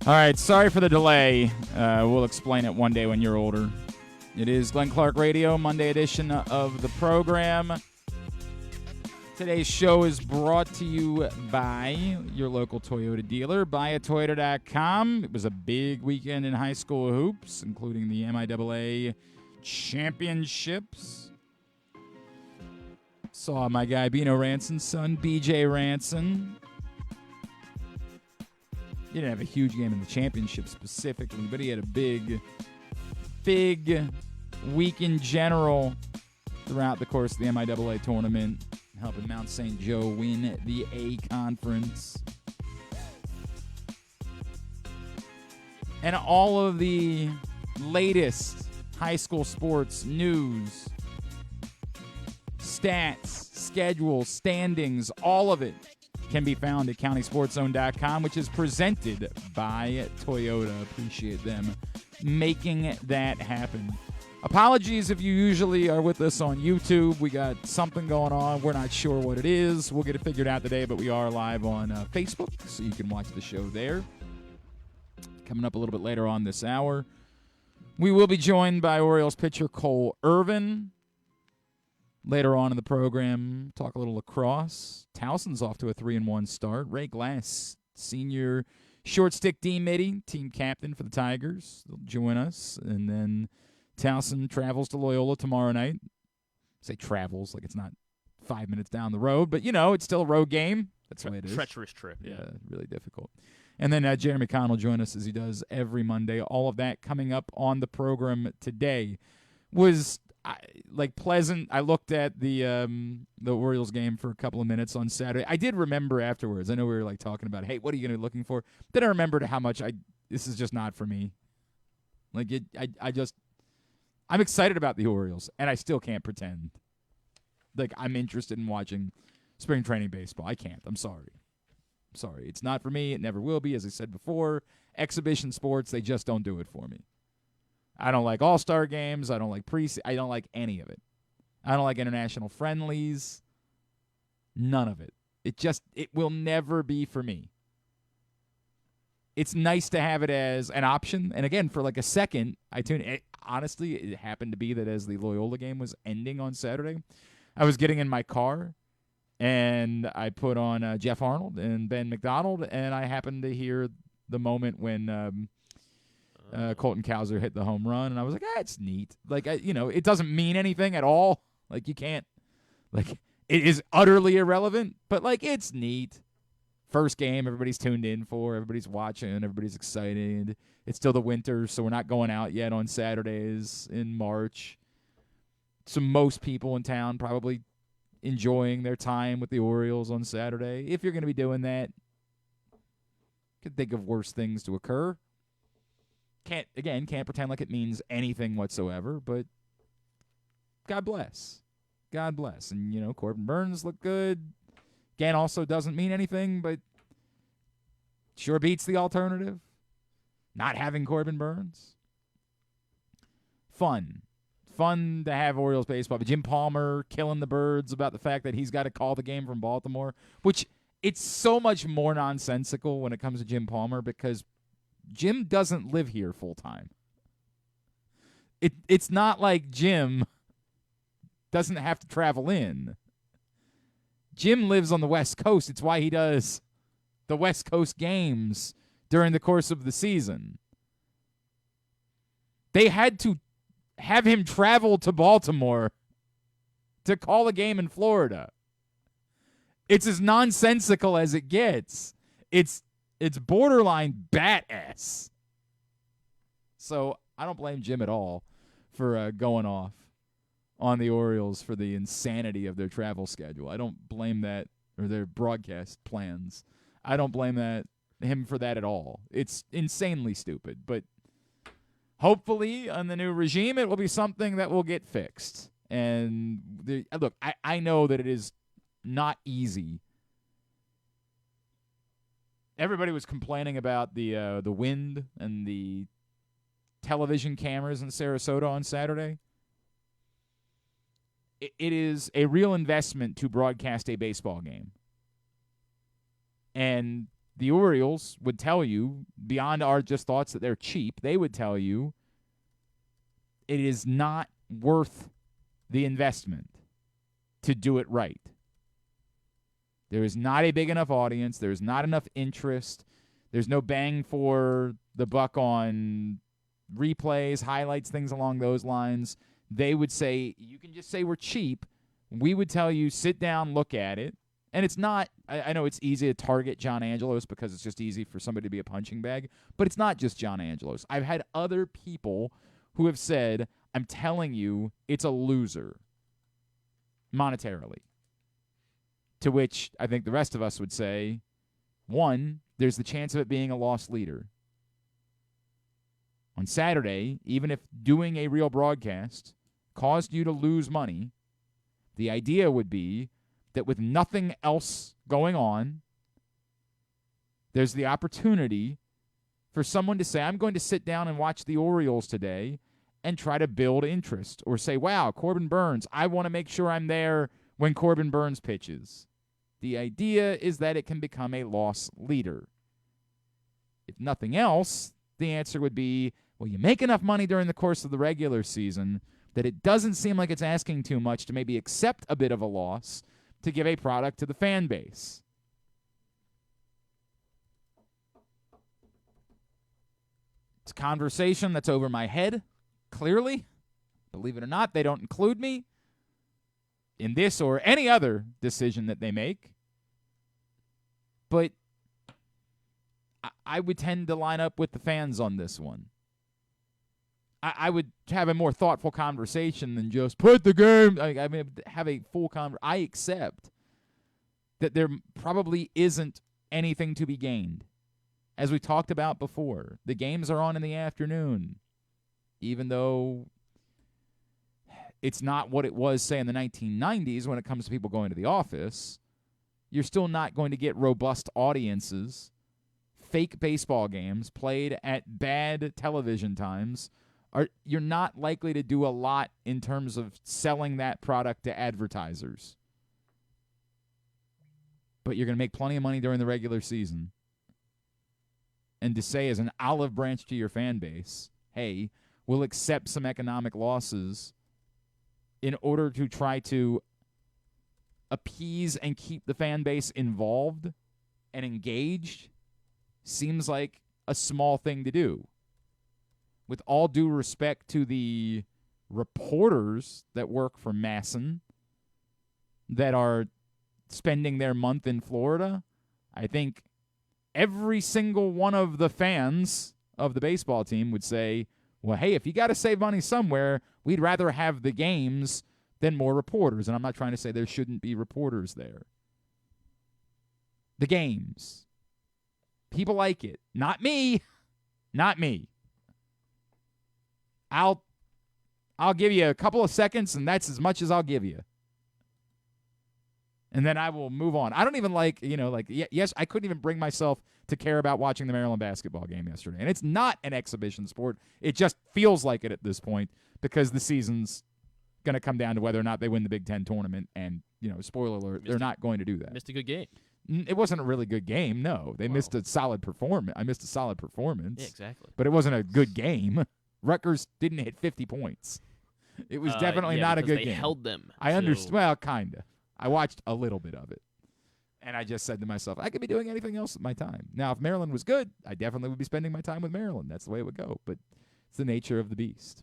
All right, sorry for the delay. We'll explain it one day when you're older. It is Glenn Clark Radio, Monday edition of the program. Today's show is brought to you by your local Toyota dealer, buyatoyota.com. It was a big weekend in high school hoops, including the MIAA championships. Saw my guy Bino Ranson's son, BJ Ranson. He didn't have a huge game in the championship specifically, but he had a big week in general throughout the course of the MIAA tournament, helping Mount St. Joe win the A Conference. And all of the latest high school sports news, stats, schedules, standings, all of it can be found at countysportszone.com, which is presented by Toyota. Appreciate them making that happen. Apologies if you usually are with us on YouTube. We got something going on. We're not sure what it is. We'll get it figured out today, but we are live on Facebook, so you can watch the show there. Coming up a little bit later on this hour, we will be joined by Orioles pitcher Cole Irvin. Later on in the program, talk a little lacrosse. Towson's off to a 3-1 start. Ray Glass, senior short stick D-Mitty, team captain for the Tigers. They'll join us. And then Towson travels to Loyola tomorrow night. Say travels like it's not 5 minutes down the road, but, you know, it's still a road game. That's the way it is. Treacherous trip. Yeah, really difficult. And then Jeremy Conn will join us as he does every Monday. All of that coming up on the program today. Was pleasant. I looked at the Orioles game for a couple of minutes on Saturday. I did remember afterwards. I know we were talking about, hey, what are you going to be looking for? Then I remembered how much this is just not for me. I'm excited about the Orioles, and I still can't pretend I'm interested in watching spring training baseball. I can't. I'm sorry. It's not for me. It never will be. As I said before, exhibition sports, they just don't do it for me. I don't like all-star games. I don't like I don't like any of it. I don't like international friendlies. None of it. It will never be for me. It's nice to have it as an option. And again, for a second, I tuned in. Honestly, it happened to be that as the Loyola game was ending on Saturday, I was getting in my car, and I put on Jeff Arnold and Ben McDonald, and I happened to hear the moment when Colton Cowser hit the home run, and I was like, it's neat. It doesn't mean anything at all. You can't, it is utterly irrelevant, but, it's neat. First game, everybody's tuned in for, everybody's watching, everybody's excited. It's still the winter, so we're not going out yet on Saturdays in March. So most people in town probably enjoying their time with the Orioles on Saturday. If you're going to be doing that, could think of worse things to occur. Can't pretend like it means anything whatsoever, but God bless. God bless. And, Corbin Burns looked good. Again, also doesn't mean anything, but sure beats the alternative. Not having Corbin Burns. Fun to have Orioles baseball. But Jim Palmer killing the birds about the fact that he's got to call the game from Baltimore, which it's so much more nonsensical when it comes to Jim Palmer because Jim doesn't live here full time. It's not like Jim doesn't have to travel in. Jim lives on the West Coast. It's why he does the West Coast games during the course of the season. They had to have him travel to Baltimore to call a game in Florida. It's as nonsensical as it gets. It's borderline bat-ass. So I don't blame Jim at all for going off on the Orioles for the insanity of their travel schedule. I don't blame that, or their broadcast plans. I don't blame him for that at all. It's insanely stupid, but hopefully on the new regime it will be something that will get fixed. And look, I know that it is not easy. Everybody was complaining about the wind and the television cameras in Sarasota on Saturday. It is a real investment to broadcast a baseball game. And The Orioles would tell you, beyond our just thoughts that they're cheap, they would tell you it is not worth the investment to do it right. There is not a big enough audience. There is not enough interest. There's no bang for the buck on replays, highlights, things along those lines. They would say, you can just say we're cheap. We would tell you, sit down, look at it. And it's not, I know it's easy to target John Angelos because it's just easy for somebody to be a punching bag, but it's not just John Angelos. I've had other people who have said, I'm telling you, it's a loser monetarily. To which I think the rest of us would say, one, there's the chance of it being a lost leader. On Saturday, even if doing a real broadcast caused you to lose money, the idea would be that with nothing else going on, there's the opportunity for someone to say, I'm going to sit down and watch the Orioles today and try to build interest. Or say, wow, Corbin Burns, I want to make sure I'm there when Corbin Burns pitches. The idea is that it can become a loss leader. If nothing else, the answer would be, well, you make enough money during the course of the regular season that it doesn't seem like it's asking too much to maybe accept a bit of a loss to give a product to the fan base. It's a conversation that's over my head, clearly. Believe it or not, they don't include me in this or any other decision that they make. But I would tend to line up with the fans on this one. I would have a more thoughtful conversation than just put the game. I mean, have a full conversation. I accept that there probably isn't anything to be gained. As we talked about before, the games are on in the afternoon, even though it's not what it was, say, in the 1990s when it comes to people going to the office. You're still not going to get robust audiences. Fake baseball games played at bad television times. You're not likely to do a lot in terms of selling that product to advertisers. But you're going to make plenty of money during the regular season. And to say as an olive branch to your fan base, hey, we'll accept some economic losses in order to try to appease and keep the fan base involved and engaged, seems like a small thing to do. With all due respect to the reporters that work for Masson that are spending their month in Florida, I think every single one of the fans of the baseball team would say, well, hey, if you got to save money somewhere, we'd rather have the games than more reporters. And I'm not trying to say there shouldn't be reporters there. The games. People like it. Not me. Not me. I'll give you a couple of seconds, and that's as much as I'll give you. And then I will move on. I don't even yes, I couldn't even bring myself to care about watching the Maryland basketball game yesterday. And it's not an exhibition sport. It just feels like it at this point because the season's going to come down to whether or not they win the Big Ten tournament. And, spoiler alert, they're not going to do that. Missed a good game. It wasn't a really good game, no. They missed a solid performance. I missed a solid performance. Yeah, exactly. But it wasn't a good game. Rutgers didn't hit 50 points. It was definitely not a good game. They held them. I understand. Well, kind of. I watched a little bit of it. And I just said to myself, I could be doing anything else with my time. Now, if Maryland was good, I definitely would be spending my time with Maryland. That's the way it would go. But it's the nature of the beast.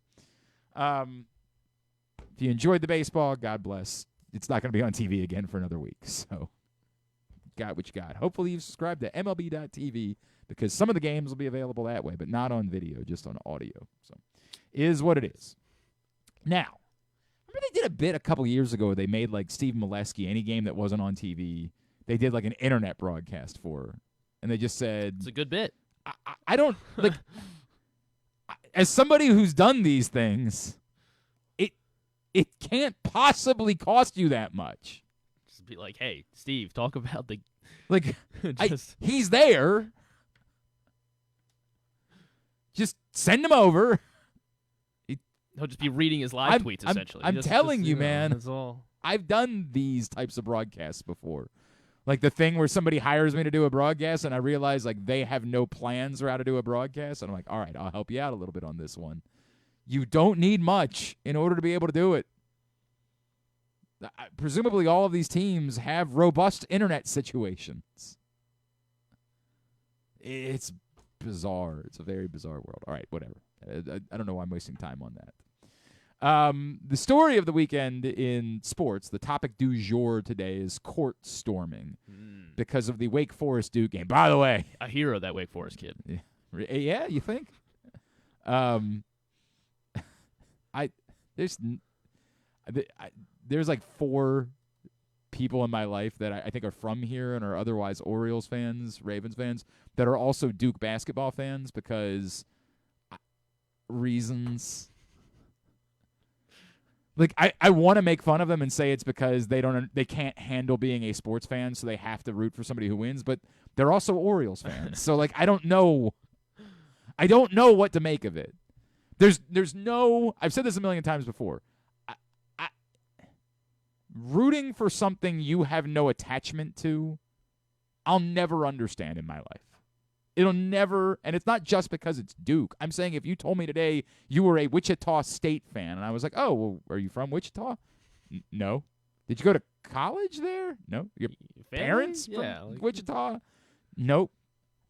If you enjoyed the baseball, God bless. It's not going to be on TV again for another week. So, got what you got. Hopefully you've subscribed to MLB.TV because some of the games will be available that way, but not on video, just on audio. So, is what it is. Now, remember they did a bit a couple years ago where they made like Steve Molesky, any game that wasn't on TV, they did like an internet broadcast for. And they just said... It's a good bit. I don't... like. As somebody who's done these things, it can't possibly cost you that much. Just be like, hey, Steve, talk about the... Like, he's there. Just send him over. He'll just be reading his live tweets, essentially. I'm telling you, man. That's all. I've done these types of broadcasts before Like the thing where somebody hires me to do a broadcast and I realize like they have no plans for how to do a broadcast. And I'm like, all right, I'll help you out a little bit on this one. You don't need much in order to be able to do it. Presumably all of these teams have robust internet situations. It's bizarre. It's a very bizarre world. All right, whatever. I don't know why I'm wasting time on that. The story of the weekend in sports, the topic du jour today is court storming because of the Wake Forest Duke game. By the way, A hero, that Wake Forest kid. yeah, you think? There's like 4 people in my life that I think are from here and are otherwise Orioles fans, Ravens fans, that are also Duke basketball fans because reasons. Like I want to make fun of them and say it's because they can't handle being a sports fan, so they have to root for somebody who wins. But they're also Orioles fans, so like I don't know what to make of it. There's no. I've said this a million times before. Rooting for something you have no attachment to, I'll never understand in my life. It'll never, and it's not just because it's Duke. I'm saying if you told me today you were a Wichita State fan, and I was like, oh, well, are you from Wichita? No. Did you go to college there? No. Your parents from Wichita? Nope.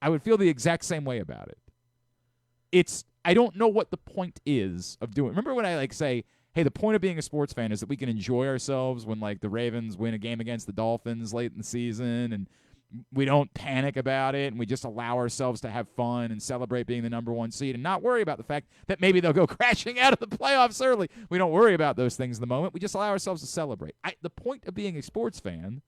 I would feel the exact same way about it. I don't know what the point is of doing. Remember when I like say, hey, the point of being a sports fan is that we can enjoy ourselves when like the Ravens win a game against the Dolphins late in the season, and we don't panic about it, and we just allow ourselves to have fun and celebrate being the number 1 seed and not worry about the fact that maybe they'll go crashing out of the playoffs early. We don't worry about those things in the moment. We just allow ourselves to celebrate. The point of being a sports fan,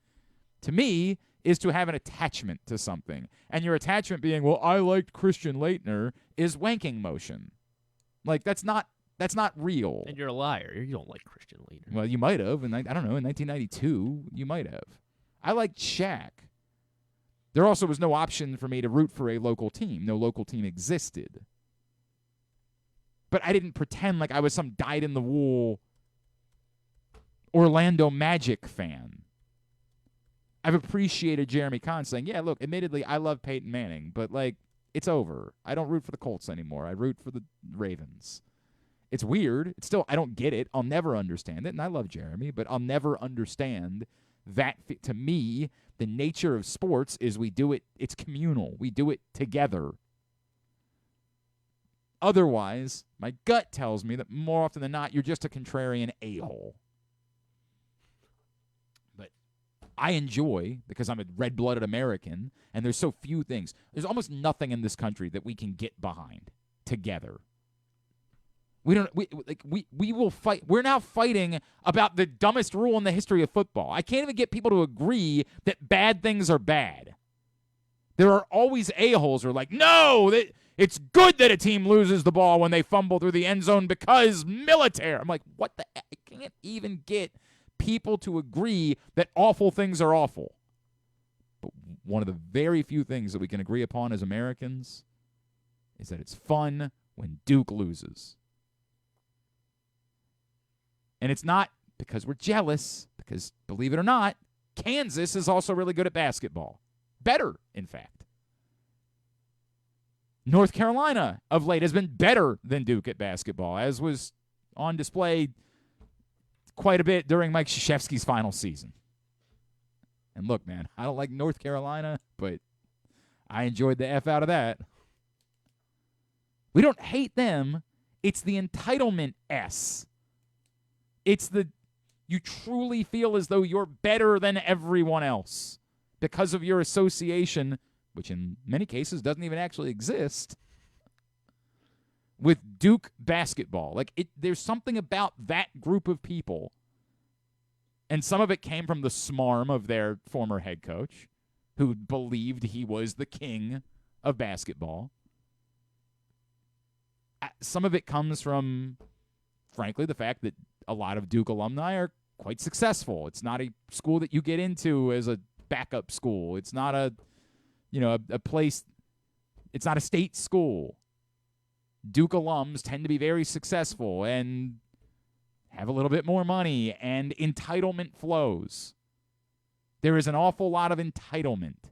to me, is to have an attachment to something. And your attachment being, well, I liked Christian Laettner, is wanking motion. Like, that's not real. And you're a liar. You don't like Christian Laettner. Well, you might have. I don't know, in 1992, you might have. I liked Shaq. There also was no option for me to root for a local team. No local team existed. But I didn't pretend like I was some dyed-in-the-wool Orlando Magic fan. I've appreciated Jeremy Conn saying, yeah, look, admittedly, I love Peyton Manning, but, like, it's over. I don't root for the Colts anymore. I root for the Ravens. It's weird. It's still, I don't get it. I'll never understand it, and I love Jeremy, but I'll never understand that. To me, the nature of sports is we do it, it's communal. We do it together. Otherwise, my gut tells me that more often than not, you're just a contrarian a-hole. But I enjoy, because I'm a red-blooded American, and there's so few things. There's almost nothing in this country that we can get behind together. We will fight. We're now fighting about the dumbest rule in the history of football. I can't even get people to agree that bad things are bad. There are always a-holes who are like, no, it's good that a team loses the ball when they fumble through the end zone because military. I'm like, what the heck? I can't even get people to agree that awful things are awful. But one of the very few things that we can agree upon as Americans is that it's fun when Duke loses. And it's not because we're jealous, because, believe it or not, Kansas is also really good at basketball. Better, in fact. North Carolina, of late, has been better than Duke at basketball, as was on display quite a bit during Mike Krzyzewski's final season. And look, man, I don't like North Carolina, but I enjoyed the F out of that. We don't hate them. It's the entitlement S. It's you truly feel as though you're better than everyone else because of your association, which in many cases doesn't even actually exist, with Duke basketball. Like, there's something about that group of people, and some of it came from the smarm of their former head coach, who believed he was the king of basketball. Some of it comes from, frankly, the fact that a lot of Duke alumni are quite successful. It's not a school that you get into as a backup school. It's not a place. It's not a state school. Duke alums tend to be very successful and have a little bit more money, and entitlement flows. There is an awful lot of entitlement.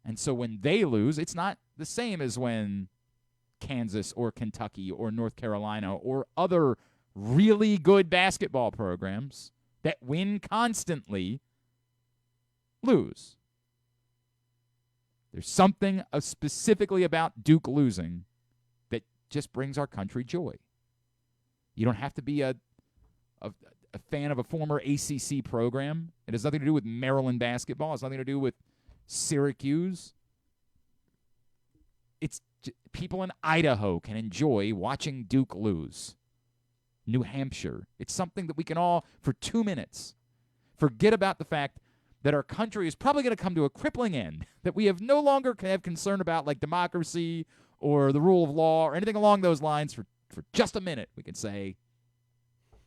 And so when they lose, it's not the same as when Kansas or Kentucky or North Carolina or other really good basketball programs that win constantly lose. There's something specifically about Duke losing that just brings our country joy. You don't have to be a fan of a former ACC program. It has nothing to do with Maryland basketball. It has nothing to do with Syracuse. It's people in Idaho can enjoy watching Duke lose. New Hampshire. It's something that we can all, for 2 minutes, forget about the fact that our country is probably going to come to a crippling end, that we have no longer have concern about like democracy or the rule of law or anything along those lines. For just a minute, we can say,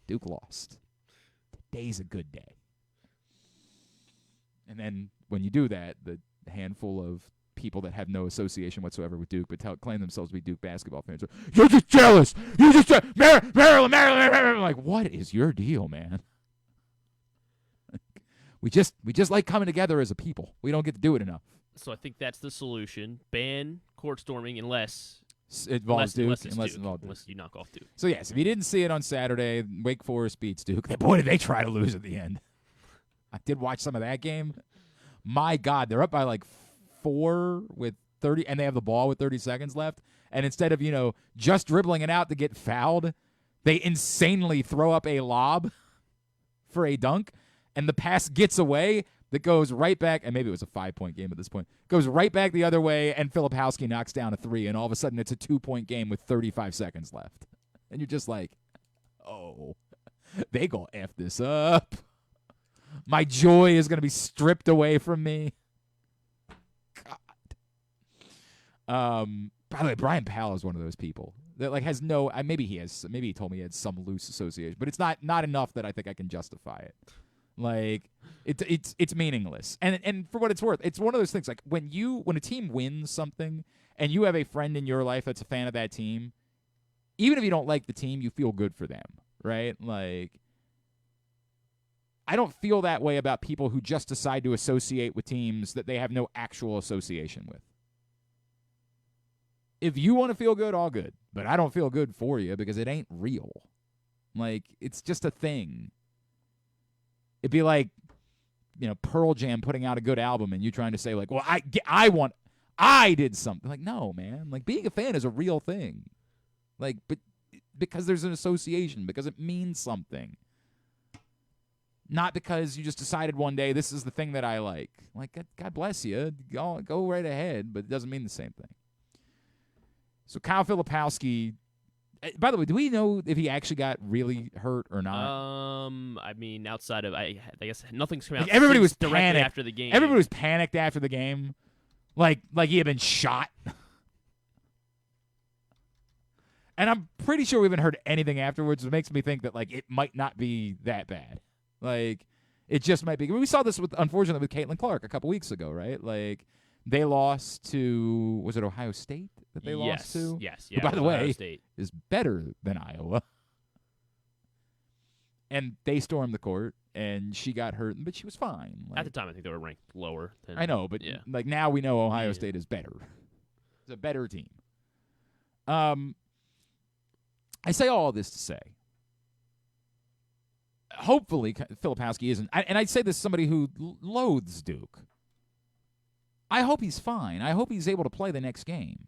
Duke lost. Today's a good day. And then when you do that, the handful of people that have no association whatsoever with Duke but claim themselves to be Duke basketball fans are, you're just jealous. You're just Maryland. Like, what is your deal, man? We just like coming together as a people. We don't get to do it enough. So I think that's the solution. Ban court storming unless it involves Duke. Unless you knock off Duke. So, yes, if you didn't see it on Saturday, Wake Forest beats Duke. Boy, did they try to lose at the end. I did watch some of that game. My God, they're up by like 4 with 30, and they have the ball with 30 seconds left. And instead of, just dribbling it out to get fouled, they insanely throw up a lob for a dunk, and the pass gets away. That goes right back, and maybe it was a 5-point game at this point, goes right back the other way, and Filipowski knocks down a 3, and all of a sudden it's a 2-point game with 35 seconds left. And you're just like, oh, they gonna F this up. My joy is going to be stripped away from me. God. By the way, Brian Powell is one of those people that like has no, maybe he told me he had some loose association, but it's not enough that I think I can justify it. Like it's meaningless. And for what it's worth, it's one of those things like when a team wins something and you have a friend in your life that's a fan of that team, even if you don't like the team, you feel good for them, right? Like I don't feel that way about people who just decide to associate with teams that they have no actual association with. If you want to feel good, all good. But I don't feel good for you because it ain't real. Like, it's just a thing. It'd be like, Pearl Jam putting out a good album and you trying to say, like, well, I did something. Like, no, man. Like, being a fan is a real thing. Like, but because there's an association, because it means something. Not because you just decided one day this is the thing that I like. Like, God bless you. Go right ahead, but it doesn't mean the same thing. So Kyle Filipowski, by the way, do we know if he actually got really hurt or not? I mean, outside of I guess nothing's come out. Like everybody was directly panicked after the game. Everybody was panicked after the game, like he had been shot. And I'm pretty sure we haven't heard anything afterwards. It makes me think that like it might not be that bad. Like it just might be. We saw this unfortunately with Caitlin Clark a couple weeks ago, right? Like they lost to, was it Ohio State that they lost to? Yes. Who, by the Ohio way, State is better than Iowa. And they stormed the court, and she got hurt, but she was fine. Like, at the time, I think they were ranked lower. I know, but like now we know Ohio State is better. It's a better team. I say all this to say, hopefully Filipowski isn't, and I say this as somebody who loathes Duke. I hope he's fine. I hope he's able to play the next game,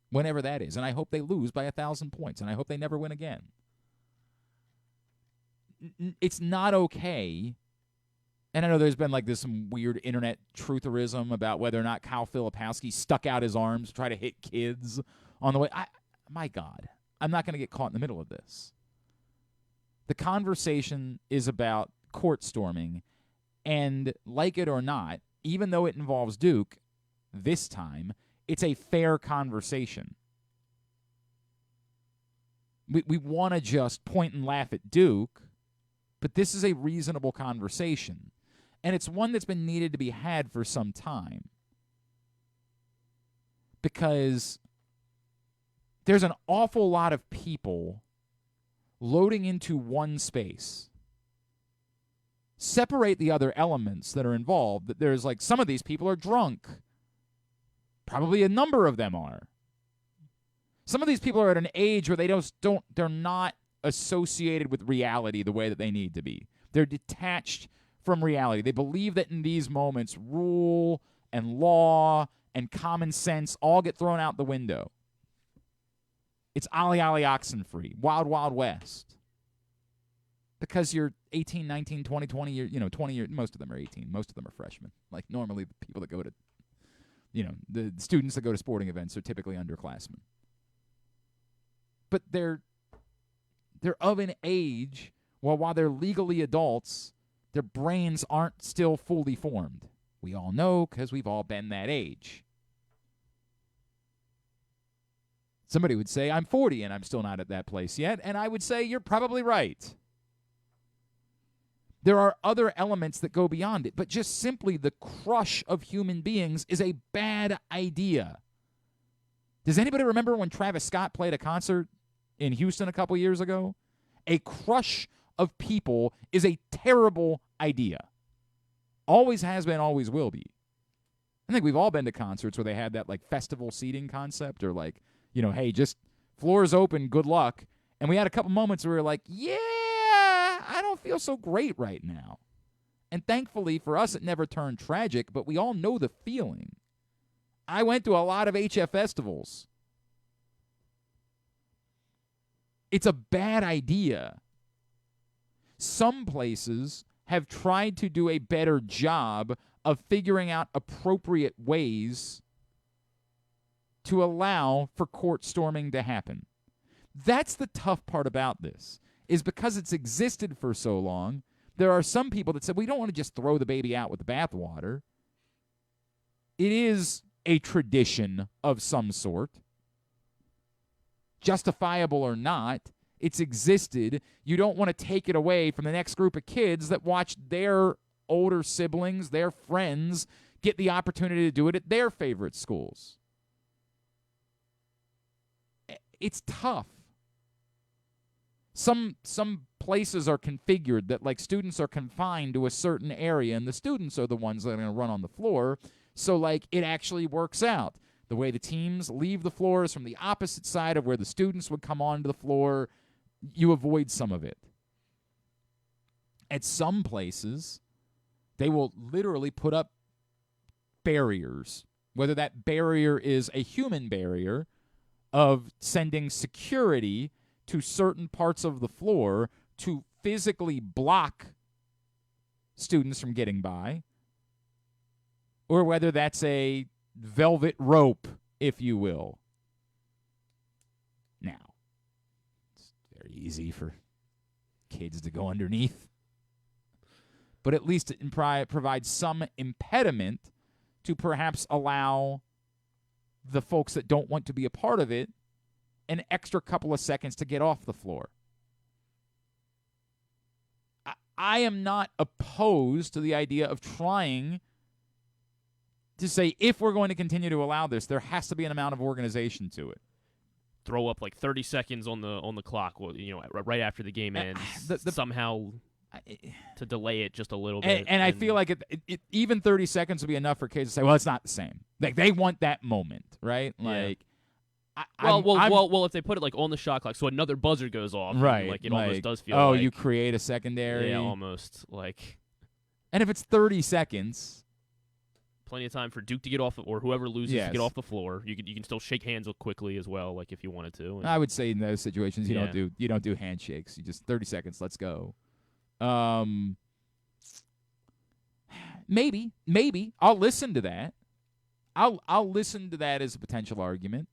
whenever that is, and I hope they lose by 1,000 points, and I hope they never win again. It's not okay, and I know there's been like this some weird internet trutherism about whether or not Kyle Filipowski stuck out his arms to try to hit kids on the way. My God, I'm not going to get caught in the middle of this. The conversation is about court storming, and like it or not, even though it involves Duke, this time, it's a fair conversation. We want to just point and laugh at Duke, but this is a reasonable conversation. And it's one that's been needed to be had for some time. Because there's an awful lot of people loading into one space, separate the other elements that are involved. That there's like some of these people are drunk. Probably a number of them are. Some of these people are at an age where they're not associated with reality the way that they need to be. They're detached from reality. They believe that in these moments, rule and law and common sense all get thrown out the window. It's ollie ollie oxen free, wild wild west. Because you're 18, 19, 20, 20 years, 20 years, most of them are 18, most of them are freshmen. Like normally the people that go to, the students that go to sporting events are typically underclassmen. But they're of an age while they're legally adults, their brains aren't still fully formed. We all know because we've all been that age. Somebody would say, I'm 40 and I'm still not at that place yet. And I would say, you're probably right. There are other elements that go beyond it. But just simply the crush of human beings is a bad idea. Does anybody remember when Travis Scott played a concert in Houston a couple years ago? A crush of people is a terrible idea. Always has been, always will be. I think we've all been to concerts where they had that like festival seating concept or like, hey, just floor's open, good luck. And we had a couple moments where we were like, yeah, I don't feel so great right now. And thankfully for us, it never turned tragic, but we all know the feeling. I went to a lot of HF festivals. It's a bad idea. Some places have tried to do a better job of figuring out appropriate ways to allow for court storming to happen. That's the tough part about this, is because it's existed for so long, there are some people that said, we don't want to just throw the baby out with the bathwater. It is a tradition of some sort. Justifiable or not, it's existed. You don't want to take it away from the next group of kids that watch their older siblings, their friends, get the opportunity to do it at their favorite schools. It's tough. Some places are configured that like students are confined to a certain area and the students are the ones that are going to run on the floor. So like it actually works out. The way the teams leave the floor is from the opposite side of where the students would come onto the floor. You avoid some of it. At some places, they will literally put up barriers, whether that barrier is a human barrier of sending security to certain parts of the floor to physically block students from getting by, or whether that's a velvet rope, if you will. Now, it's very easy for kids to go underneath, but at least it provides some impediment to perhaps allow the folks that don't want to be a part of it an extra couple of seconds to get off the floor. I am not opposed to the idea of trying to say, if we're going to continue to allow this, there has to be an amount of organization to it. Throw up like 30 seconds on the clock, right after the game ends, somehow to delay it just a little bit. And I feel like it even 30 seconds would be enough for kids to say, well, it's not the same. Like they want that moment, right? Like, well, if they put it like on the shot clock, so another buzzer goes off, right? Like it almost does feel. Oh, like, you create a secondary. Yeah, almost like. And if it's 30 seconds. Plenty of time for Duke to get off, or whoever loses to get off the floor. You can still shake hands quickly as well, like if you wanted to. And I would say in those situations you don't do handshakes. You just 30 seconds. Let's go. Maybe I'll listen to that. I'll listen to that as a potential argument.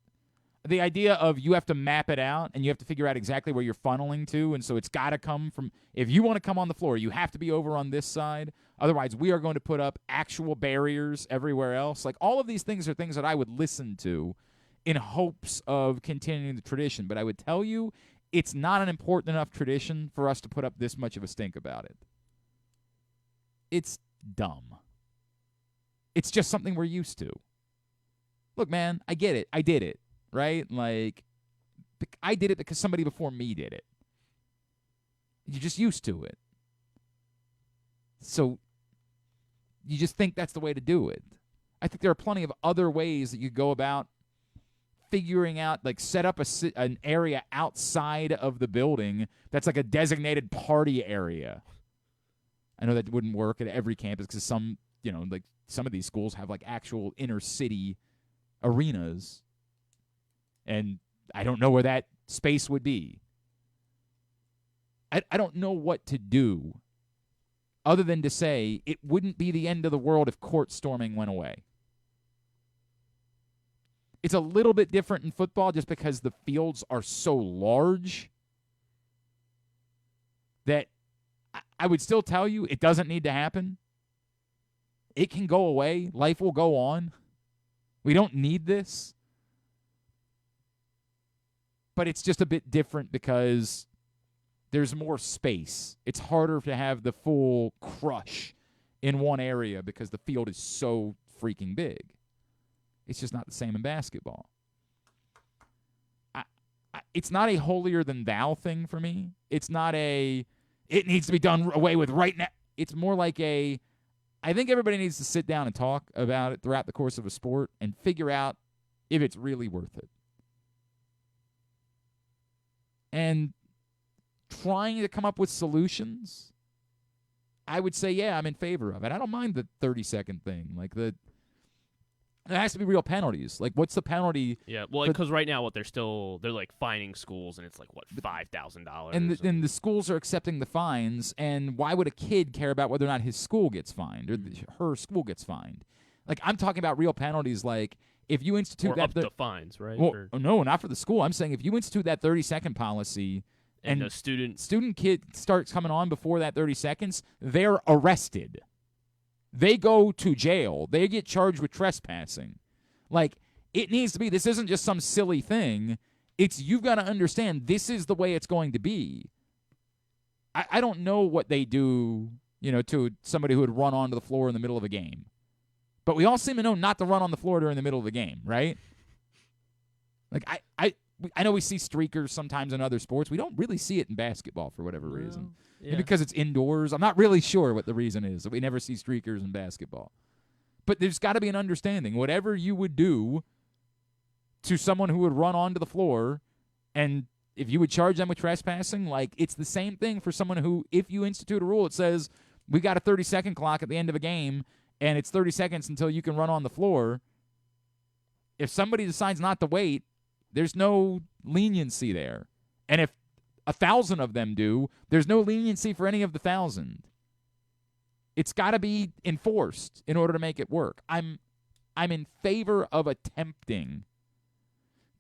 The idea of you have to map it out and you have to figure out exactly where you're funneling to, and so it's got to come from. If you want to come on the floor, you have to be over on this side. Otherwise, we are going to put up actual barriers everywhere else. Like all of these things are things that I would listen to in hopes of continuing the tradition. But I would tell you, it's not an important enough tradition for us to put up this much of a stink about it. It's dumb. It's just something we're used to. Look, man, I get it. I did it. Right? Like, I did it because somebody before me did it. You're just used to it. So you just think that's the way to do it. I think there are plenty of other ways that you go about figuring out, like set up an area outside of the building that's like a designated party area. I know that wouldn't work at every campus because some of these schools have like actual inner city arenas, and I don't know where that space would be. I don't know what to do other than to say it wouldn't be the end of the world if court storming went away. It's a little bit different in football just because the fields are so large that I would still tell you it doesn't need to happen. It can go away. Life will go on. We don't need this. But it's just a bit different because there's more space. It's harder to have the full crush in one area because the field is so freaking big. It's just not the same in basketball. It's not a holier-than-thou thing for me. It's not it needs to be done away with right now. It's more like I think everybody needs to sit down and talk about it throughout the course of a sport and figure out if it's really worth it. And trying to come up with solutions, I would say, yeah, I'm in favor of it. I don't mind the 30-second thing. Like there has to be real penalties. Like, what's the penalty? Yeah, well, because right now, they're like fining schools, and it's like what, $5,000. And the schools are accepting the fines. And why would a kid care about whether or not his school gets fined or her school gets fined? Like, I'm talking about real penalties. Like, if you institute or up to fines, right? Well, no, not for the school. I'm saying if you institute that 30-second policy, and a student kid starts coming on before that 30 seconds, they're arrested. They go to jail. They get charged with trespassing. Like, it needs to be. This isn't just some silly thing. You've got to understand this is the way it's going to be. I don't know what they do, to somebody who would run onto the floor in the middle of a game. But we all seem to know not to run on the floor during the middle of the game, right? Like, I know we see streakers sometimes in other sports. We don't really see it in basketball for whatever reason. Yeah. Maybe because it's indoors. I'm not really sure what the reason is that we never see streakers in basketball. But there's got to be an understanding. Whatever you would do to someone who would run onto the floor, and if you would charge them with trespassing, like, it's the same thing for someone who, if you institute a rule, it says we got a 30-second clock at the end of a game, and it's 30 seconds until you can run on the floor. If somebody decides not to wait, there's no leniency there. And if 1,000 of them do, there's no leniency for any of the 1,000. It's got to be enforced in order to make it work. I'm in favor of attempting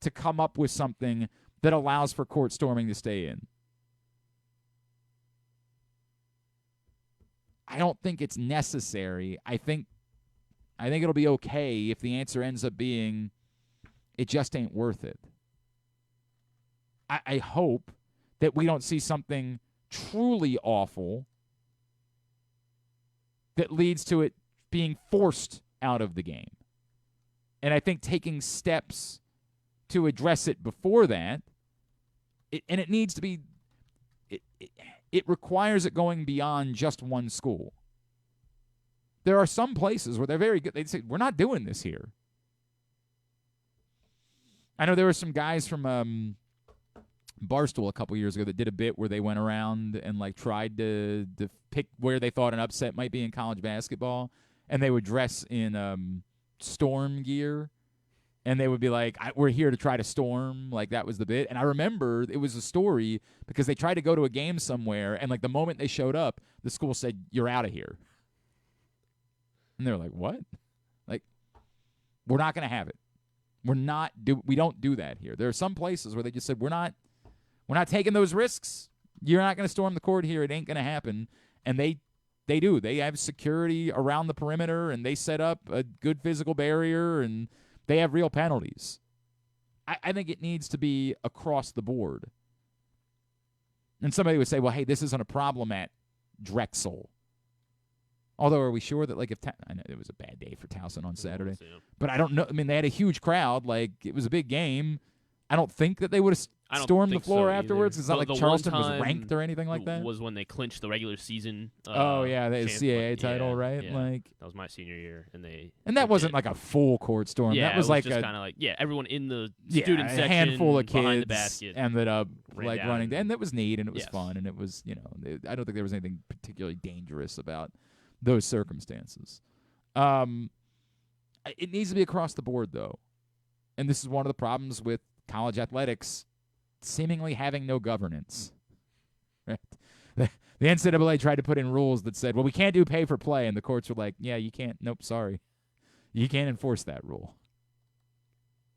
to come up with something that allows for court storming to stay in. I don't think it's necessary. I think it'll be okay if the answer ends up being it just ain't worth it. I hope that we don't see something truly awful that leads to it being forced out of the game. And I think taking steps to address it before that, it needs to be, it requires it going beyond just one school. There are some places where they're very good. They say, we're not doing this here. I know there were some guys from Barstool a couple years ago that did a bit where they went around and like tried to pick where they thought an upset might be in college basketball, and they would dress in storm gear, and they would be like, we're here to try to storm. Like, that was the bit. And I remember it was a story because they tried to go to a game somewhere, and like the moment they showed up, the school said, you're out of here. And they were like, what? Like, we're not going to have it. We don't do that here. There are some places where they just said, we're not taking those risks. You're not going to storm the court here. It ain't going to happen. And they do. They have security around the perimeter, and they set up a good physical barrier, and they have real penalties. I think it needs to be across the board. And somebody would say, well, hey, this isn't a problem at Drexel. Although, are we sure that, like, I know it was a bad day for Towson on Saturday, but I don't know. I mean, they had a huge crowd. Like, it was a big game. I don't think that they would have. storm the think floor so afterwards? It's not The like Charleston one was time ranked or anything like that. Was when they clinched the regular season. The CAA title, right? Yeah. Like that was my senior year, and that wasn't like a full court storm. Yeah, that was like just kind of like everyone in the student section, a handful of behind the kids basket ended up ran running, and it was neat and it was Yes. fun and it was I don't think there was anything particularly dangerous about those circumstances. It needs to be across the board though, and this is one of the problems with college athletics seemingly having no governance. Right? The NCAA tried to put in rules that said, well, we can't do pay for play, and the courts were like, yeah, you can't. Nope, sorry. You can't enforce that rule.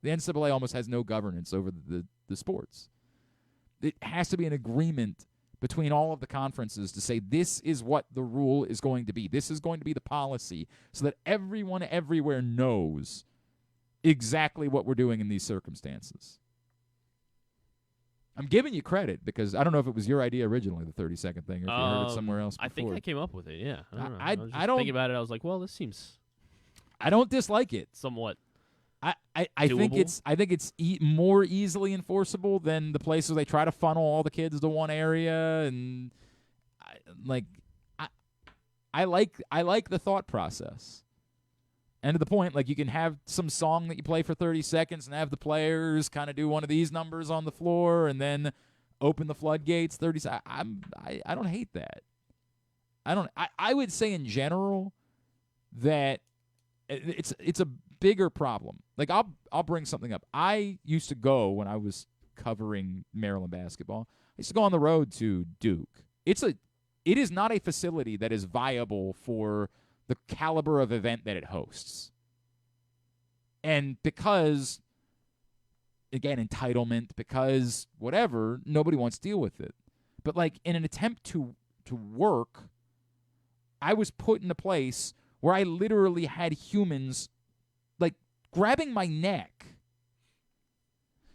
The NCAA almost has no governance over the sports. It has to be an agreement between all of the conferences to say this is what the rule is going to be. This is going to be the policy so that everyone everywhere knows exactly what we're doing in these circumstances. I'm giving you credit because I don't know if it was your idea originally, the 30-second thing, or if you heard it somewhere else before. I think I came up with it, yeah. I don't know. I was just don't thinking about it. I was like, well, this seems I don't dislike it. somewhat I doable. think it's more easily enforceable than the places where they try to funnel all the kids to one area, and I like the thought process. And to the point, like, you can have some song that you play for 30 seconds and have the players kind of do one of these numbers on the floor and then open the floodgates 30 seconds. I don't hate that. I would say in general that it's a bigger problem. Like, I'll bring something up. I used to go when I was covering Maryland basketball. I used to go on the road to Duke. It is not a facility that is viable for the caliber of event that it hosts. And because, again, entitlement, because whatever, nobody wants to deal with it. But, like, in an attempt to work, I was put in a place where I literally had humans, like, grabbing my neck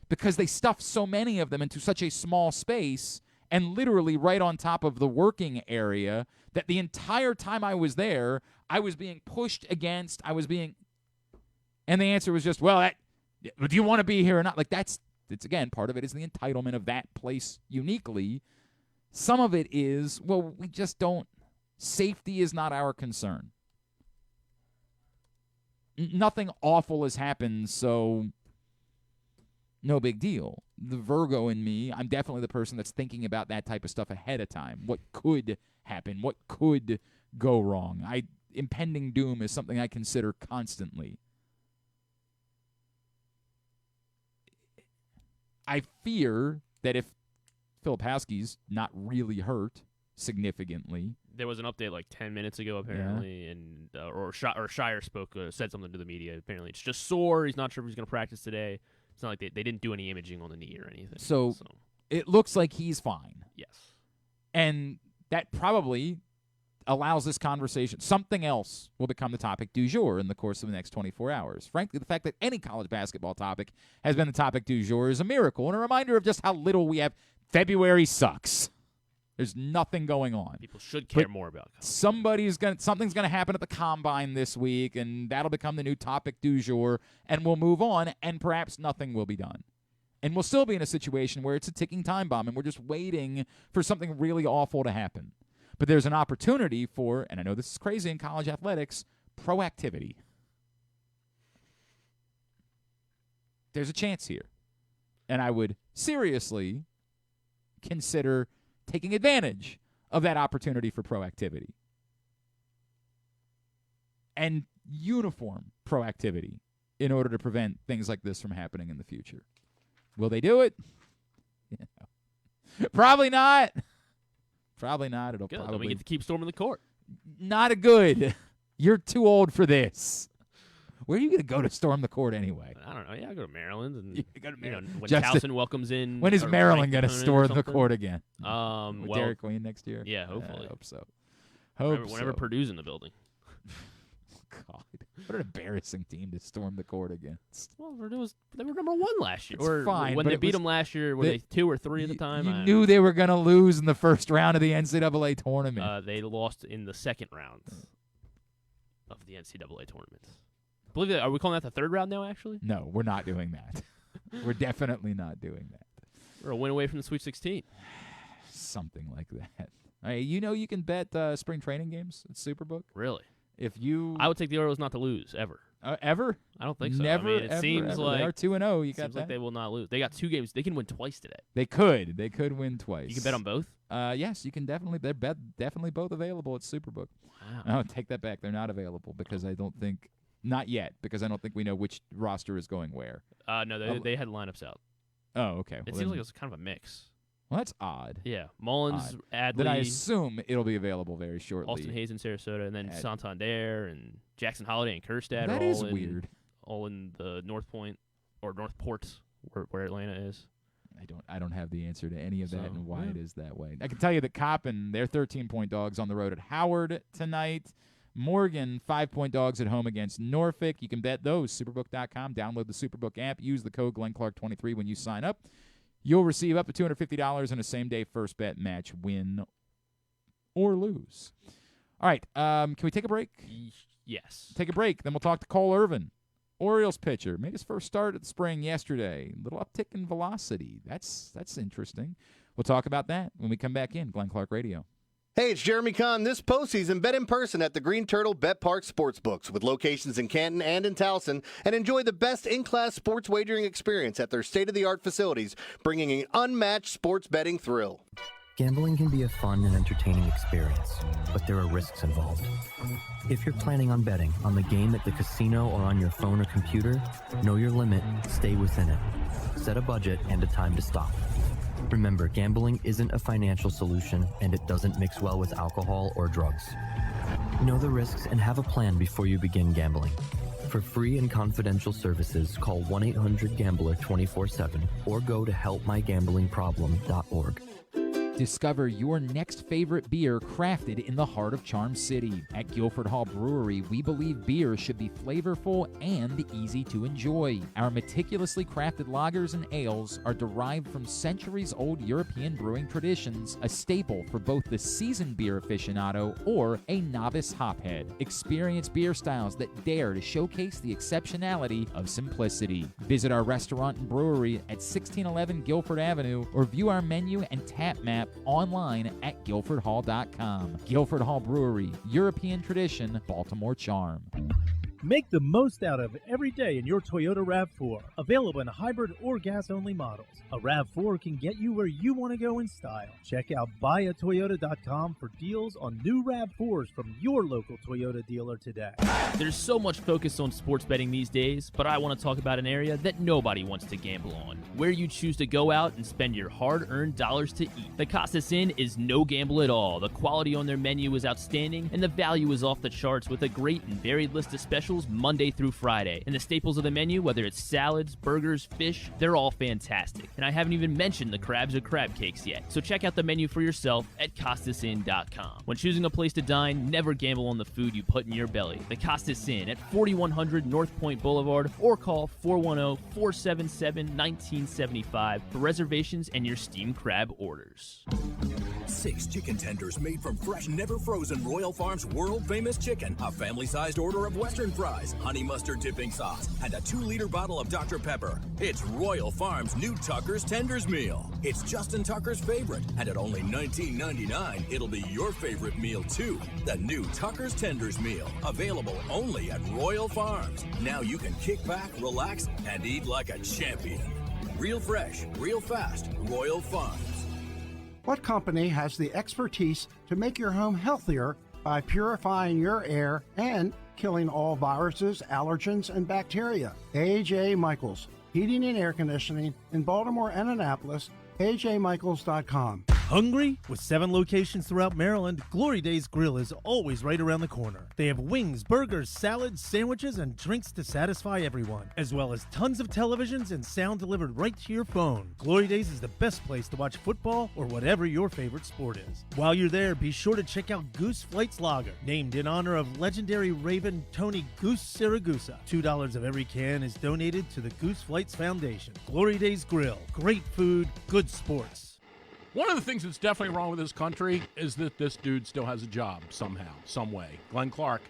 because they stuffed so many of them into such a small space and literally right on top of the working area that the entire time I was there, I was being pushed against, and the answer was just, well, do you want to be here or not? Like, it's again, part of it is the entitlement of that place uniquely. Some of it is, well, we just don't, safety is not our concern. Nothing awful has happened, so no big deal. The Virgo in me, I'm definitely the person that's thinking about that type of stuff ahead of time. What could happen? What could go wrong? Impending doom is something I consider constantly. I fear that if Filipowski's not really hurt significantly. There was an update like 10 minutes ago, apparently, and or Shire said something to the media. Apparently, it's just sore. He's not sure if he's going to practice today. It's not like they didn't do any imaging on the knee or anything. So it looks like he's fine. Yes. And that probably allows this conversation. Something else will become the topic du jour in the course of the next 24 hours. Frankly, the fact that any college basketball topic has been the topic du jour is a miracle and a reminder of just how little we have. February sucks. There's nothing going on. People should care more about college. Something's gonna happen at the combine this week, and that'll become the new topic du jour, and we'll move on, and perhaps nothing will be done. And we'll still be in a situation where it's a ticking time bomb, and we're just waiting for something really awful to happen. But there's an opportunity for, and I know this is crazy in college athletics, proactivity. There's a chance here. And I would seriously consider taking advantage of that opportunity for proactivity. And uniform proactivity in order to prevent things like this from happening in the future. Will they do it? Probably not. Probably not. It'll Good. probably Then we get to keep storming the court. Not a good. You're too old for this. Where are you going to go to storm the court anyway? I don't know. Yeah, I go to Maryland, and You go to Maryland. when Justin, Towson welcomes in. when is a Maryland going to ranked storm opponent or the court again? something. With Well, Dairy Queen next year? yeah, hopefully. I hope so. Whenever Purdue's in the building. God, what an embarrassing team to storm the court against. Well, they were number 1 last year. It's or fine, when but they it beat was- them last year, were they 2 or 3 at the time? You knew they were going to lose in the first round of the NCAA tournament. They lost in the second round of the NCAA tournament. I believe are we calling that the third round now, actually? No, we're not doing that. We're definitely not doing that. We're a win away from the Sweet 16. Something like that. You can bet spring training games at Superbook. Really? I would take the Orioles not to lose ever. Ever? I don't think so. Never. I mean, it seems ever. like They are 2-0. You got seems that? like they will not lose. They got 2 games. They can win twice today. They could win twice. You can bet on both. Yes, you can definitely. They're definitely both available at Superbook. Wow. Oh, take that back. They're not available because I don't think. Not yet, because I don't think we know which roster is going where. No, they had lineups out. Oh, okay. It seems like it was kind of a mix. Well, that's odd. Yeah, Mullins, Adley. Then I assume it'll be available very shortly. Austin Hayes in Sarasota, and then Santander and Jackson Holiday and Kerstad. That are is all weird. All in the North Point or Northport, where Atlanta is. I don't have the answer to any of that and why it is that way. I can tell you that Coppin, they're 13-point dogs on the road at Howard tonight. Morgan, 5-point dogs at home against Norfolk. You can bet those. Superbook.com. Download the Superbook app. Use the code GlennClark23 when you sign up. You'll receive up to $250 in a same-day first bet match, win or lose. All right, can we take a break? Yes. Take a break. Then we'll talk to Cole Irvin, Orioles pitcher. Made his first start at the spring yesterday. Little uptick in velocity. That's interesting. We'll talk about that when we come back in. Glenn Clark Radio. Hey, it's Jeremy Conn. This postseason, bet in person at the Green Turtle Bet Park Sportsbooks with locations in Canton and in Towson, and enjoy the best in-class sports wagering experience at their state-of-the-art facilities, bringing an unmatched sports betting thrill. Gambling can be a fun and entertaining experience, but there are risks involved. If you're planning on betting on the game at the casino or on your phone or computer, know your limit, stay within it. Set a budget and a time to stop. Remember, gambling isn't a financial solution, and it doesn't mix well with alcohol or drugs. Know the risks and have a plan before you begin gambling. For free and confidential services, call 1-800-GAMBLER 24/7 or go to helpmygamblingproblem.org. Discover your next favorite beer crafted in the heart of Charm City. At Guilford Hall Brewery, we believe beer should be flavorful and easy to enjoy. Our meticulously crafted lagers and ales are derived from centuries-old European brewing traditions, a staple for both the seasoned beer aficionado or a novice hophead. Experience beer styles that dare to showcase the exceptionality of simplicity. Visit our restaurant and brewery at 1611 Guilford Avenue or view our menu and tap map online at guilfordhall.com. Guilford Hall Brewery, European tradition, Baltimore charm. Make the most out of every day in your Toyota RAV4. Available in hybrid or gas-only models. A RAV4 can get you where you want to go in style. Check out buyatoyota.com for deals on new RAV4s from your local Toyota dealer today. There's so much focus on sports betting these days, but I want to talk about an area that nobody wants to gamble on. Where you choose to go out and spend your hard-earned dollars to eat. The Costas Inn is no gamble at all. The quality on their menu is outstanding, and the value is off the charts with a great and varied list of specials Monday through Friday. And the staples of the menu, whether it's salads, burgers, fish, they're all fantastic. And I haven't even mentioned the crabs or crab cakes yet. So check out the menu for yourself at CostasInn.com. When choosing a place to dine, never gamble on the food you put in your belly. The Costas Inn at 4100 North Point Boulevard or call 410-477-1975 for reservations and your steamed crab orders. 6 chicken tenders made from fresh, never frozen Royal Farms world-famous chicken, a family-sized order of Western fries, honey mustard dipping sauce, and a 2-liter bottle of Dr. Pepper. It's Royal Farms' new Tucker's Tenders Meal. It's Justin Tucker's favorite, and at only $19.99, it'll be your favorite meal too. The new Tucker's Tenders Meal, available only at Royal Farms. Now you can kick back, relax, and eat like a champion. Real fresh, real fast, Royal Farms. What company has the expertise to make your home healthier by purifying your air and killing all viruses, allergens, and bacteria? A.J. Michaels, Heating and Air Conditioning in Baltimore and Annapolis, ajmichaels.com. Hungry? With 7 locations throughout Maryland, Glory Days Grill is always right around the corner. They have wings, burgers, salads, sandwiches, and drinks to satisfy everyone, as well as tons of televisions and sound delivered right to your phone. Glory Days is the best place to watch football or whatever your favorite sport is. While you're there, be sure to check out Goose Flights Lager, named in honor of legendary Raven Tony Goose Siragusa. $2 of every can is donated to the Goose Flights Foundation. Glory Days Grill. Great food, good sports. One of the things that's definitely wrong with this country is that this dude still has a job somehow, some way. Glenn Clark.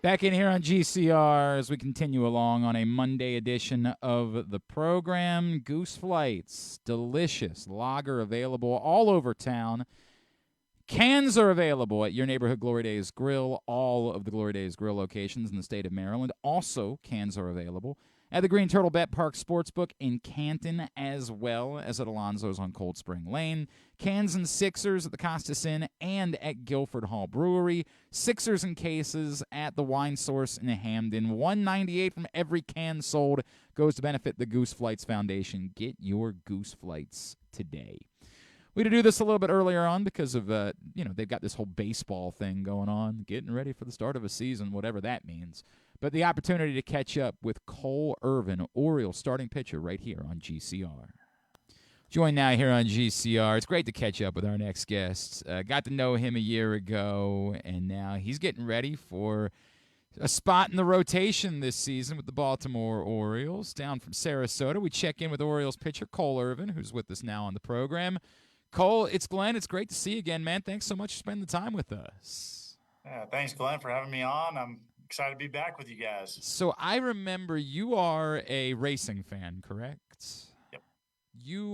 Back in here on GCR as we continue along on a Monday edition of the program. Goose Flights, delicious lager available all over town. Cans are available at your neighborhood Glory Days Grill, all of the Glory Days Grill locations in the state of Maryland. Also, cans are available at the Green Turtle Bet Park Sportsbook in Canton, as well as at Alonzo's on Cold Spring Lane. Cans and Sixers at the Costas Inn and at Guilford Hall Brewery. Sixers and cases at the Wine Source in Hamden. $1.98 from every can sold goes to benefit the Goose Flights Foundation. Get your Goose Flights today. We had to do this a little bit earlier on because of, they've got this whole baseball thing going on, getting ready for the start of a season, whatever that means. But the opportunity to catch up with Cole Irvin, Orioles starting pitcher, right here on GCR. Joined now here on GCR. It's great to catch up with our next guest. Got to know him a year ago, and now he's getting ready for a spot in the rotation this season with the Baltimore Orioles. Down from Sarasota, we check in with Orioles pitcher Cole Irvin, who's with us now on the program. Cole, it's Glenn. It's great to see you again, man. Thanks so much for spending the time with us. Yeah, thanks, Glenn, for having me on. I'm excited to be back with you guys. So I remember you are a racing fan, correct? Yep.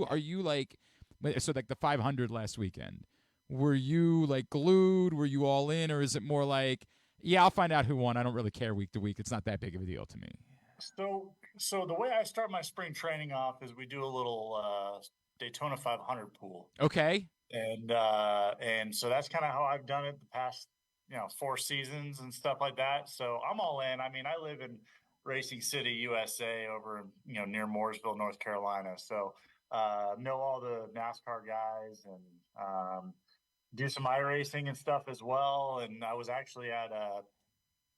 Are you like the 500 last weekend? Were you like glued? Were you all in, or is it more like, yeah, I'll find out who won. I don't really care week to week. It's not that big of a deal to me. So the way I start my spring training off is we do a little Daytona 500 pool. Okay. And so that's kind of how I've done it the past 4 seasons and stuff like that. So I'm all in. I mean, I live in Racing City, USA, over near Mooresville, North Carolina. So know all the NASCAR guys and do some iRacing and stuff as well. And I was actually at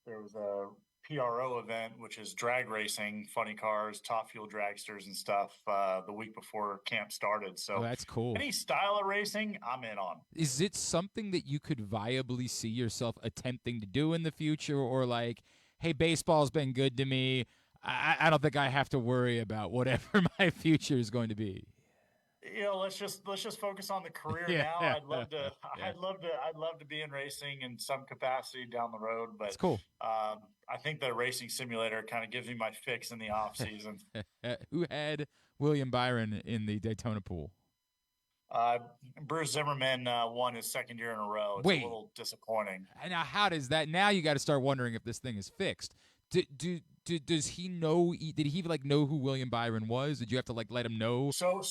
there was a PRO event, which is drag racing, funny cars, top fuel dragsters and stuff, the week before camp started. So that's cool. Any style of racing, I'm in on. Is it something that you could viably see yourself attempting to do in the future, or like, hey, baseball's been good to me, I don't think I have to worry about whatever my future is going to be? Let's just focus on the career now. I'd love to be in racing in some capacity down the road, but it's cool. I think the racing simulator kind of gives me my fix in the off season. Who had William Byron in the Daytona pool? Bruce Zimmerman won his second year in a row. It's a little disappointing. Now, how does that? Now you got to start wondering if this thing is fixed. Does he know? Did he know who William Byron was? Did you have to let him know? So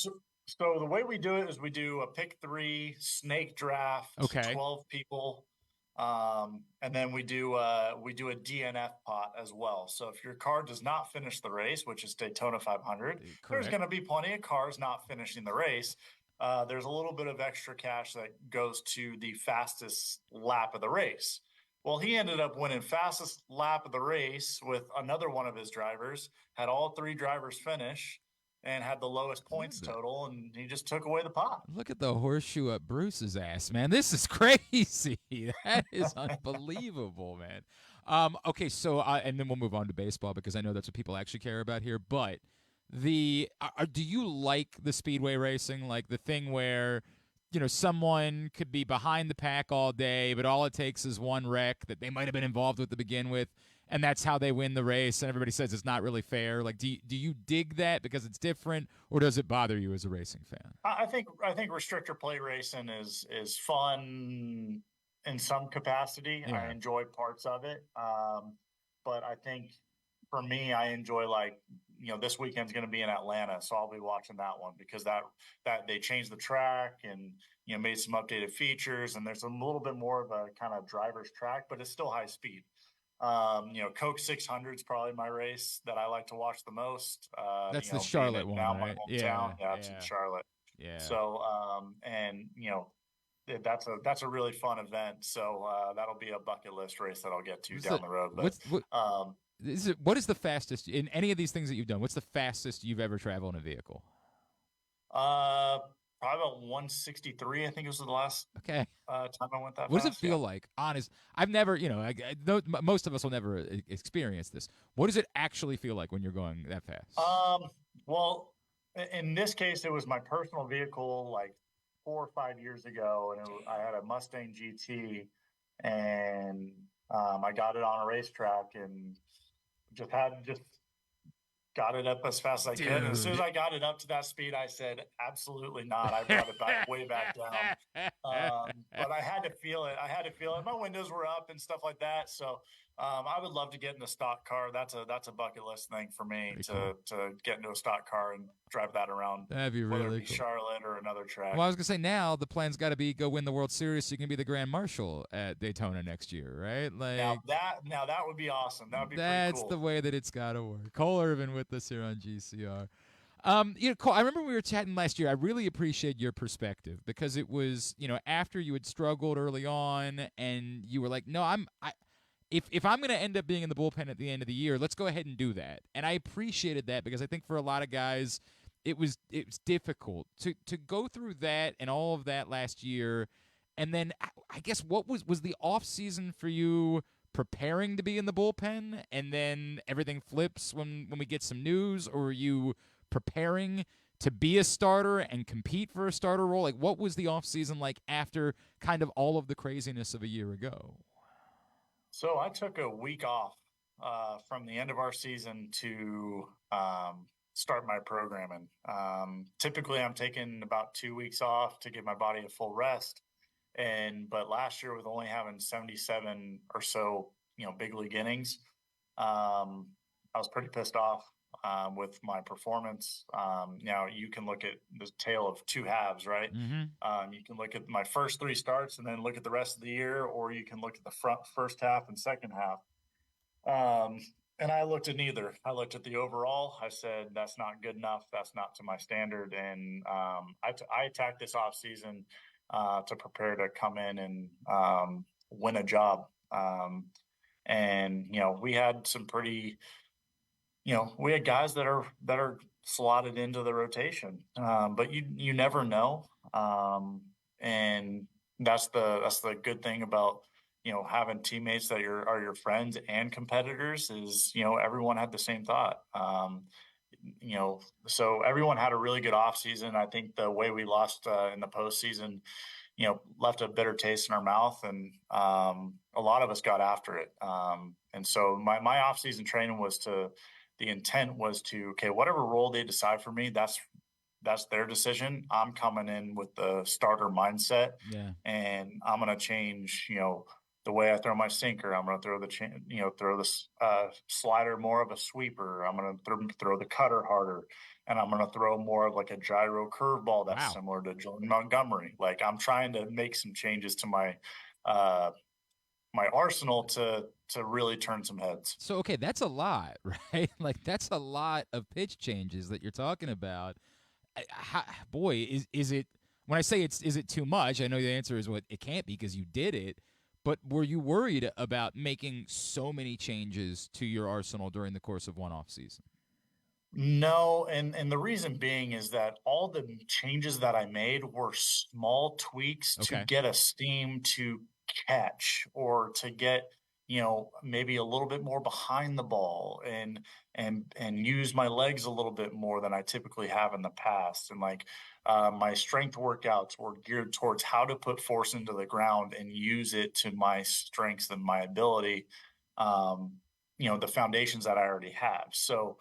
the way we do it is we do a pick 3 snake draft, 12 people, and then we do a DNF pot as well. So if your car does not finish the race, which is Daytona 500, there's going to be plenty of cars not finishing the race. There's a little bit of extra cash that goes to the fastest lap of the race. Well, he ended up winning fastest lap of the race with another one of his drivers, had all 3 drivers finish, and had the lowest points total, and he just took away the pot. Look at the horseshoe up Bruce's ass, man. This is crazy. That is unbelievable, man. Okay, so and then we'll move on to baseball because I know that's what people actually care about here. But do you like the speedway racing, like the thing where someone could be behind the pack all day, but all it takes is one wreck that they might have been involved with to begin with, and that's how they win the race, and everybody says it's not really fair? Like, do you dig that because it's different, or does it bother you as a racing fan? I think restrictor plate racing is fun in some capacity. Yeah. I enjoy parts of it, but I think for me, I enjoy this weekend's going to be in Atlanta, so I'll be watching that one because that they changed the track and made some updated features, and there's a little bit more of a kind of driver's track, but it's still high speed. Coke 600 is probably my race that I like to watch the most. That's the Charlotte one, right? Yeah, it's in Charlotte. Yeah. So, that's a really fun event. So that'll be a bucket list race that I'll get to down the road. But what is the fastest in any of these things that you've done? What's the fastest you've ever traveled in a vehicle? Probably about 163. I think it was the last time I went that. What does it feel like? Honest, I've never, most of us will never experience this. What does it actually feel like when you're going that fast? Well, in this case, it was my personal vehicle, 4 or 5 years ago, and I had a Mustang GT, and I got it on a racetrack and just got it up as fast as I could. And as soon as I got it up to that speed, I said, absolutely not. I brought it back way back down. But I had to feel it. My windows were up and stuff like that. So I would love to get in a stock car. That's a bucket list thing for me to get into a stock car and drive that around. That'd be whether really it be cool. Charlotte or another track. Well, I was gonna say now the plan's got to be go win the World Series so you can be the Grand Marshal at Daytona next year, right? Like now that would be awesome. That would be pretty that's cool. the way that it's got to work. Cole Irvin with us here on GCR. Cole, I remember we were chatting last year. I really appreciate your perspective because it was, after you had struggled early on and you were like, no, if I'm going to end up being in the bullpen at the end of the year, let's go ahead and do that. And I appreciated that because I think for a lot of guys, it was difficult to go through that and all of that last year. And then I guess what was the off season for you preparing to be in the bullpen and then everything flips when we get some news, or are you preparing to be a starter and compete for a starter role? Like what was the off season like after kind of all of the craziness of a year ago? So I took a week off from the end of our season to start my programming. Typically, I'm taking about 2 weeks off to give my body a full rest. But last year, with only having 77 or so, big league innings, I was pretty pissed off with my performance. Now you can look at the tale of two halves, right? Mm-hmm. You can look at my first 3 starts and then look at the rest of the year, or you can look at the first half and second half. And I looked at neither. I looked at the overall. I said, that's not good enough. That's not to my standard. And I attacked this off season to prepare to come in and win a job. We had some pretty, we had guys that are slotted into the rotation, but you never know. And that's the good thing about, having teammates that are your friends and competitors is, everyone had the same thought. So everyone had a really good off season. I think the way we lost in the postseason, left a bitter taste in our mouth, and a lot of us got after it. And so my off season training the intent was to, okay, whatever role they decide for me, that's their decision. I'm coming in with the starter mindset, and I'm going to change, the way I throw my sinker. I'm going to throw the slider more of a sweeper. I'm going to throw the cutter harder, and I'm going to throw more of like a gyro curveball that's similar to Jordan Montgomery. Like I'm trying to make some changes to my my arsenal to really turn some heads. So okay, that's a lot, right? Like that's a lot of pitch changes that you're talking about. Is it? When I say is it too much? I know the answer is it can't be because you did it. But were you worried about making so many changes to your arsenal during the course of one off season? No, and the reason being is that all the changes that I made were small tweaks to get a steam to catch or to get, maybe a little bit more behind the ball and use my legs a little bit more than I typically have in the past. And my strength workouts were geared towards how to put force into the ground and use it to my strengths and my ability, the foundations that I already have. So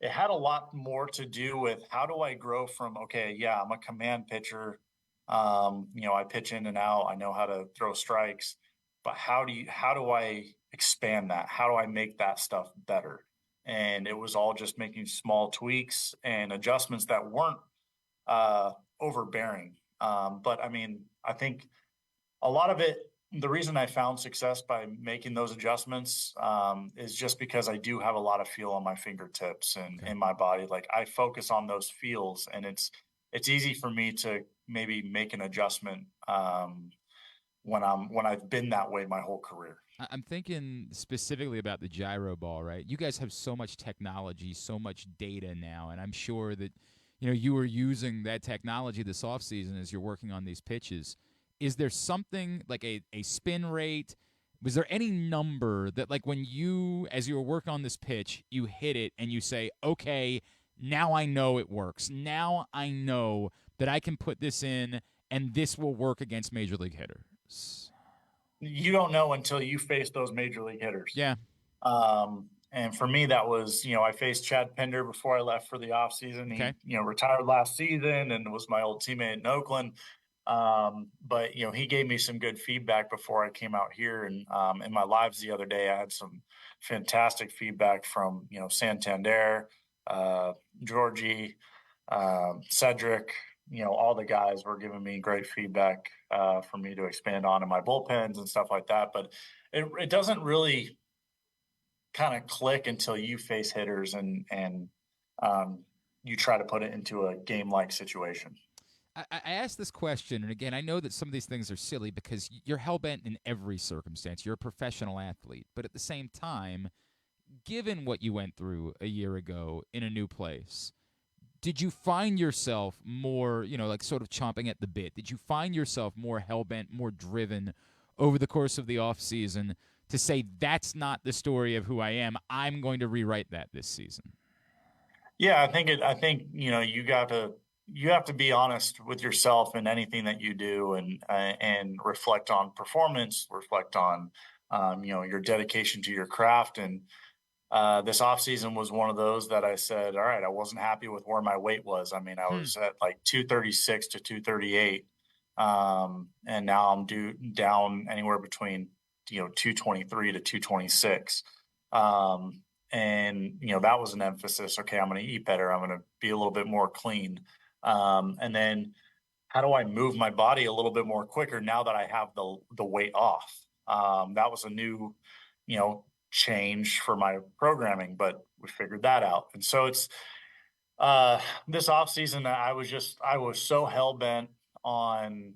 it had a lot more to do with how do I grow from, I'm a command pitcher. I pitch in and out. I know how to throw strikes, but how do I expand that? How do I make that stuff better? And it was all just making small tweaks and adjustments that weren't overbearing. But I mean, I think a lot of it, the reason I found success by making those adjustments is just because I do have a lot of feel on my fingertips and in my body. Like I focus on those feels, and it's easy for me to maybe make an adjustment when I've been that way my whole career. I'm thinking specifically about the gyro ball, right? You guys have so much technology, so much data now, and I'm sure that you were using that technology this offseason as you're working on these pitches. Is there something like a spin rate? Was there any number that when as you were working on this pitch, you hit it and you say, okay, now I know it works. Now I know that I can put this in and this will work against major league hitters? you don't know until you face those major league hitters. Yeah. And for me, that was, I faced Chad Pinder before I left for the offseason. Okay. He, retired last season and was my old teammate in Oakland. But he gave me some good feedback before I came out here. And in my lives the other day, I had some fantastic feedback from, Santander, Georgie, Cedric, all the guys were giving me great feedback for me to expand on in my bullpens and stuff like that. But it doesn't really kind of click until you face hitters and you try to put it into a game-like situation. I asked this question, and again, I know that some of these things are silly because you're hell-bent in every circumstance. You're a professional athlete. But at the same time, given what you went through a year ago in a new place, did you find yourself more, sort of chomping at the bit? Did you find yourself more hell-bent, more driven over the course of the offseason to say, that's not the story of who I am, I'm going to rewrite that this season? Yeah, I think you have to be honest with yourself in anything that you do and reflect on performance, reflect on, your dedication to your craft. And this offseason was one of those that I said, all right, I wasn't happy with where my weight was. I mean, I was at like 236 to 238. And now I'm down anywhere between, 223 to 226. And, that was an emphasis. Okay, I'm going to eat better. I'm going to be a little bit more clean. And then how do I move my body a little bit more quicker now that I have the weight off? That was a new, change for my programming, but we figured that out. And so it's this off season, I was so hell bent on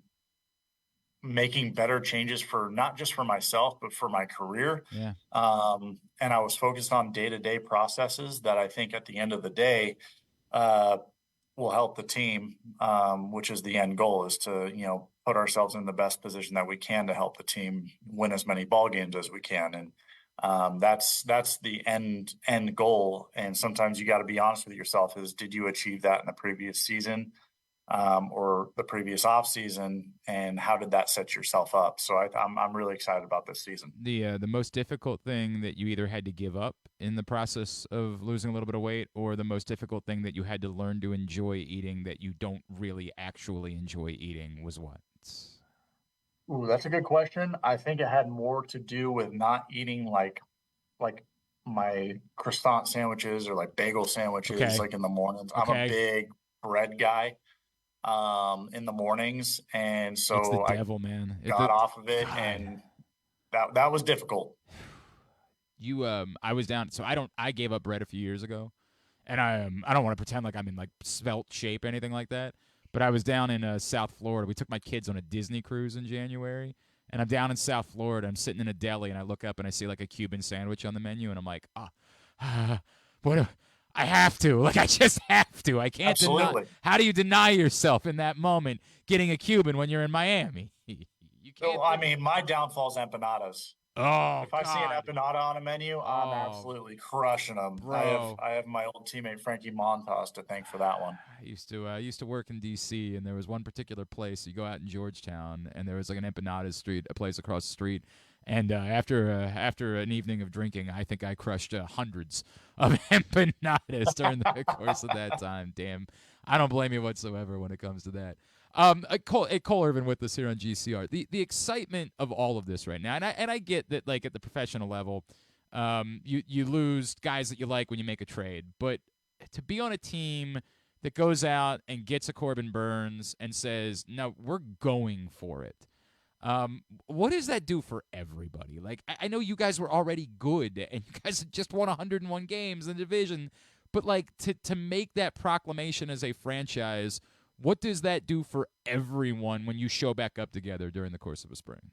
making better changes for not just for myself, but for my career. Yeah. And I was focused on day-to-day processes that I think at the end of the day will help the team, which is the end goal, is to, put ourselves in the best position that we can to help the team win as many ball games as we can. And that's the end goal. And sometimes you got to be honest with yourself is, did you achieve that in the previous season? Or the previous off season, and how did that set yourself up? So I'm really excited about this season. The most difficult thing that you either had to give up in the process of losing a little bit of weight, or the most difficult thing that you had to learn to enjoy eating that you don't really actually enjoy eating was what? Ooh, that's a good question. I think it had more to do with not eating like my croissant sandwiches or like bagel sandwiches like in the mornings. I'm a big bread guy. In the mornings, and so it's the devil, man. Got off of it, and that was difficult. I was down, so I gave up bread a few years ago, and I don't want to pretend like I'm in like svelte shape or anything like that, but I was down in South Florida. We took my kids on a Disney cruise in January, and I'm down in South Florida. I'm sitting in a deli, and I look up and I see like a Cuban sandwich on the menu, and I'm like, what? I have to. Like, I just have to. I can't deny. How do you deny yourself in that moment getting a Cuban when you're in Miami? You can't. Well, I mean, my downfall is empanadas. Oh, if I see an empanada on a menu, I'm absolutely crushing them. Bro. I have my old teammate Frankie Montas to thank for that one. I used to work in D.C., and there was one particular place. You go out in Georgetown, and there was like an empanadas street, a place across the street. And after an evening of drinking, I think I crushed hundreds of empanadas during the course of that time. Damn, I don't blame you whatsoever when it comes to that. Cole Irvin with us here on GCR. The excitement of all of this right now, and I get that, like at the professional level, you lose guys that you like when you make a trade, but to be on a team that goes out and gets a Corbin Burns and says, "No, we're going for it." What does that do for everybody? Like, I know you guys were already good, and you guys had just won 101 games in the division, but like to make that proclamation as a franchise, what does that do for everyone when you show back up together during the course of a spring?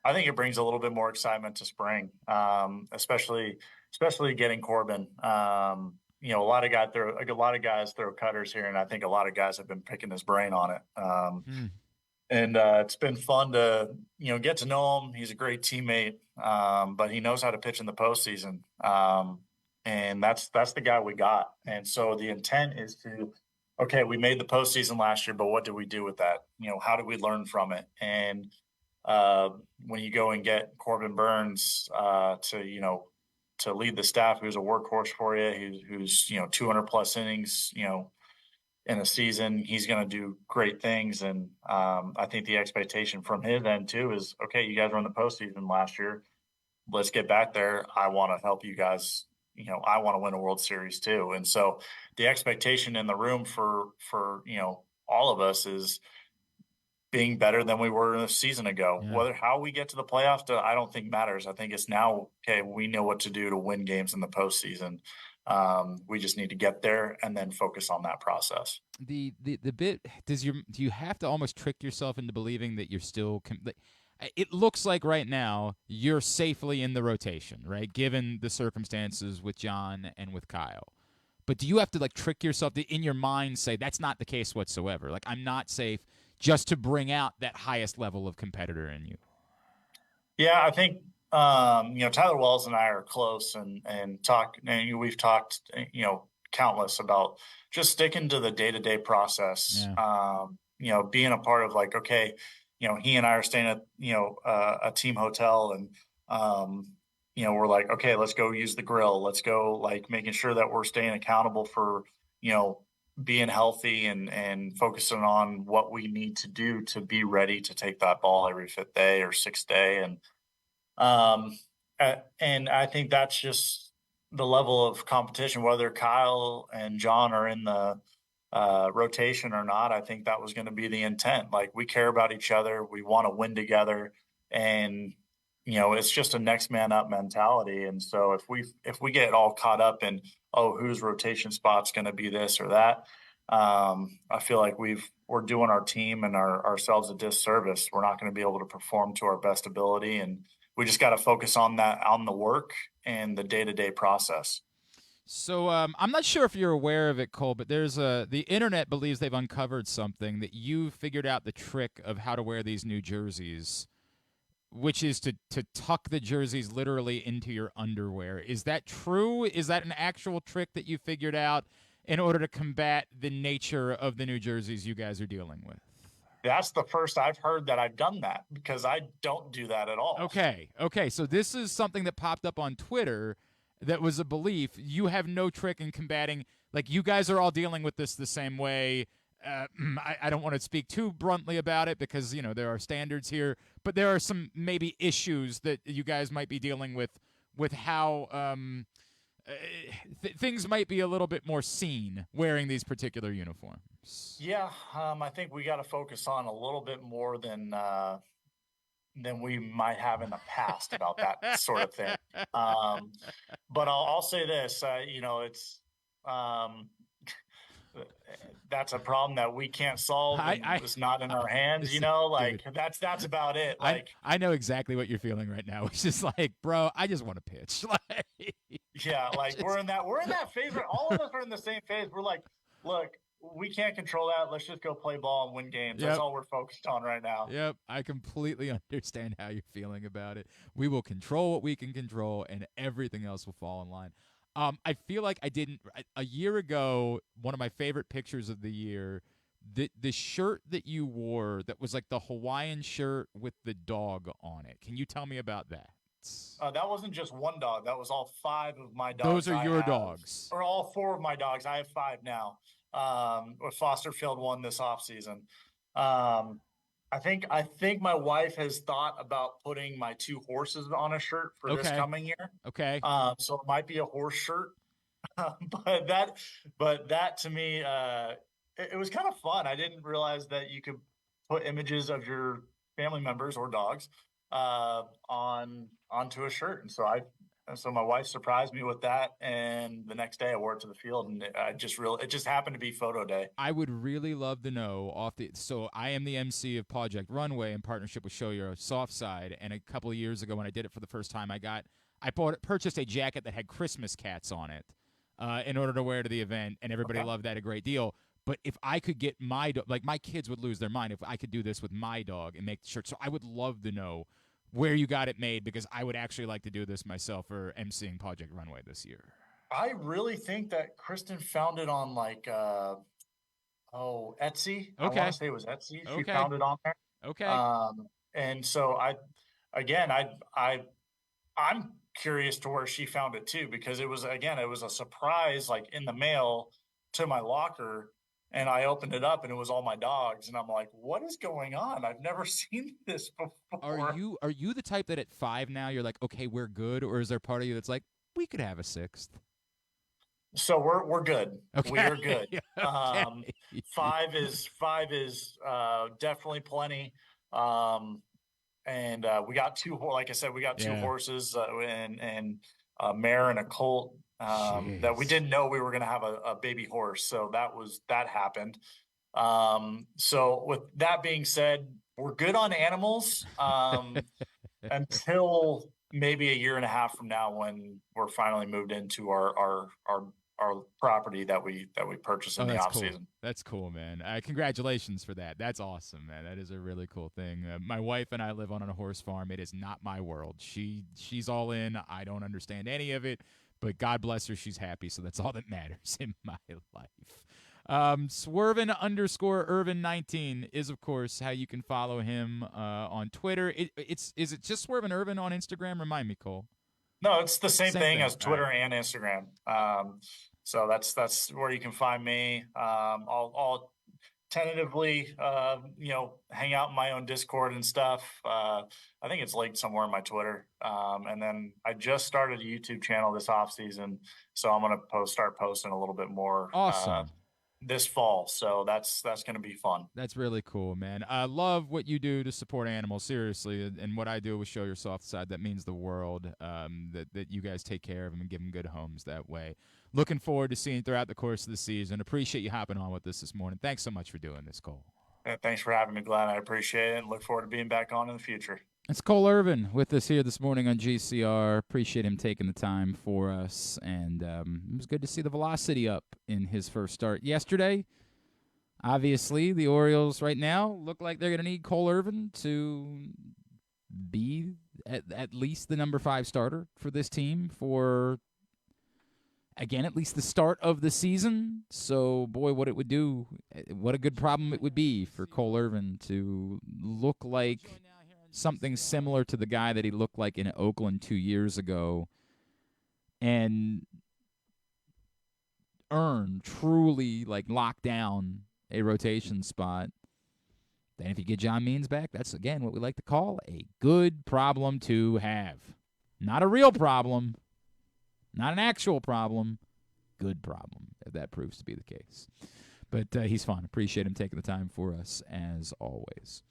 I think it brings a little bit more excitement to spring, especially getting Corbin. A lot of guys throw cutters here, and I think a lot of guys have been picking his brain on it. And it's been fun to, get to know him. He's a great teammate, but he knows how to pitch in the postseason. And that's the guy we got. And so the intent is to, okay, we made the postseason last year, but what did we do with that? How did we learn from it? And when you go and get Corbin Burns to lead the staff, who's a workhorse for you, who's 200 plus innings, in a season, he's going to do great things. And I think the expectation from his end too is, okay, you guys were in the postseason last year. Let's get back there. I want to help you guys. I want to win a World Series too. And so the expectation in the room for all of us is being better than we were a season ago. Yeah. How we get to the playoffs, I don't think matters. I think it's now, okay, we know what to do to win games in the postseason. We just need to get there and then focus on that process. The bit do you have to almost trick yourself into believing that you're still it looks like right now you're safely in the rotation, right? Given the circumstances with John and with Kyle. But do you have to trick yourself to, in your mind, say that's not the case whatsoever? I'm not safe, just to bring out that highest level of competitor in you. Yeah, I think Tyler Wells and I are close and we've talked countless about just sticking to the day-to-day process. Yeah. Being a part of okay, he and I are staying at a team hotel, and we're like, okay, let's go use the grill, let's go making sure that we're staying accountable for being healthy and focusing on what we need to do to be ready to take that ball every 5th day or 6th day. And I think that's just the level of competition, whether Kyle and John are in the rotation or not. I think that was going to be the intent. We care about each other. We want to win together, and it's just a next man up mentality. And so if we get all caught up in, whose rotation spot's going to be this or that, I feel like we're doing our team and ourselves a disservice. We're not going to be able to perform to our best ability, and we just got to focus on the work and the day-to-day process. So I'm not sure if you're aware of it, Cole, but the internet believes they've uncovered something, that you figured out the trick of how to wear these new jerseys, which is to tuck the jerseys literally into your underwear. Is that true? Is that an actual trick that you figured out in order to combat the nature of the new jerseys you guys are dealing with? That's the first I've heard that I've done that, because I don't do that at all. Okay. So this is something that popped up on Twitter that was a belief. You have no trick in combating, you guys are all dealing with this the same way. I don't want to speak too bluntly about it because, there are standards here, but there are some maybe issues that you guys might be dealing with how things might be a little bit more seen wearing these particular uniforms. Yeah, I think we got to focus on a little bit more than we might have in the past about that sort of thing. But I'll say this, it's that's a problem that we can't solve. It's not in our hands, that's about it. I know exactly what you're feeling right now. It's just bro, I just want to pitch. Yeah, we're in that phase where all of us are in the same phase. We're look, we can't control that. Let's just go play ball and win games. That's all we're focused on right now. Yep, I completely understand how you're feeling about it. We will control what we can control, and everything else will fall in line. I feel like a year ago, one of my favorite pictures of the year, the shirt that you wore that was the Hawaiian shirt with the dog on it. Can you tell me about that? That wasn't just one dog. That was all 5 of my dogs. Those are your dogs. Or all 4 of my dogs. I have 5 now. Foster failed 1 this offseason. I think my wife has thought about putting my 2 horses on a shirt for this coming year. Okay. So it might be a horse shirt. but that to me, it was kind of fun. I didn't realize that you could put images of your family members or dogs onto a shirt. And so my wife surprised me with that, and the next day I wore it to the field, and it just happened to be photo day. I would really love to know so I am the MC of Project Runway in partnership with Show Your Soft Side, and a couple of years ago when I did it for the first time, I purchased a jacket that had Christmas cats on it in order to wear to the event, and everybody loved that a great deal. But if I could get my dog, my kids would lose their mind if I could do this with my dog and make the shirt. So I would love to know where you got it made, because I would actually like to do this myself for emceeing Project Runway this year. I really think that Kristen found it on Etsy. Okay. I want to say it was Etsy. She found it on there. Okay. And so I'm curious to where she found it too, because it was a surprise, like in the mail to my locker, and I opened it up and it was all my dogs, and I'm like, what is going on? I've never seen this before. Are you the type that at 5 now you're like, okay, we're good, or is there part of you that's like, we could have a 6th? So we're good. Okay. We are good. Okay. 5 is definitely plenty. And we got two, like I said, we got two horses and a mare and a colt that we didn't know we were going to have a baby horse. So that happened. So with that being said, we're good on animals until maybe a year and a half from now, when we're finally moved into our property that we purchased in the off season. That's cool, man. Congratulations for that. That's awesome, man. That is a really cool thing. My wife and I live on a horse farm. It is not my world. She's all in. I don't understand any of it, but God bless her, she's happy. So that's all that matters in my life. Swervin_Irvin19 is, of course, how you can follow him on Twitter. Is it just Swervin Irvin on Instagram? Remind me, Cole. No, it's the same thing as Twitter and Instagram. So that's where you can find me. I'll tentatively, hang out in my own Discord and stuff. I think it's linked somewhere in my Twitter. And then I just started a YouTube channel this off season, so I'm going to start posting a little bit more. Awesome. This fall, so that's going to be fun. That's really cool, man. I love what you do to support animals, seriously, and what I do with Show Your Soft Side. That means the world. That you guys take care of them and give them good homes that way. Looking forward to seeing throughout the course of the season. Appreciate you hopping on with us this morning. Thanks so much for doing this, Cole. Thanks for having me, Glenn. I appreciate it, and look forward to being back on in the future. It's Cole Irvin with us here this morning on GCR. Appreciate him taking the time for us, and it was good to see the velocity up in his first start yesterday. Obviously, the Orioles right now look like they're going to need Cole Irvin to be at least the number 5 starter for this team for, again, at least the start of the season. So, boy, what it would do, what a good problem it would be for Cole Irvin to look like something similar to the guy that he looked like in Oakland 2 years ago and truly lock down a rotation spot. Then if you get John Means back, that's, again, what we like to call a good problem to have. Not a real problem, not an actual problem, good problem, if that proves to be the case. But he's fun. Appreciate him taking the time for us, as always.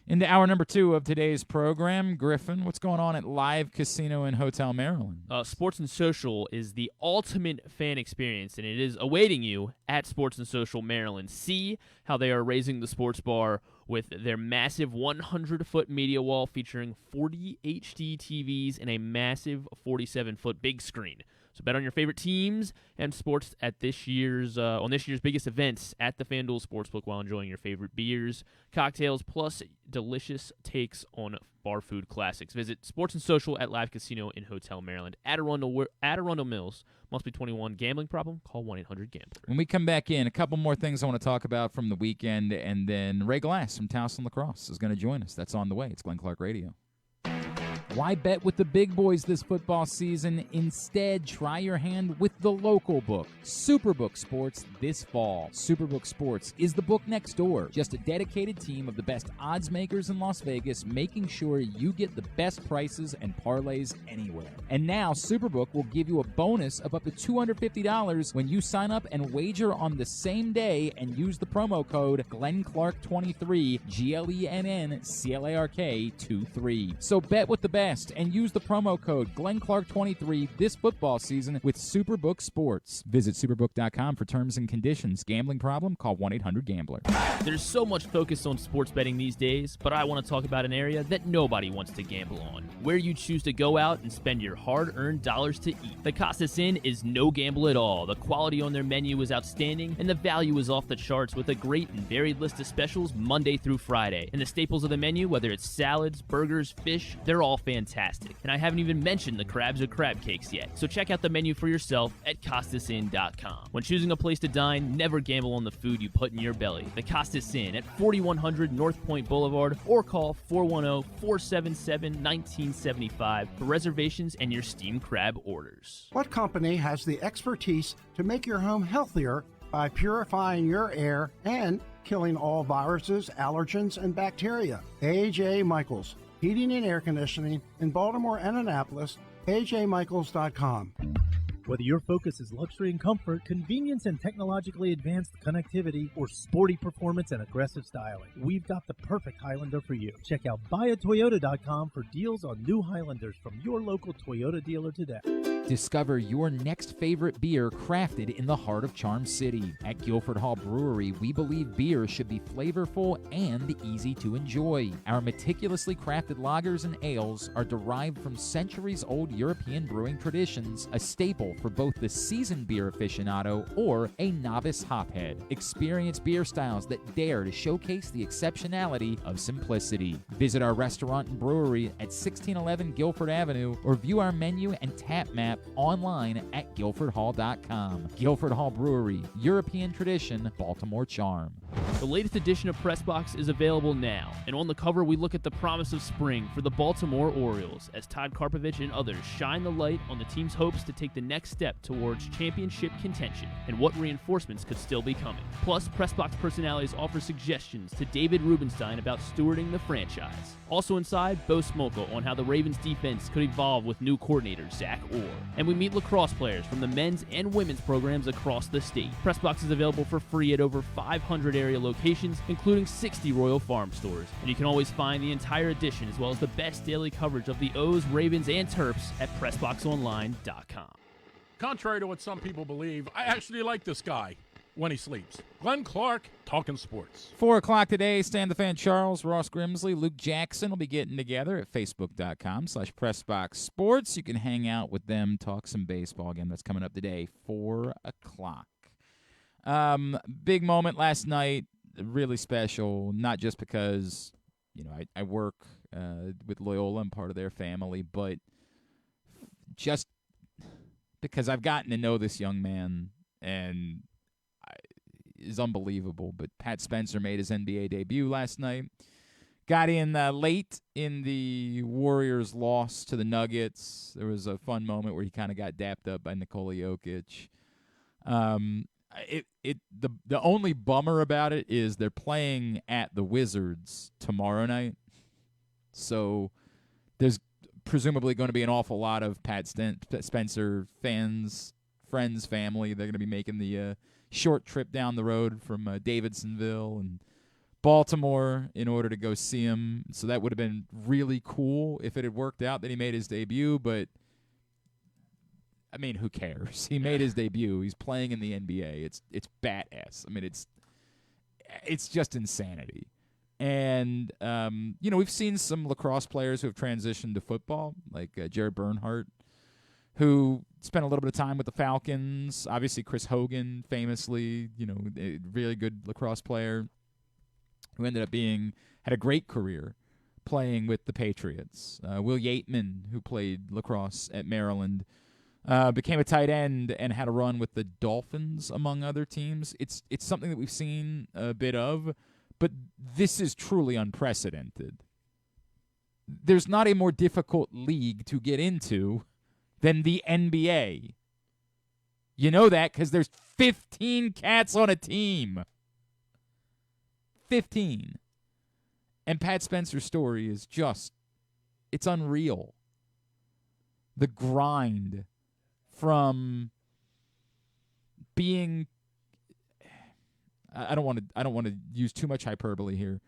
Into hour number 2 of today's program, Griffin, what's going on at Live Casino and Hotel Maryland? Sports and Social is the ultimate fan experience, and it is awaiting you at Sports and Social Maryland. See how they are raising the sports bar with their massive 100-foot media wall featuring 40 HD TVs and a massive 47-foot big screen. So bet on your favorite teams and sports at this year's biggest events at the FanDuel Sportsbook while enjoying your favorite beers, cocktails, plus delicious takes on bar food classics. Visit Sports and Social at Live Casino in Hotel Maryland. At Arundel Mills. Must be 21. Gambling problem? Call 1-800-GAMBLER. When we come back in, a couple more things I want to talk about from the weekend, and then Ray Glass from Towson Lacrosse is going to join us. That's on the way. It's Glenn Clark Radio. Why bet with the big boys this football season? Instead, try your hand with the local book, Superbook Sports, this fall. Superbook Sports is the book next door. Just a dedicated team of the best odds makers in Las Vegas, making sure you get the best prices and parlays anywhere. And now, Superbook will give you a bonus of up to $250 when you sign up and wager on the same day and use the promo code GlennClark23, GLENNCLARK23. So bet with the best and use the promo code GlennClark23 this football season with Superbook Sports. Visit superbook.com for terms and conditions. Gambling problem? Call 1-800-GAMBLER. There's so much focus on sports betting these days, but I want to talk about an area that nobody wants to gamble on, where you choose to go out and spend your hard-earned dollars to eat. The Costas Inn is no gamble at all. The quality on their menu is outstanding, and the value is off the charts with a great and varied list of specials Monday through Friday. And the staples of the menu, whether it's salads, burgers, fish, they're all fantastic. fantastic. And I haven't even mentioned the crabs or crab cakes yet. So check out the menu for yourself at CostasInn.com. When choosing a place to dine, never gamble on the food you put in your belly. The Costas Inn at 4100 North Point Boulevard, or call 410-477-1975 for reservations and your steamed crab orders. What company has the expertise to make your home healthier by purifying your air and killing all viruses, allergens, and bacteria? A.J. Michaels, Heating and Air Conditioning in Baltimore and Annapolis, ajmichaels.com. Whether your focus is luxury and comfort, convenience and technologically advanced connectivity, or sporty performance and aggressive styling, we've got the perfect Highlander for you. Check out buyatoyota.com for deals on new Highlanders from your local Toyota dealer today. Discover your next favorite beer crafted in the heart of Charm City. At Guilford Hall Brewery, we believe beer should be flavorful and easy to enjoy. Our meticulously crafted lagers and ales are derived from centuries-old European brewing traditions, a staple for both the seasoned beer aficionado or a novice hophead. Experience beer styles that dare to showcase the exceptionality of simplicity. Visit our restaurant and brewery at 1611 Guilford Avenue or view our menu and tap map online at guilfordhall.com. Guilford Hall Brewery, European tradition, Baltimore charm. The latest edition of Pressbox is available now, and on the cover we look at the promise of spring for the Baltimore Orioles as Todd Karpovich and others shine the light on the team's hopes to take the next step towards championship contention and what reinforcements could still be coming. Plus, Pressbox personalities offer suggestions to David Rubenstein about stewarding the franchise. Also inside, Bo Smolka on how the Ravens defense could evolve with new coordinator Zach Orr. And we meet lacrosse players from the men's and women's programs across the state. Pressbox is available for free at over 500 area locations, including 60 Royal Farm stores. And you can always find the entire edition as well as the best daily coverage of the O's, Ravens, and Terps at PressBoxOnline.com. Contrary to what some people believe, I actually like this guy when he sleeps. Glenn Clark, talking sports. 4 o'clock today, Stan the Fan Charles, Ross Grimsley, Luke Jackson will be getting together at Facebook.com/PressBoxSports. You can hang out with them, talk some baseball. Again, that's coming up today, 4 o'clock. Big moment last night, really special, not just because, I work with Loyola, I'm part of their family, but just because I've gotten to know this young man and is unbelievable. But Pat Spencer made his NBA debut last night. Got in late in the Warriors' loss to the Nuggets. There was a fun moment where he kind of got dapped up by Nikola Jokic. The only bummer about it is they're playing at the Wizards tomorrow night. So there's presumably going to be an awful lot of Pat Spencer fans, friends, family. They're going to be making the short trip down the road from Davidsonville and Baltimore in order to go see him. So that would have been really cool if it had worked out that he made his debut. But, I mean, who cares? He made his debut. He's playing in the NBA. It's badass. I mean, it's just insanity. And, we've seen some lacrosse players who have transitioned to football, like Jared Bernhardt, who spent a little bit of time with the Falcons. Obviously, Chris Hogan, famously, a really good lacrosse player who ended up had a great career playing with the Patriots. Will Yateman, who played lacrosse at Maryland, became a tight end and had a run with the Dolphins, among other teams. It's something that we've seen a bit of, but this is truly unprecedented. There's not a more difficult league to get into than the NBA. You know that because there's 15 cats on a team. 15. And Pat Spencer's story is it's unreal. The grind from being, I don't want to use too much hyperbole here.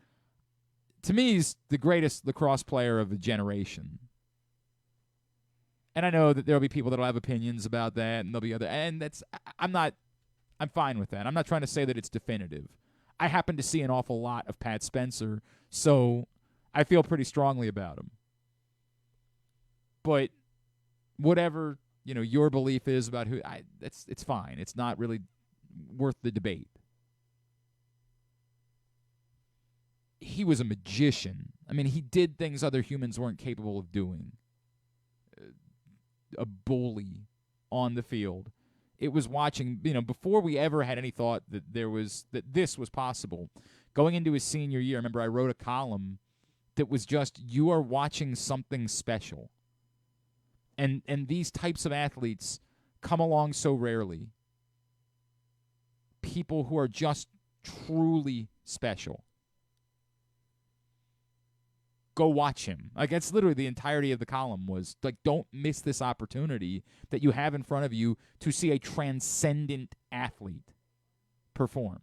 To me, he's the greatest lacrosse player of the generation. And I know that there'll be people that'll have opinions about that, and there'll be other, and I'm fine with that. I'm not trying to say that it's definitive. I happen to see an awful lot of Pat Spencer, so I feel pretty strongly about him. But whatever, your belief is about it's fine. It's not really worth the debate. He was a magician I mean, he did things other humans weren't capable of doing. A bully on the field. It was watching, before we ever had any thought that this was possible. Going into his senior year, I remember I wrote a column that was just, you are watching something special. And these types of athletes come along so rarely. People who are just truly special. Go watch him. Like, that's literally the entirety of the column was, like, don't miss this opportunity that you have in front of you to see a transcendent athlete perform.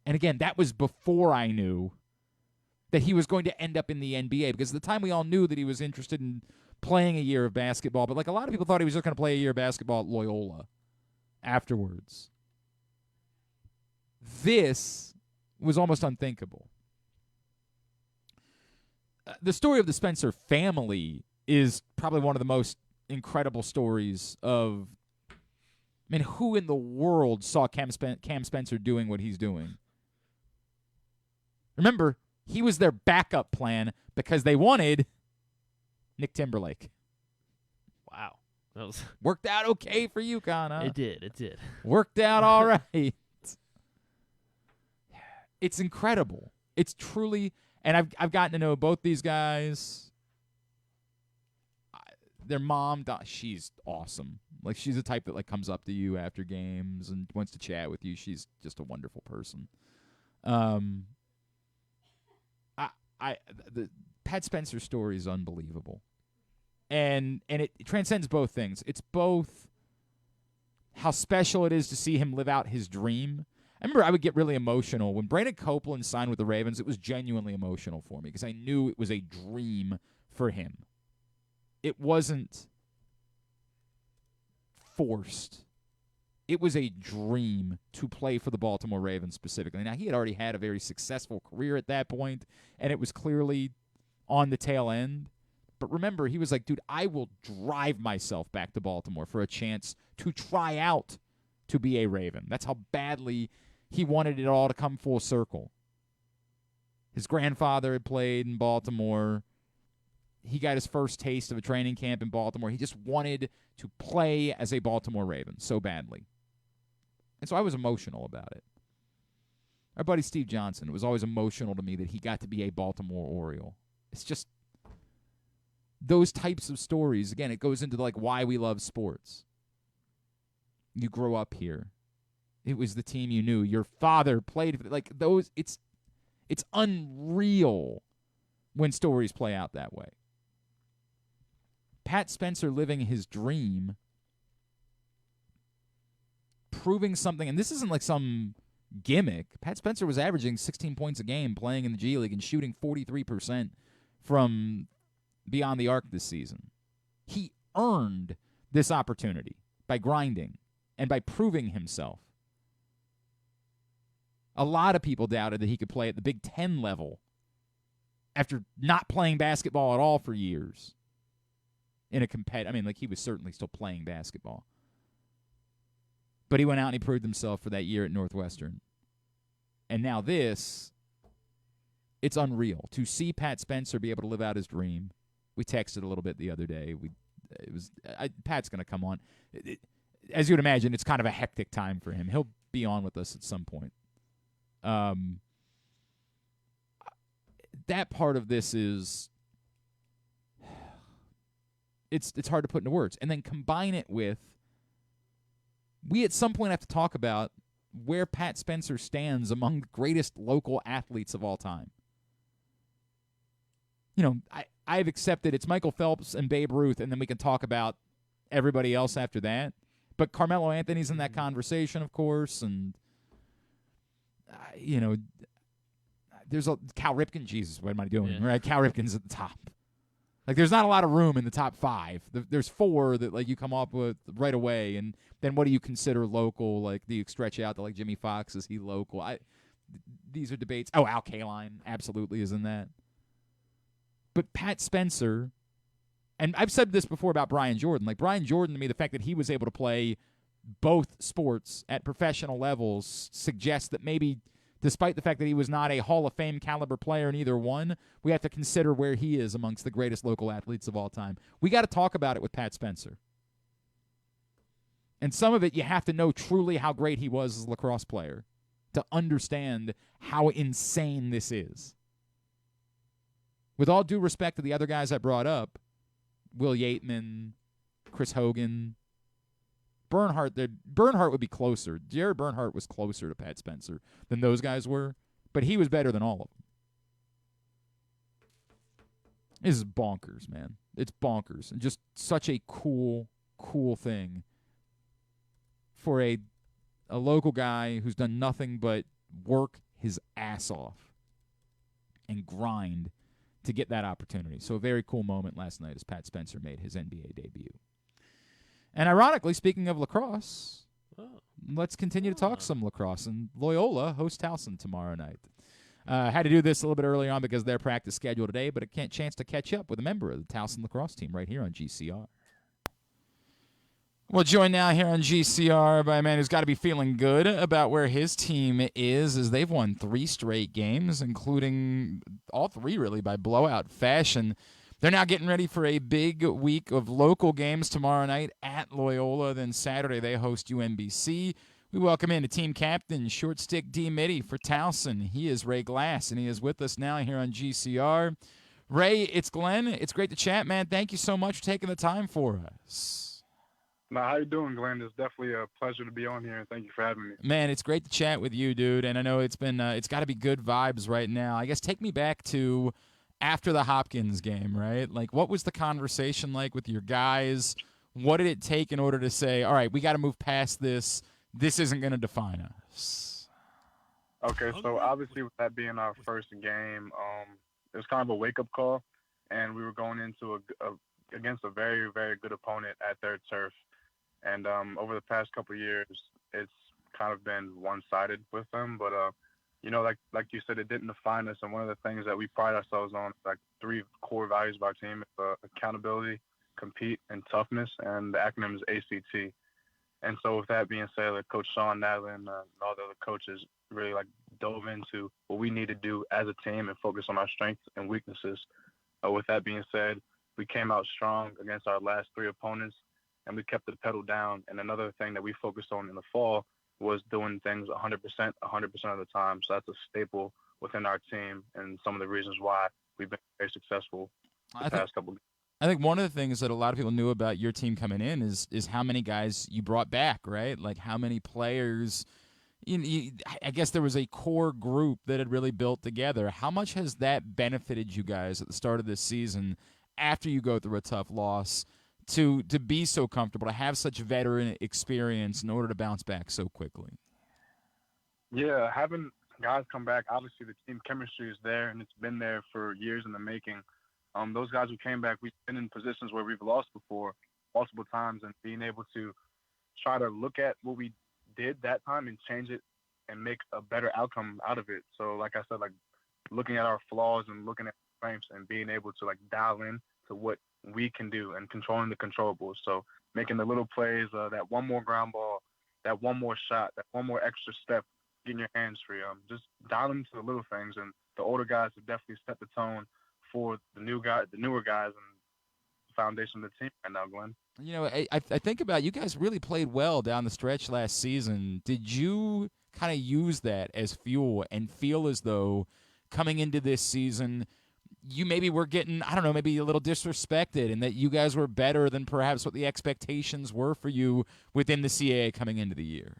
And again, that was before I knew that he was going to end up in the NBA, because at the time we all knew that he was interested in playing a year of basketball, but like a lot of people thought he was just going to play a year of basketball at Loyola afterwards. This was almost unthinkable. The story of the Spencer family is probably one of the most incredible stories of, I mean, who in the world saw Cam Spencer doing what he's doing? Remember, he was their backup plan because they wanted Nick Timberlake. Wow. That was worked out okay for UConn, huh? It did. Worked out all right. It's incredible. It's truly, and I've gotten to know both these guys. Their mom, she's awesome. Like, she's the type that like comes up to you after games and wants to chat with you. She's just a wonderful person. The Pat Spencer story is unbelievable. And it transcends both things. It's both how special it is to see him live out his dream. I remember I would get really emotional. When Brandon Copeland signed with the Ravens, it was genuinely emotional for me because I knew it was a dream for him. It wasn't forced. It was a dream to play for the Baltimore Ravens specifically. Now, he had already had a very successful career at that point, and it was clearly on the tail end. But remember, he was like, dude, I will drive myself back to Baltimore for a chance to try out to be a Raven. That's how badly he wanted it all to come full circle. His grandfather had played in Baltimore. He got his first taste of a training camp in Baltimore. He just wanted to play as a Baltimore Raven so badly. And so I was emotional about it. Our buddy Steve Johnson, it was always emotional to me that he got to be a Baltimore Oriole. It's just those types of stories. Again, it goes into like why we love sports. You grow up here. It was the team you knew. Your father played for, like those. It's unreal when stories play out that way. Pat Spencer living his dream, proving something, and this isn't like some gimmick. Pat Spencer was averaging 16 points a game playing in the G League and shooting 43% from beyond the arc this season. He earned this opportunity by grinding and by proving himself. A lot of people doubted that he could play at the Big Ten level after not playing basketball at all for years. In a he was certainly still playing basketball. But he went out and he proved himself for that year at Northwestern. And now it's unreal. To see Pat Spencer be able to live out his dream. We texted a little bit the other day. Pat's going to come on. As you would imagine, it's kind of a hectic time for him. He'll be on with us at some point. That part of this is it's hard to put into words. And then combine it with, we at some point have to talk about where Pat Spencer stands among the greatest local athletes of all time. I've accepted it's Michael Phelps and Babe Ruth, and then we can talk about everybody else after that. But Carmelo Anthony's in that conversation, of course, and there's a Cal Ripken. Jesus, what am I doing? Yeah. Right, Cal Ripken's at the top. Like, there's not a lot of room in the top five. There's four that like you come up with right away, and then what do you consider local? Like, do you stretch out to like Jimmy Fox? Is he local? These are debates. Oh, Al Kaline absolutely is in that. But Pat Spencer, and I've said this before about Brian Jordan. Like, Brian Jordan, to me, the fact that he was able to play both sports at professional levels suggests that maybe Despite the fact that he was not a Hall of Fame caliber player in either one, we have to consider where he is amongst the greatest local athletes of all time. We got to talk about it with Pat Spencer. And some of it, you have to know truly how great he was as a lacrosse player to understand how insane this is. With all due respect to the other guys I brought up, Will Yateman, Chris Hogan, Bernhardt would be closer. Jared Bernhardt was closer to Pat Spencer than those guys were, but he was better than all of them. This is bonkers, man. It's bonkers. And just such a cool thing for a local guy who's done nothing but work his ass off and grind to get that opportunity. So a very cool moment last night as Pat Spencer made his NBA debut. And ironically, speaking of lacrosse, let's continue to talk some lacrosse. And Loyola hosts Towson tomorrow night. Had to do this a little bit earlier on because of their practice schedule today, but a chance to catch up with a member of the Towson lacrosse team right here on GCR. We'll join now here on GCR by a man who's got to be feeling good about where his team is, as they've won 3 straight games, including all 3 really by blowout fashion. They're now getting ready for a big week of local games tomorrow night at Loyola. Then Saturday they host UMBC. We welcome in the team captain, short stick D Mitty for Towson. He is Ray Glass, and he is with us now here on GCR. Ray, it's Glenn. It's great to chat, man. Thank you so much for taking the time for us. How you doing, Glenn? It's definitely a pleasure to be on here, and thank you for having me. Man, it's great to chat with you, dude. And I know it's been it's got to be good vibes right now. I guess take me back to after the Hopkins game, right? Like, what was the conversation like with your guys? What did it take in order to say, all right, we got to move past this. This isn't going to define us. Okay, so obviously with that being our first game, it was kind of a wake-up call, and we were going into against a very, very good opponent at their turf. And over the past couple of years, it's kind of been one-sided with them. But, like you said, it didn't define us. And one of the things that we pride ourselves on, like 3 core values of our team, is accountability, compete, and toughness. And the acronym is ACT. And so with that being said, like Coach Sean Nadlin and all the other coaches really dove into what we need to do as a team and focus on our strengths and weaknesses. With that being said, we came out strong against our last 3 opponents, and we kept the pedal down. And another thing that we focused on in the fall was doing things 100% of the time. So that's a staple within our team and some of the reasons why we've been very successful the past couple of games. I think one of the things that a lot of people knew about your team coming in is how many guys you brought back, right? Like how many players. I guess there was a core group that had really built together. How much has that benefited you guys at the start of this season after you go through a tough loss to be so comfortable, to have such veteran experience in order to bounce back so quickly? Yeah, having guys come back, obviously the team chemistry is there, and it's been there for years in the making. Those guys who came back, we've been in positions where we've lost before multiple times, and being able to try to look at what we did that time and change it and make a better outcome out of it. So like I said, looking at our flaws and looking at strengths and being able to dial in to what we can do and controlling the controllables. So making the little plays, that one more ground ball, that one more shot, that one more extra step, getting your hands free. Just dialing into the little things. And the older guys have definitely set the tone for the newer guys and the foundation of the team right now, Glenn. I think about you guys really played well down the stretch last season. Did you kind of use that as fuel and feel as though coming into this season you maybe were getting, maybe a little disrespected, and that you guys were better than perhaps what the expectations were for you within the CAA coming into the year?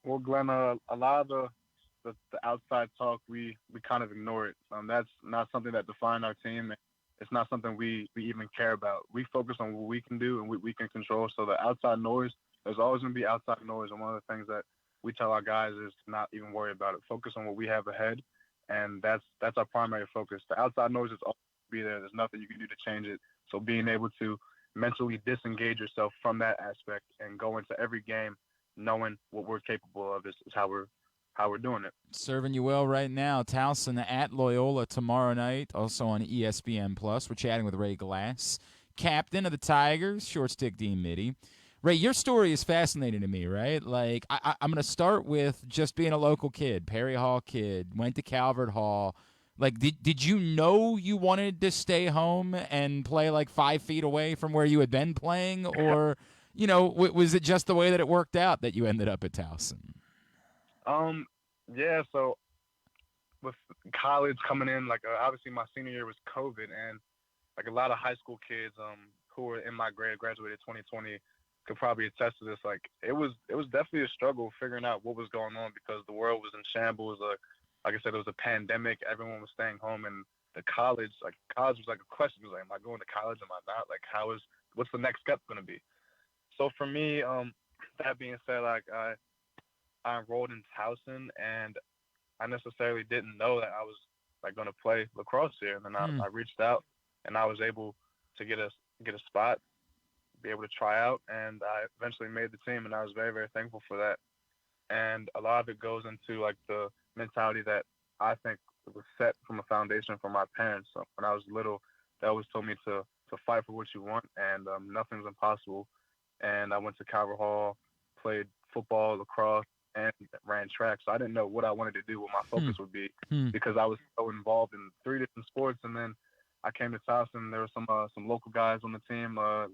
Well, Glenn, a lot of the outside talk, we kind of ignore it. That's not something that defines our team. It's not something we even care about. We focus on what we can do and what we can control. So the outside noise, there's always going to be outside noise. And one of the things that we tell our guys is to not even worry about it. Focus on what we have ahead. And that's our primary focus. The outside noise is always be there. There's nothing you can do to change it. So being able to mentally disengage yourself from that aspect and go into every game knowing what we're capable of is how we're doing it. Serving you well right now. Towson at Loyola tomorrow night, also on ESPN+. We're chatting with Ray Glass, captain of the Tigers, short stick D Mitty. Ray, your story is fascinating to me, right? Like, I'm going to start with just being a local kid, Perry Hall kid, went to Calvert Hall. Like, did you know you wanted to stay home and play like 5 feet away from where you had been playing? Or, was it just the way that it worked out that you ended up at Towson? Yeah, so with college coming in, like obviously my senior year was COVID, and like a lot of high school kids who were in my grade, graduated 2020, could probably attest to this. Like it was definitely a struggle figuring out what was going on because the world was in shambles. Like I said, it was a pandemic. Everyone was staying home, and the college was like a question. It was like, am I going to college? Am I not? Like, what's the next step going to be? So for me, that being said, like I enrolled in Towson, and I necessarily didn't know that I was like going to play lacrosse here. And then I reached out, and I was able to get a spot, be able to try out, and I eventually made the team, and I was very, very thankful for that. And a lot of it goes into like the mentality that I think was set from a foundation from my parents. So when I was little, they always told me to fight for what you want, and nothing's impossible. And I went to Calvert Hall, played football, lacrosse, and ran track. So I didn't know what I wanted to do, what my focus would be, because I was so involved in 3 different sports. And then I came to Towson. There were some local guys on the team, Garrett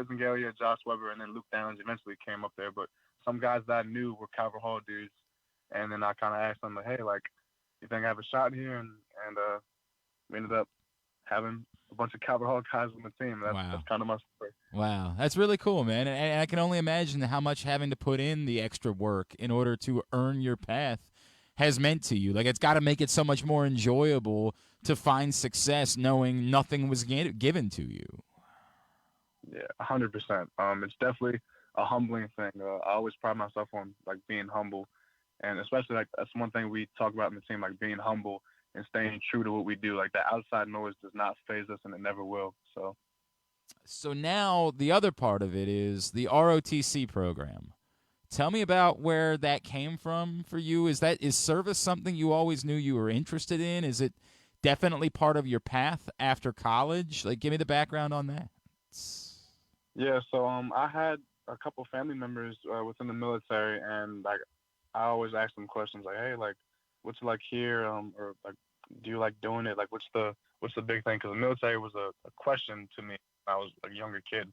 Zengalia, Josh Weber, and then Luke Downs eventually came up there. But some guys that I knew were Calvert Hall dudes. And then I kind of asked them, like, hey, like, you think I have a shot here? And we ended up having a bunch of Calvert Hall guys on the team. That's kind of my story. Wow, that's really cool, man. And I can only imagine how much having to put in the extra work in order to earn your path has meant to you. Like, it's got to make it so much more enjoyable to find success knowing nothing was given to you. Yeah, 100%. It's definitely a humbling thing. I always pride myself on like being humble, and especially like that's one thing we talk about in the team, like being humble and staying true to what we do. Like the outside noise does not faze us, and it never will. So now the other part of it is the ROTC program. Tell me about where that came from for you. Is service something you always knew you were interested in? Is it definitely part of your path after college? Like, give me the background on that. Yeah, so I had a couple family members within the military, and like I always ask them questions like, hey, like, what's it like here, or like, do you like doing it? Like, what's the big thing? Because the military was a question to me when I was a younger kid,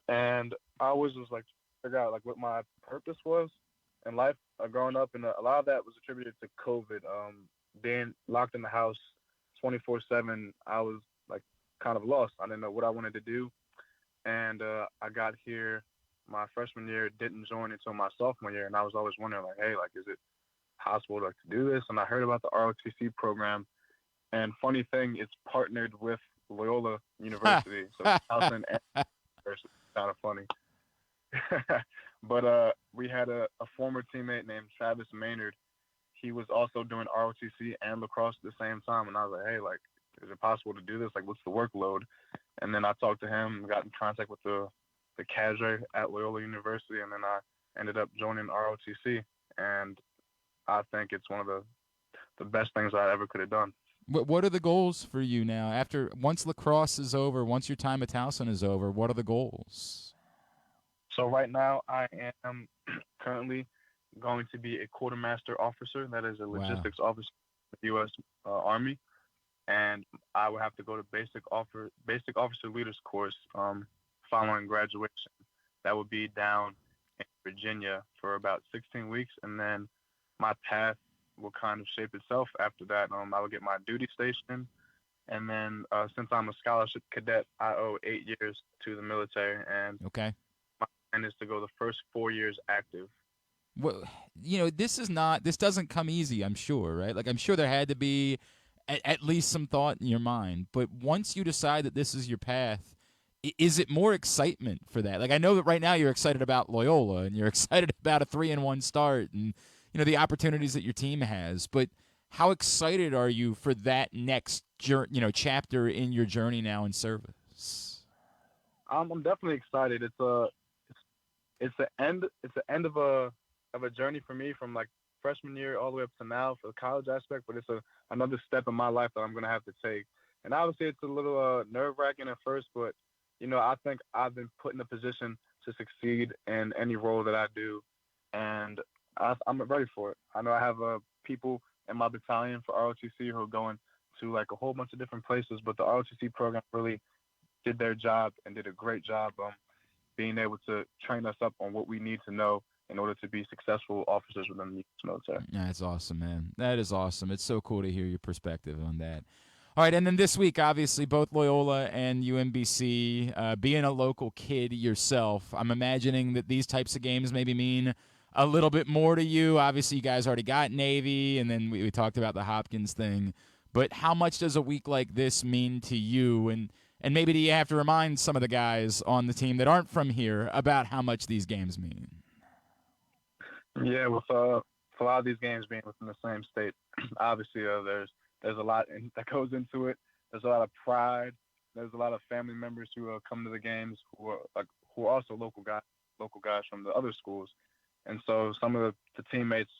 and I always was like figure out like what my purpose was in life growing up, and a lot of that was attributed to COVID. Being locked in the house 24/7, I was like kind of lost. I didn't know what I wanted to do, and I got here my freshman year, didn't join until my sophomore year, and I was always wondering like, hey, like, is it possible to do this? And I heard about the ROTC program, and funny thing, it's partnered with Loyola University, so Towson and University. Kind of funny. But we had a former teammate named Travis Maynard. He was also doing ROTC and lacrosse at the same time, and I was like, hey, like, is it possible to do this? Like, what's the workload? And then I talked to him, got in contact with the cadre at Loyola University, and then I ended up joining ROTC, and I think it's one of the best things I ever could have done. What are the goals for you now? Once lacrosse is over, once your time at Towson is over, what are the goals? So right now I am currently going to be a quartermaster officer. That is a logistics officer in the U.S. Army. And I will have to go to basic officer leaders course following graduation. That would be down in Virginia for about 16 weeks. And then my path will kind of shape itself after that. I will get my duty station. And then since I'm a scholarship cadet, I owe 8 years to the military. And okay. My plan is to go the first 4 years active. Well, this doesn't come easy, I'm sure, right? Like, I'm sure there had to be at least some thought in your mind. But once you decide that this is your path, is it more excitement for that? Like, I know that right now you're excited about Loyola and you're excited about a 3-1 start and, the opportunities that your team has. But how excited are you for that next chapter in your journey now in service? I'm definitely excited. It's the end of a journey for me from like freshman year all the way up to now for the college aspect, but it's another step in my life that I'm going to have to take. And obviously it's a little nerve-wracking at first, but I think I've been put in a position to succeed in any role that I do, and I'm ready for it. I know I have people in my battalion for ROTC who are going to like a whole bunch of different places, but the ROTC program really did their job and did a great job being able to train us up on what we need to know in order to be successful officers within the U.S. military. Yeah, that's awesome, man. That is awesome. It's so cool to hear your perspective on that. All right, and then this week, obviously, both Loyola and UMBC, being a local kid yourself, I'm imagining that these types of games maybe mean a little bit more to you. Obviously, you guys already got Navy, and then we talked about the Hopkins thing. But how much does a week like this mean to you? And maybe do you have to remind some of the guys on the team that aren't from here about how much these games mean? Yeah, with a lot of these games being within the same state, obviously there's a lot that goes into it. There's a lot of pride. There's a lot of family members who come to the games who are also local guys from the other schools, and so some of the teammates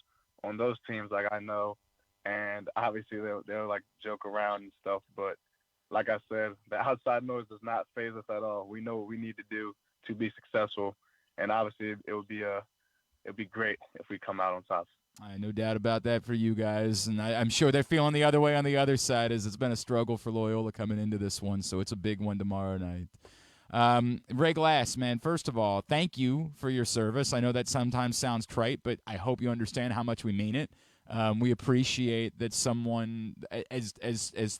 on those teams, like I know, and obviously they'll like joke around and stuff. But like I said, the outside noise does not faze us at all. We know what we need to do to be successful, and obviously it would be great if we come out on top. No doubt about that for you guys, and I'm sure they're feeling the other way on the other side, as it's been a struggle for Loyola coming into this one, so it's a big one tomorrow night. Ray Glass, man, first of all, thank you for your service. I know that sometimes sounds trite, but I hope you understand how much we mean it. We appreciate that someone as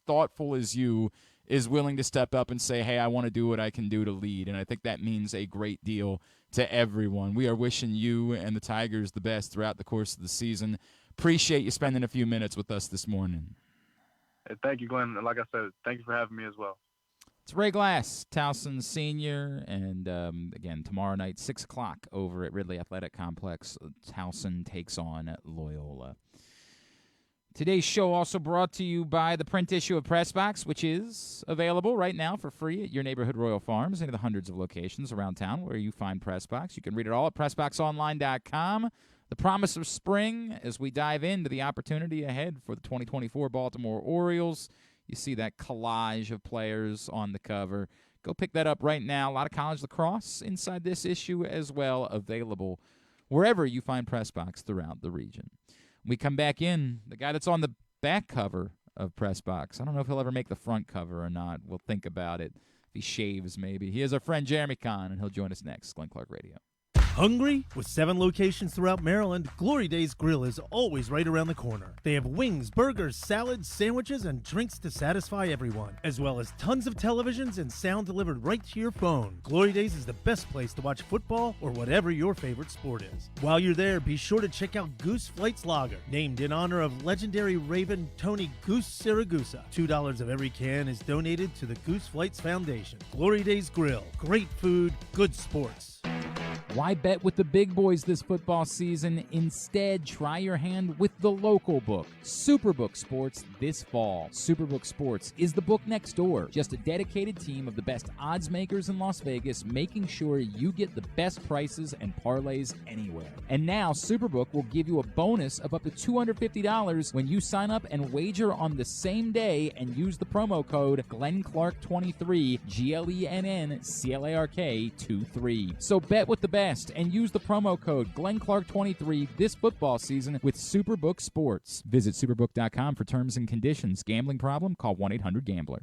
thoughtful as you is willing to step up and say, hey, I want to do what I can do to lead, and I think that means a great deal to everyone. We are wishing you and the Tigers the best throughout the course of the season. Appreciate you spending a few minutes with us this morning. Hey, thank you, Glenn. And like I said, thank you for having me as well. It's Ray Glass, Towson Senior, and again, tomorrow night, 6 o'clock over at Ridley Athletic Complex, Towson takes on Loyola. Today's show also brought to you by the print issue of Pressbox, which is available right now for free at your neighborhood Royal Farms, any of the hundreds of locations around town where you find Pressbox. You can read it all at PressBoxOnline.com. The promise of spring as we dive into the opportunity ahead for the 2024 Baltimore Orioles. You see that collage of players on the cover. Go pick that up right now. A lot of college lacrosse inside this issue as well, available wherever you find Pressbox throughout the region. We come back in, the guy that's on the back cover of Pressbox. I don't know if he'll ever make the front cover or not. We'll think about it. If he shaves, maybe. He is our friend Jeremy Conn, and he'll join us next. Glenn Clark Radio. Hungry? With 7 locations throughout Maryland, Glory Days Grill is always right around the corner. They have wings, burgers, salads, sandwiches, and drinks to satisfy everyone, as well as tons of televisions and sound delivered right to your phone. Glory Days is the best place to watch football or whatever your favorite sport is. While you're there, be sure to check out Goose Flight's Lager, named in honor of legendary Raven Tony Goose Siragusa. $2 of every can is donated to the Goose Flights Foundation. Glory Days Grill. Great food, good sports. Why bet with the big boys this football season? Instead, try your hand with the local book, Superbook Sports, this fall. Superbook Sports is the book next door. Just a dedicated team of the best odds makers in Las Vegas, making sure you get the best prices and parlays anywhere. And now, Superbook will give you a bonus of up to $250 when you sign up and wager on the same day and use the promo code GlennClark23, GLENNCLARK23. So bet with the best and use the promo code GlennClark23 this football season with Superbook Sports. Visit superbook.com for terms and conditions. Gambling problem? Call 1-800-GAMBLER.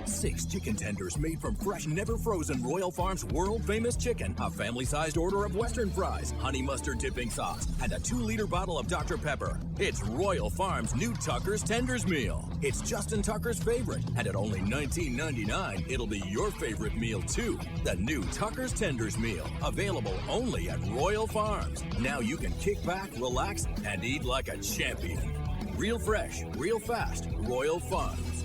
6 chicken tenders made from fresh, never frozen Royal Farms world-famous chicken, a family-sized order of Western fries, honey mustard dipping sauce, and a 2-liter bottle of Dr. Pepper. It's Royal Farms' new Tucker's Tenders Meal. It's Justin Tucker's favorite, and at only $19.99, it'll be your favorite meal, too. The new Tucker's Tenders Meal, available only at Royal Farms. Now you can kick back, relax, and eat like a champion. Real fresh, real fast, Royal Farms.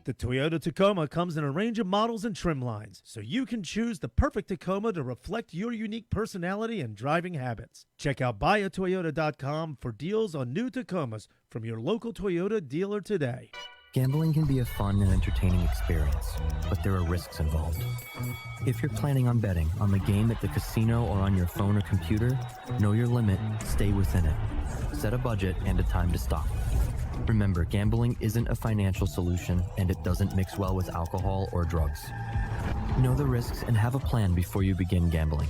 The Toyota Tacoma comes in a range of models and trim lines, so you can choose the perfect Tacoma to reflect your unique personality and driving habits. Check out buyatoyota.com for deals on new Tacomas from your local Toyota dealer today. Gambling can be a fun and entertaining experience, but there are risks involved. If you're planning on betting on the game at the casino or on your phone or computer, know your limit, stay within it. Set a budget and a time to stop. Remember, gambling isn't a financial solution, and it doesn't mix well with alcohol or drugs. Know the risks and have a plan before you begin gambling.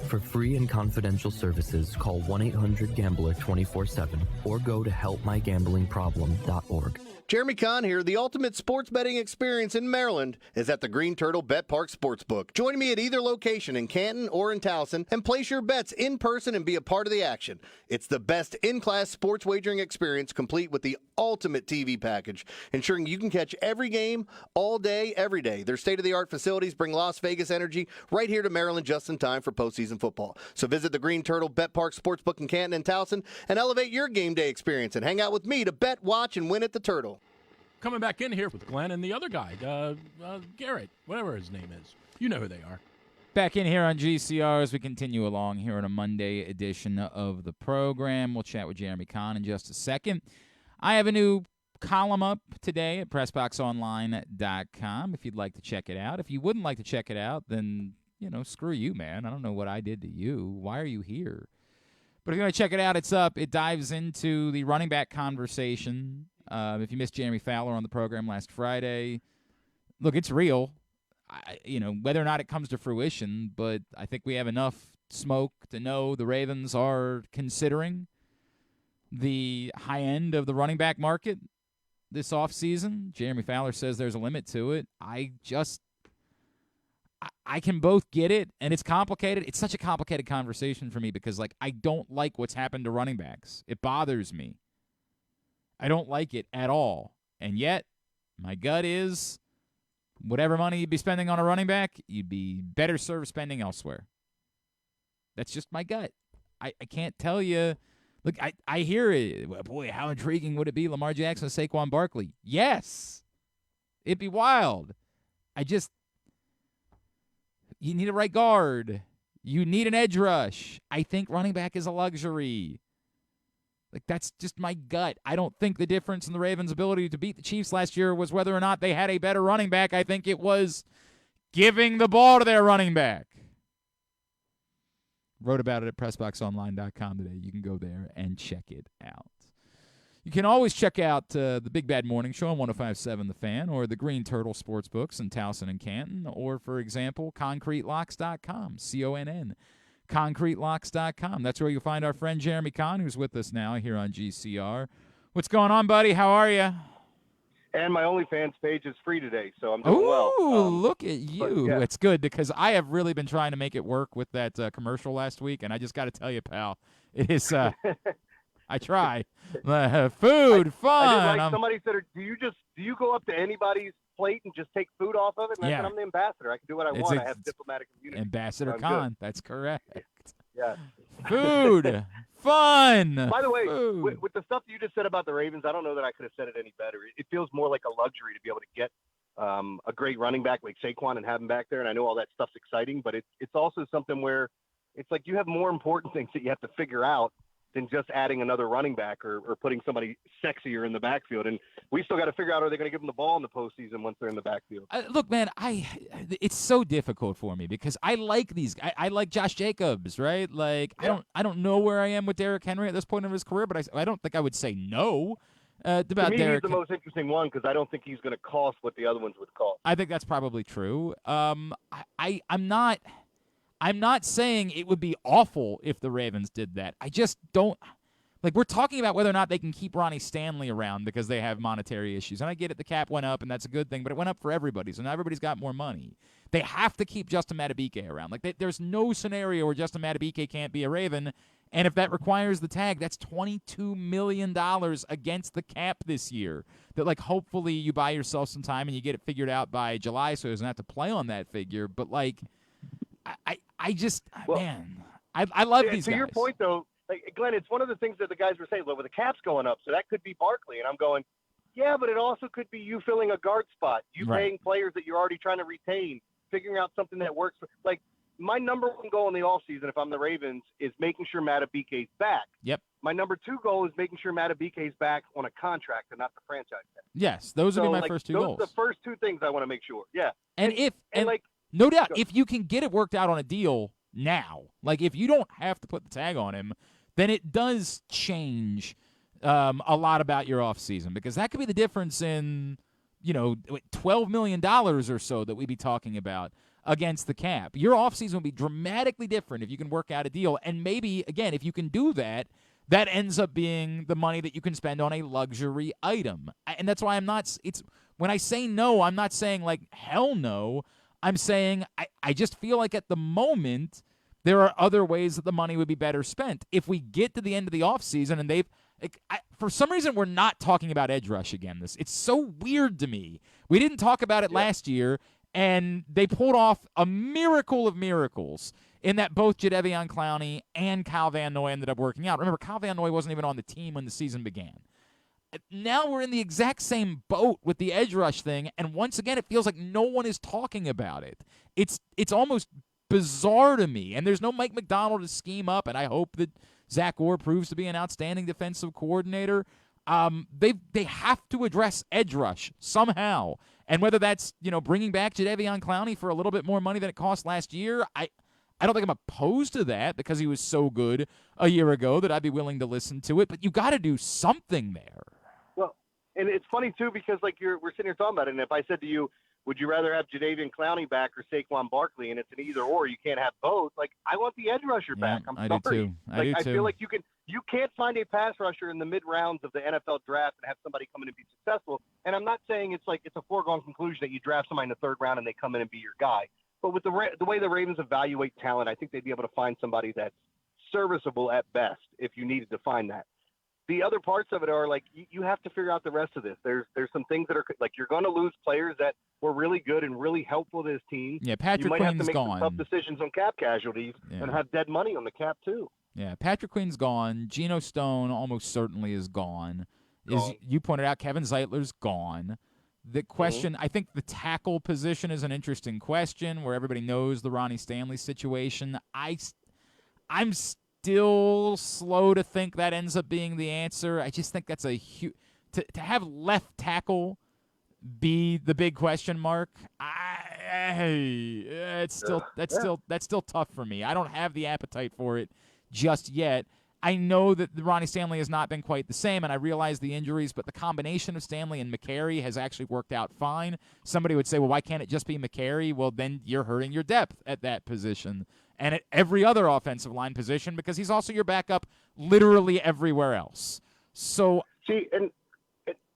For free and confidential services, call 1-800-GAMBLER 24/7 or go to helpmygamblingproblem.org. Jeremy Conn here. The ultimate sports betting experience in Maryland is at the Green Turtle Bet Park Sportsbook. Join me at either location in Canton or in Towson and place your bets in person and be a part of the action. It's the best in-class sports wagering experience, complete with the ultimate TV package, ensuring you can catch every game all day, every day. Their state-of-the-art facilities bring Las Vegas energy right here to Maryland just in time for postseason football. So visit the Green Turtle Bet Park Sportsbook in Canton and Towson and elevate your game day experience and hang out with me to bet, watch, and win at the Turtle. Coming back in here with Glenn and the other guy, Garrett, whatever his name is. You know who they are. Back in here on GCR as we continue along here on a Monday edition of the program. We'll chat with Jeremy Conn in just a second. I have a new column up today at PressBoxOnline.com if you'd like to check it out. If you wouldn't like to check it out, then, screw you, man. I don't know what I did to you. Why are you here? But if you want to check it out, it's up. It dives into the running back conversation. If you missed Jeremy Fowler on the program last Friday, look, it's real. Whether or not it comes to fruition, but I think we have enough smoke to know the Ravens are considering the high end of the running back market this offseason. Jeremy Fowler says there's a limit to it. I can both get it, and it's complicated. It's such a complicated conversation for me because, I don't like what's happened to running backs. It bothers me. I don't like it at all. And yet, my gut is whatever money you'd be spending on a running back, you'd be better served spending elsewhere. That's just my gut. I can't tell you. Look, I hear it. Well, boy, how intriguing would it be, Lamar Jackson, Saquon Barkley? Yes. It'd be wild. You need a right guard. You need an edge rush. I think running back is a luxury. That's just my gut. I don't think the difference in the Ravens' ability to beat the Chiefs last year was whether or not they had a better running back. I think it was giving the ball to their running back. Wrote about it at PressBoxOnline.com today. You can go there and check it out. You can always check out the Big Bad Morning Show on 105.7 The Fan or the Green Turtle Sportsbooks in Towson and Canton or, for example, ConcreteLocks.com, C-O-N-N. ConcreteLocks.com. That's where you'll find our friend Jeremy Conn, who's with us now here on GCR. What's going on, buddy? How are you? And my OnlyFans page is free today, so I'm doing well. Oh, look at you. Yeah. It's good because I have really been trying to make it work with that commercial last week, and I just got to tell you, pal, it is I try. Food, fun. Somebody said, do you go up to anybody's plate and just take food off of it? And I said, I'm the ambassador. I can do what I want. I have diplomatic immunity. Ambassador Conn. That's correct. Yeah. Food. Fun. By the way, with the stuff that you just said about the Ravens, I don't know that I could have said it any better. It feels more like a luxury to be able to get a great running back like Saquon and have him back there. And I know all that stuff's exciting, but it's also something where it's like you have more important things that you have to figure out than just adding another running back or putting somebody sexier in the backfield. And we still got to figure out, are they going to give them the ball in the postseason once they're in the backfield? Look, man, it's so difficult for me because I like these. I like Josh Jacobs, right? I don't know where I am with Derrick Henry at this point of his career, but I don't think I would say no about to me, Derrick. He's the most interesting one because I don't think he's going to cost what the other ones would cost. I think that's probably true. I'm not saying it would be awful if the Ravens did that. I just don't – we're talking about whether or not they can keep Ronnie Stanley around because they have monetary issues. And I get it, the cap went up, and that's a good thing, but it went up for everybody, so now everybody's got more money. They have to keep Justin Madubuike around. There's no scenario where Justin Madubuike can't be a Raven, and if that requires the tag, that's $22 million against the cap this year. That, hopefully you buy yourself some time and you get it figured out by July so he doesn't have to play on that figure. But, I love these guys. To your point, though, Glenn, it's one of the things that the guys were saying, well, the cap's going up, so that could be Barkley. And I'm going, yeah, but it also could be you filling a guard spot, paying players that you're already trying to retain, figuring out something that works. My number one goal in the offseason, if I'm the Ravens, is making sure Madubuike's back. Yep. My number two goal is making sure Madubuike's back on a contract and not the franchise tag. Yes, those would be my first two goals. Those are the first two things I want to make sure. Yeah. No doubt, if you can get it worked out on a deal now, if you don't have to put the tag on him, then it does change a lot about your offseason because that could be the difference in, $12 million or so that we'd be talking about. against the cap. Your offseason would be dramatically different if you can work out a deal. And maybe, again, if you can do that, that ends up being the money that you can spend on a luxury item. And that's why when I say no, I'm not saying like hell no. I'm saying I just feel like at the moment there are other ways that the money would be better spent. If we get to the end of the offseason and for some reason we're not talking about edge rush again. It's so weird to me. We didn't talk about it last year, and they pulled off a miracle of miracles in that both Jadeveon Clowney and Kyle Van Noy ended up working out. Remember, Kyle Van Noy wasn't even on the team when the season began. Now we're in the exact same boat with the edge rush thing, and once again it feels like no one is talking about it. It's almost bizarre to me, and there's no Mike McDonald to scheme up, and I hope that Zach Orr proves to be an outstanding defensive coordinator. They have to address edge rush somehow, and whether that's bringing back Jadeveon Clowney for a little bit more money than it cost last year, I don't think I'm opposed to that because he was so good a year ago that I'd be willing to listen to it. But you got to do something there. Well, and it's funny too because we're sitting here talking about it, and if I said to you, would you rather have Jadeveon Clowney back or Saquon Barkley? And it's an either or. You can't have both. Like, I want the edge rusher back. I'm sorry. I do too. I feel like you can't find a pass rusher in the mid rounds of the NFL draft and have somebody come in and be successful. And I'm not saying it's a foregone conclusion that you draft somebody in the third round and they come in and be your guy. But with the way the Ravens evaluate talent, I think they'd be able to find somebody that's serviceable at best if you needed to find that. The other parts of it are you have to figure out the rest of this. There's some things that are you're going to lose players that were really good and really helpful to this team. Yeah, Patrick Queen's gone. You might have to make gone. some tough decisions on cap casualties and have dead money on the cap too. Yeah, Patrick Queen's gone. Geno Stone almost certainly is gone. As you pointed out, Kevin Zeitler's gone. The question, I think the tackle position is an interesting question where everybody knows the Ronnie Stanley situation. I'm still slow to think that ends up being the answer. I just think that's a huge to have left tackle be the big question mark. That's still tough for me. I don't have the appetite for it just yet. I know that Ronnie Stanley has not been quite the same, and I realize the injuries, but the combination of Stanley and McCary has actually worked out fine. Somebody would say, well, why can't it just be McCary? Well, then you're hurting your depth at that position and at every other offensive line position because he's also your backup literally everywhere else. So, see,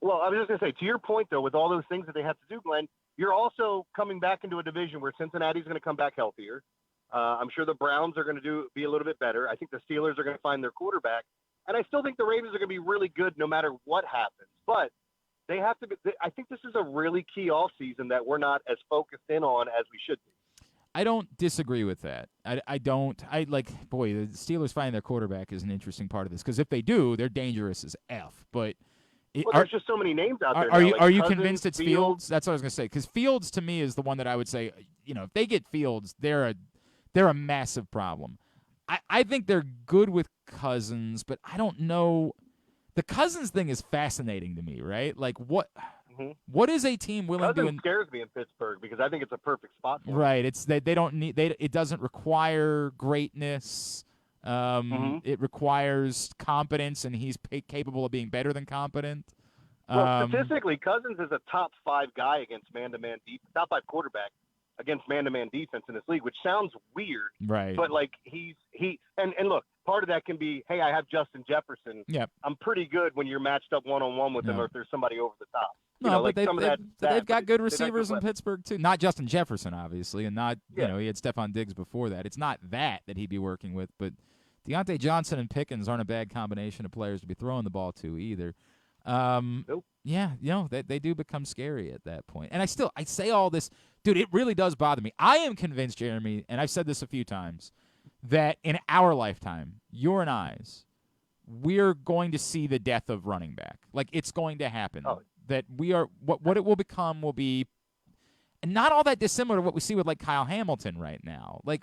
well, I was just going to say, to your point, though, with all those things that they have to do, Glenn, you're also coming back into a division where Cincinnati's going to come back healthier. I'm sure the Browns are going to be a little bit better. I think the Steelers are going to find their quarterback. And I still think the Ravens are going to be really good no matter what happens. But they have to be – I think this is a really key offseason that we're not as focused in on as we should be. I don't disagree with that. The Steelers finding their quarterback is an interesting part of this because if they do, they're dangerous as F. But there's just so many names out there. Are you convinced it's Fields? That's what I was going to say. Because Fields to me is the one that I would say, if they get Fields, they're a massive problem. I think they're good with Cousins, but I don't know. The Cousins thing is fascinating to me, right? Like what is a team willing Cousins scares me in Pittsburgh because I think it's a perfect spot for them. Right. It's they don't need it doesn't require greatness. It requires competence, and he's capable of being better than competent. Well, statistically, Cousins is a top 5 guy against man-to-man defense, top 5 quarterback against man-to-man defense in this league, which sounds weird. Right. But and look, part of that can be, hey, I have Justin Jefferson. Yep. I'm pretty good when you're matched up one-on-one with him, or if there's somebody over the top. But they've got good receivers in Pittsburgh too. Not Justin Jefferson, obviously, and not he had Stephon Diggs before that. It's not that he'd be working with, but Deontay Johnson and Pickens aren't a bad combination of players to be throwing the ball to either. Nope. Yeah, they do become scary at that point. And I say all this, dude, it really does bother me. I am convinced, Jeremy, and I've said this a few times, that in our lifetime, your and I's, we're going to see the death of running back. Like, it's going to happen. Oh. That we are what it will become will be not all that dissimilar to what we see with like Kyle Hamilton right now. Like,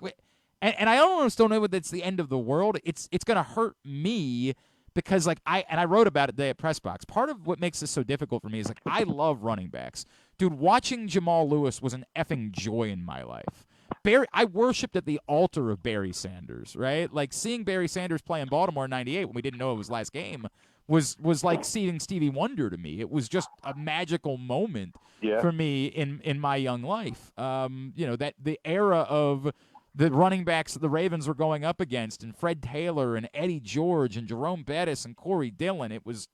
and I almost don't know if that's the end of the world. It's going to hurt me because I wrote about it today at Press Box. Part of what makes this so difficult for me is I love running backs. Dude, watching Jamal Lewis was an effing joy in my life. I worshipped at the altar of Barry Sanders, right? Like seeing Barry Sanders play in Baltimore in '98 when we didn't know it was last game was like seeing Stevie Wonder to me. It was just a magical moment for me in my young life. That the era of the running backs that the Ravens were going up against, and Fred Taylor and Eddie George and Jerome Bettis and Corey Dillon. It was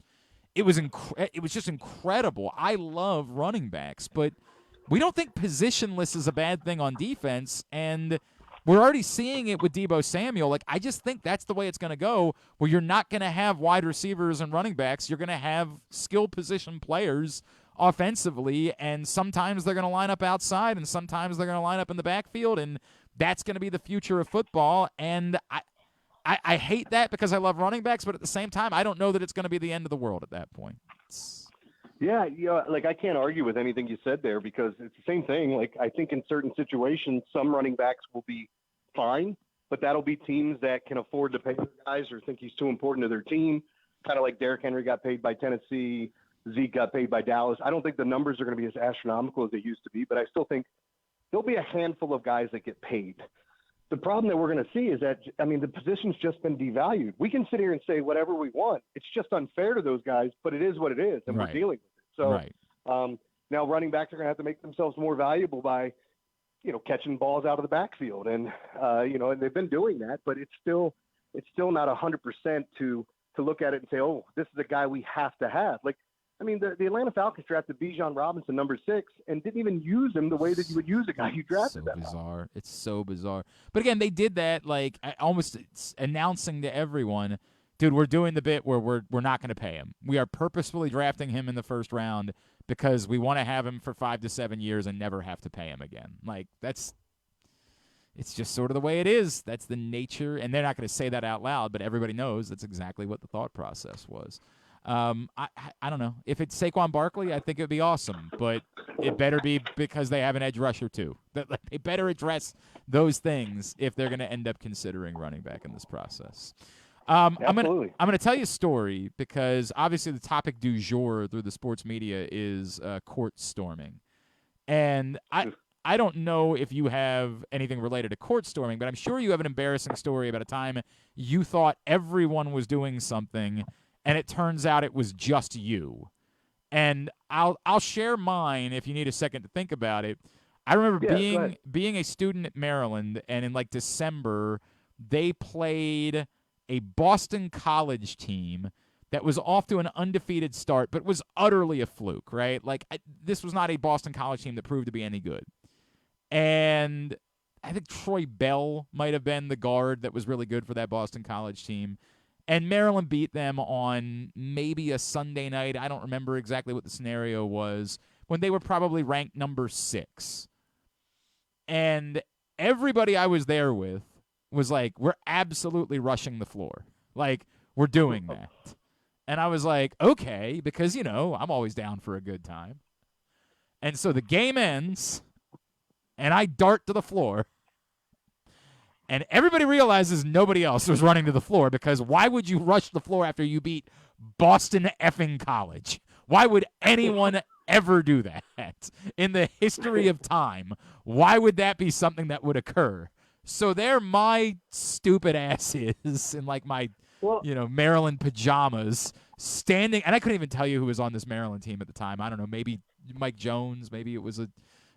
just incredible. I love running backs, but we don't think positionless is a bad thing on defense, and we're already seeing it with Deebo Samuel. Like, I just think that's the way it's going to go, where you're not going to have wide receivers and running backs. You're going to have skill position players offensively, and sometimes they're going to line up outside, and sometimes they're going to line up in the backfield, and that's going to be the future of football. And I hate that because I love running backs, but at the same time, I don't know that it's going to be the end of the world at that point. Yeah, like I can't argue with anything you said there because it's the same thing. Like, I think in certain situations, some running backs will be fine, but that'll be teams that can afford to pay the guys or think he's too important to their team. Kind of like Derrick Henry got paid by Tennessee, Zeke got paid by Dallas. I don't think the numbers are going to be as astronomical as they used to be, but I still think there'll be a handful of guys that get paid. The problem that we're going to see is that, the position's just been devalued. We can sit here and say whatever we want. It's just unfair to those guys, but it is what it is, and we're dealing with it. So now running backs are going to have to make themselves more valuable by, catching balls out of the backfield. And, and they've been doing that, but it's still not 100% to look at it and say, oh, this is a guy we have to have. Like, the Atlanta Falcons drafted Bijan Robinson, number 6, and didn't even use him the way that you would use a guy you drafted. So bizarre. It's so bizarre. But again, they did that like almost announcing to everyone, dude, we're doing the bit where we're not going to pay him. We are purposefully drafting him in the first round because we want to have him for 5 to 7 years and never have to pay him again. Like, it's just sort of the way it is. That's the nature, and they're not going to say that out loud, but everybody knows that's exactly what the thought process was. I don't know. If it's Saquon Barkley, I think it would be awesome, but it better be because they have an edge rusher too. They better address those things if they're going to end up considering running back in this process. I'm going to tell you a story because obviously the topic du jour through the sports media is court storming. And I don't know if you have anything related to court storming, but I'm sure you have an embarrassing story about a time you thought everyone was doing something and it turns out it was just you. And I'll share mine if you need a second to think about it. I remember being a student at Maryland, and in like December, they played a Boston College team that was off to an undefeated start, but was utterly a fluke, right? Like, this was not a Boston College team that proved to be any good. And I think Troy Bell might have been the guard that was really good for that Boston College team. And Maryland beat them on maybe a Sunday night. I don't remember exactly what the scenario was, when they were probably ranked number 6. And everybody I was there with was like, we're absolutely rushing the floor. Like, we're doing that. And I was like, okay, because, I'm always down for a good time. And so the game ends, and I dart to the floor. And everybody realizes nobody else was running to the floor, because why would you rush the floor after you beat Boston effing College? Why would anyone ever do that in the history of time? Why would that be something that would occur? So there my stupid ass is in like my, Maryland pajamas standing. And I couldn't even tell you who was on this Maryland team at the time. I don't know. Maybe Mike Jones. Maybe it was a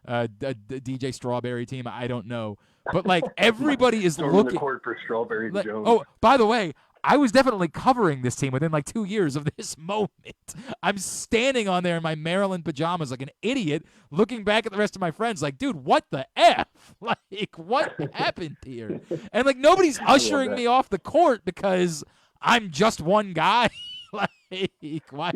DJ Strawberry team. I don't know. But like everybody is looking the court for Strawberry Jones. Oh, by the way, I was definitely covering this team within like 2 years of this moment. I'm standing on there in my Maryland pajamas like an idiot, looking back at the rest of my friends like, dude, what the F? Like, what happened here? And like nobody's ushering me off the court because I'm just one guy. Like, why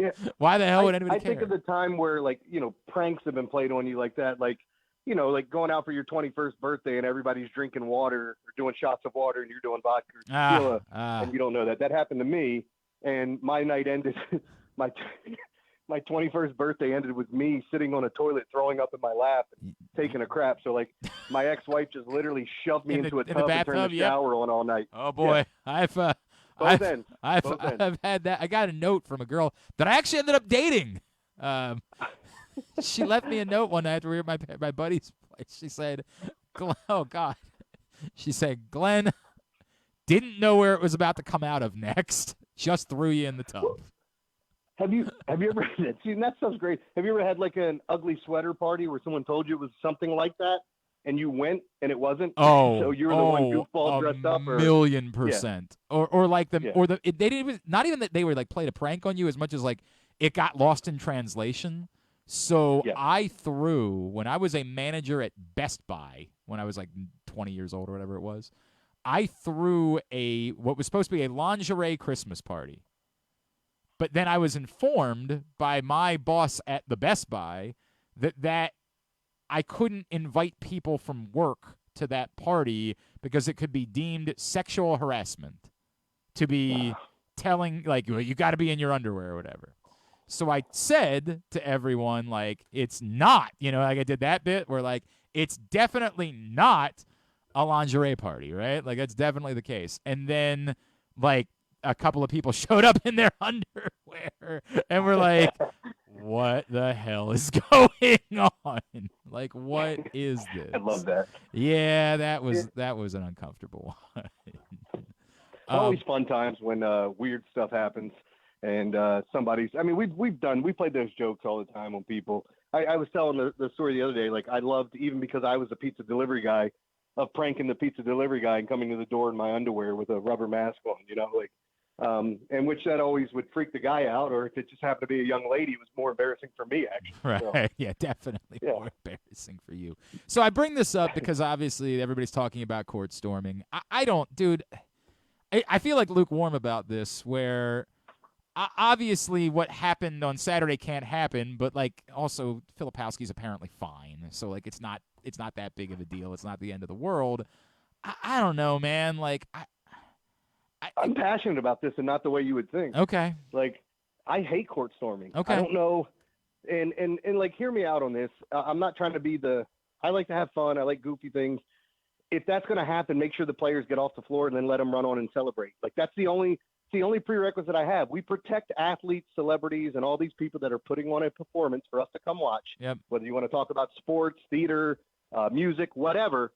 the hell would anybody care? I think of the time where, like, pranks have been played on you like that. Like, like going out for your 21st birthday and everybody's drinking water or doing shots of water and you're doing vodka or tequila and you don't know that. That happened to me, and my night ended. My 21st birthday ended with me sitting on a toilet, throwing up in my lap, and taking a crap. So, like, my ex-wife just literally shoved me into a tub and turned the shower on all night. Oh, boy. Yeah. I've had that. I got a note from a girl that I actually ended up dating. She left me a note one night after we were at my buddy's place. She said, oh, God. She said, Glenn, didn't know where it was about to come out of next. Just threw you in the tub. Have you ever see, that stuff's great. Have you ever had like an ugly sweater party where someone told you it was something like that and you went and it wasn't? So you were the one goofball dressed up, or $1,000,000%. Yeah. Or like they didn't even, not even that they were like played a prank on you as much as like it got lost in translation. So I threw, when I was a manager at Best Buy, when I was like 20 years old or whatever it was, I threw what was supposed to be a lingerie Christmas party. But then I was informed by my boss at the Best Buy that I couldn't invite people from work to that party because it could be deemed sexual harassment to be telling, like, well, you got to be in your underwear or whatever. So I said to everyone, like, it's not, like I did that bit where, like, it's definitely not a lingerie party, right? Like, that's definitely the case. And then, like, a couple of people showed up in their underwear and were like, what the hell is going on? Like, what is this? I love that. Yeah, that was an uncomfortable one. Always fun times when weird stuff happens and somebody's, I mean, we played those jokes all the time on people. I was telling the story the other day, like I loved, even because I was a pizza delivery guy, of pranking the pizza delivery guy and coming to the door in my underwear with a rubber mask on, like, and which that always would freak the guy out, or if it just happened to be a young lady, it was more embarrassing for me, actually. Right. So. Yeah, definitely more embarrassing for you. So I bring this up because obviously everybody's talking about court storming. I don't, dude. I feel like lukewarm about this, where obviously what happened on Saturday can't happen, but like also Filipowski's apparently fine, so like it's not that big of a deal. It's not the end of the world. I don't know, man. Like I'm passionate about this and not the way you would think. Okay. Like, I hate court storming. Okay. I don't know. And like, hear me out on this. I'm not trying to be I like to have fun. I like goofy things. If that's going to happen, make sure the players get off the floor and then let them run on and celebrate. Like, that's the only prerequisite I have. We protect athletes, celebrities, and all these people that are putting on a performance for us to come watch. Yep. Whether you want to talk about sports, theater, music, whatever.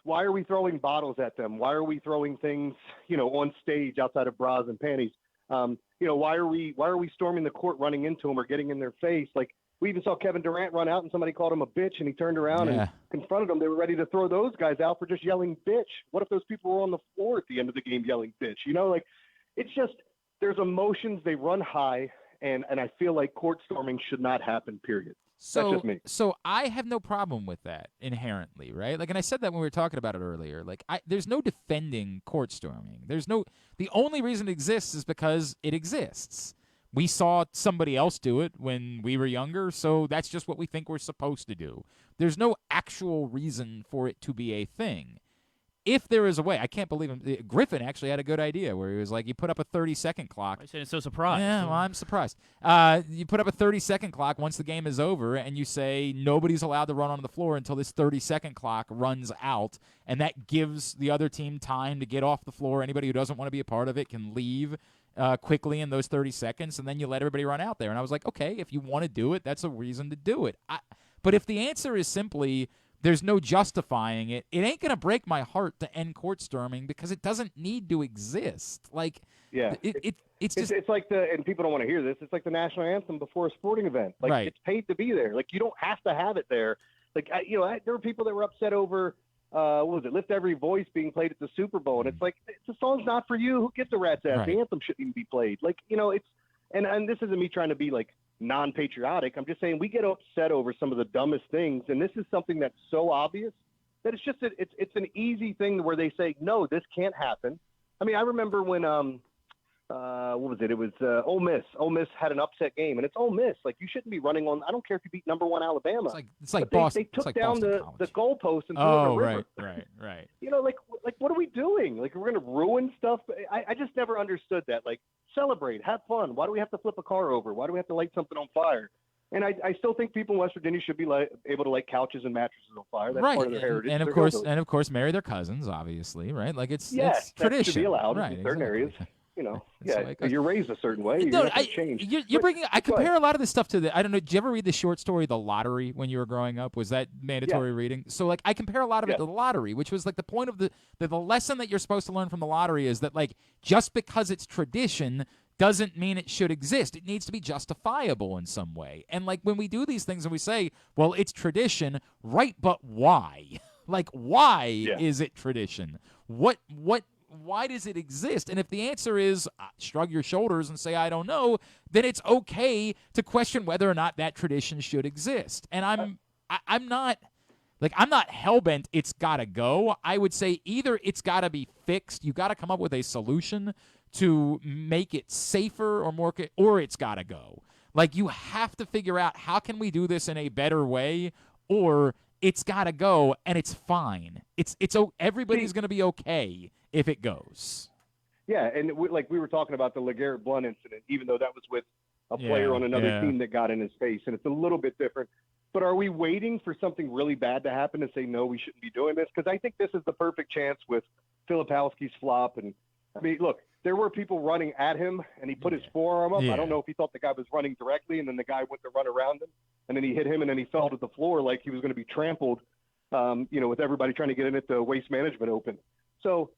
Why are we throwing bottles at them? Why are we throwing things, on stage outside of bras and panties? Why are we storming the court, running into them or getting in their face? Like, we even saw Kevin Durant run out and somebody called him a bitch and he turned around and confronted them. They were ready to throw those guys out for just yelling bitch. What if those people were on the floor at the end of the game yelling bitch? It's just, there's emotions, they run high, and I feel like court storming should not happen, period. That's just me. So I have no problem with that inherently, right? Like, and I said that when we were talking about it earlier. Like, there's no defending court storming. The only reason it exists is because it exists. We saw somebody else do it when we were younger, so that's just what we think we're supposed to do. There's no actual reason for it to be a thing. If there is a way, I can't believe him. Griffin actually had a good idea where he was like, you put up a 30-second clock. I said it's so surprised. Yeah, well, I'm surprised. You put up a 30-second clock once the game is over, and you say nobody's allowed to run on the floor until this 30-second clock runs out, and that gives the other team time to get off the floor. Anybody who doesn't want to be a part of it can leave quickly in those 30 seconds, and then you let everybody run out there. And I was like, okay, if you want to do it, that's a reason to do it. But if the answer is simply there's no justifying it, it ain't going to break my heart to end court storming because it doesn't need to exist. Like, yeah, it's just, it's like and people don't want to hear this, it's like the national anthem before a sporting event. Like, right. It's paid to be there. Like, you don't have to have it there. Like, there were people that were upset over, what was it, Lift Every Voice being played at the Super Bowl. And it's like, the song's not for you. Who gives a rat's ass? Right. The anthem shouldn't even be played. Like, it's, and this isn't me trying to be like non-patriotic. I'm just saying we get upset over some of the dumbest things. And this is something that's so obvious that it's just, it's an easy thing where they say, no, this can't happen. I mean, I remember when, what was it? It was Ole Miss. Ole Miss had an upset game, and it's Ole Miss. Like, you shouldn't be running on. I don't care if you beat number 1 Alabama. It's like but Boston. They took like down Boston the goalpost and threw it in the river. Right. Like what are we doing? Like, we're going to ruin stuff. I just never understood that. Like, celebrate, have fun. Why do we have to flip a car over? Why do we have to light something on fire? And I still think people in West Virginia should be able to light couches and mattresses on fire. That's part of their heritage. And of course, marry their cousins, obviously, right? Like, it's tradition. That should be allowed right, in certain areas. Like, you're raised a certain way. You're not going to change. You're bringing. I compare a lot of this stuff to I don't know. Did you ever read the short story "The Lottery" when you were growing up? Was that mandatory reading? So, like, I compare a lot of it to the lottery, which was like the point of the lesson that you're supposed to learn from the lottery is that, like, just because it's tradition doesn't mean it should exist. It needs to be justifiable in some way. And, like, when we do these things and we say, well, it's tradition, right, but why? Like, why is it tradition? Why does it exist? And if the answer is shrug your shoulders and say, I don't know, then it's okay to question whether or not that tradition should exist. And I'm not hell-bent it's got to go. I would say either it's got to be fixed, you got to come up with a solution to make it safer or more, or it's got to go. Like, you have to figure out how can we do this in a better way, or it's got to go and it's fine. Everybody's going to be okay if it goes. Yeah, and we were talking about the LeGarrette Blount incident, even though that was with a player on another team that got in his face, and it's a little bit different. But are we waiting for something really bad to happen to say, no, we shouldn't be doing this? Because I think this is the perfect chance with Filipowski's flop. And, I mean, look, there were people running at him, and he put his forearm up. I don't know if he thought the guy was running directly, and then the guy went to run around him, and then he hit him, and then he fell to the floor like he was going to be trampled, with everybody trying to get in at the Waste Management Open. So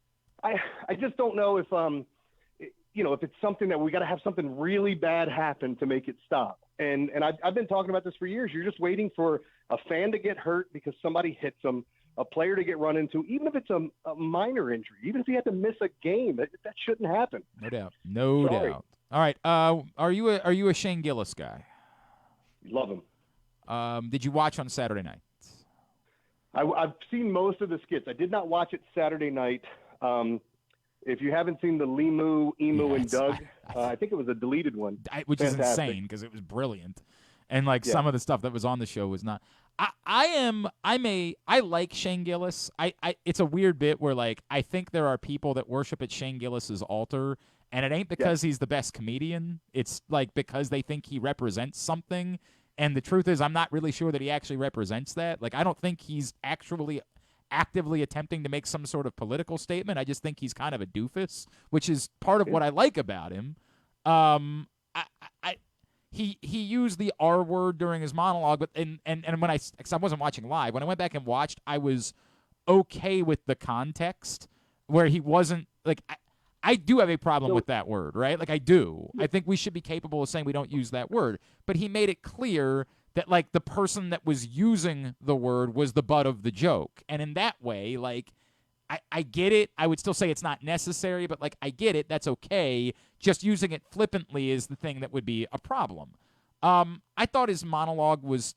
I just don't know if if it's something that we got to have something really bad happen to make it stop. And I've been talking about this for years. You're just waiting for a fan to get hurt because somebody hits them, a player to get run into, even if it's a minor injury, even if he had to miss a game, that shouldn't happen. No doubt. No doubt. All right. Are you a Shane Gillis guy? Love him. Did you watch on Saturday night? I've seen most of the skits. I did not watch it Saturday night. If you haven't seen the Emu, and Doug, I think it was a deleted one, which is insane because it was brilliant, and some of the stuff that was on the show was not. I like Shane Gillis. It's a weird bit where I think there are people that worship at Shane Gillis's altar, and it ain't because he's the best comedian. It's because they think he represents something, and the truth is I'm not really sure that he actually represents that. I don't think he's actually actively attempting to make some sort of political statement. I just think he's kind of a doofus, which is part of what I like about him. He used the R word during his monologue, but and when I wasn't watching live, when I went back and watched, I was okay with the context where he wasn't I do have a problem with that word, right? I do. I think we should be capable of saying we don't use that word, but he made it clear that the person that was using the word was the butt of the joke. And in that way, I get it. I would still say it's not necessary, but I get it. That's okay. Just using it flippantly is the thing that would be a problem. I thought his monologue was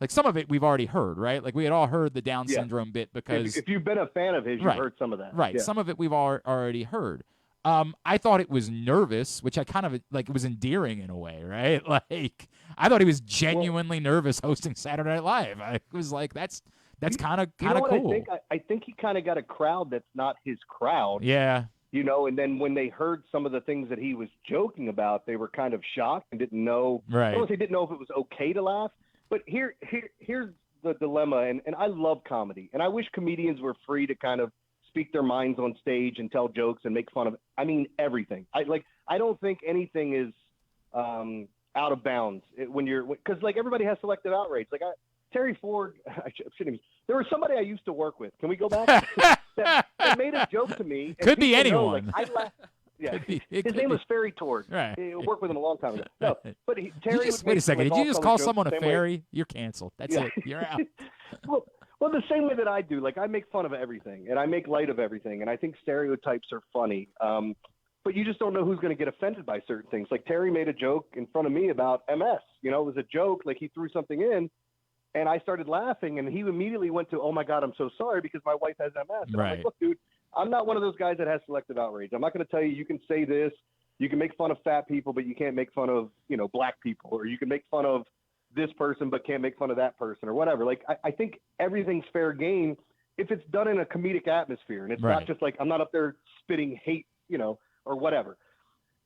some of it we've already heard, right? We had all heard the Down syndrome bit because if you've been a fan of his, you've heard some of that. Right. Yeah. Some of it we've already heard. I thought it was nervous, which I kind of it was endearing in a way, right? I thought he was genuinely nervous hosting Saturday Night Live. I was that's kind of cool. I think he kind of got a crowd that's not his crowd. Yeah. And then when they heard some of the things that he was joking about, they were kind of shocked and didn't know. Right. I don't know if they didn't know if it was okay to laugh. But here's the dilemma, and I love comedy, and I wish comedians were free to kind of speak their minds on stage and tell jokes and make fun of everything. I don't think anything is out of bounds because everybody has selective outrage. Terry Ford, there was somebody I used to work with. Can we go back? that made a joke to me. Could be anyone. Yeah, his name was Ferry Tord. Right. I worked with him a long time ago. No, but Terry. Wait a second. Did you just call someone a fairy? You're canceled. That's it. You're out. Well, the same way that I do. I make fun of everything, and I make light of everything, and I think stereotypes are funny. But you just don't know who's going to get offended by certain things. Terry made a joke in front of me about MS. It was a joke. He threw something in, and I started laughing, and he immediately went to, "Oh my God, I'm so sorry because my wife has MS." And right. I'm like, "Look, dude, I'm not one of those guys that has selective outrage. I'm not going to tell you you can say this. You can make fun of fat people, but you can't make fun of black people, or you can make fun of this person but can't make fun of that person or whatever." I think everything's fair game if it's done in a comedic atmosphere, and it's not just I'm not up there spitting hate, or whatever.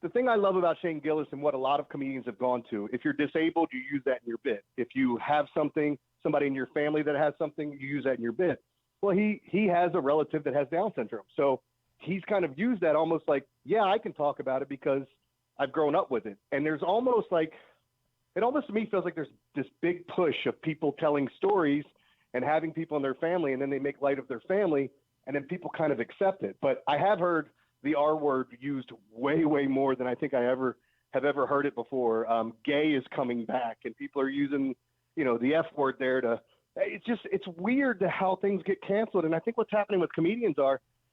The thing I love about Shane Gillis and what a lot of comedians have gone to, if you're disabled, you use that in your bit. If you have somebody in your family that has something, you use that in your bit. Well, he has a relative that has Down syndrome. So he's kind of used that almost I can talk about it because I've grown up with it. And there's almost it almost to me feels like there's this big push of people telling stories and having people in their family, and then they make light of their family, and then people kind of accept it. But I have heard the R word used way, way more than I think I have ever heard it before. Gay is coming back, and people are using, the F word there it's weird how things get canceled. And I think what's happening with comedians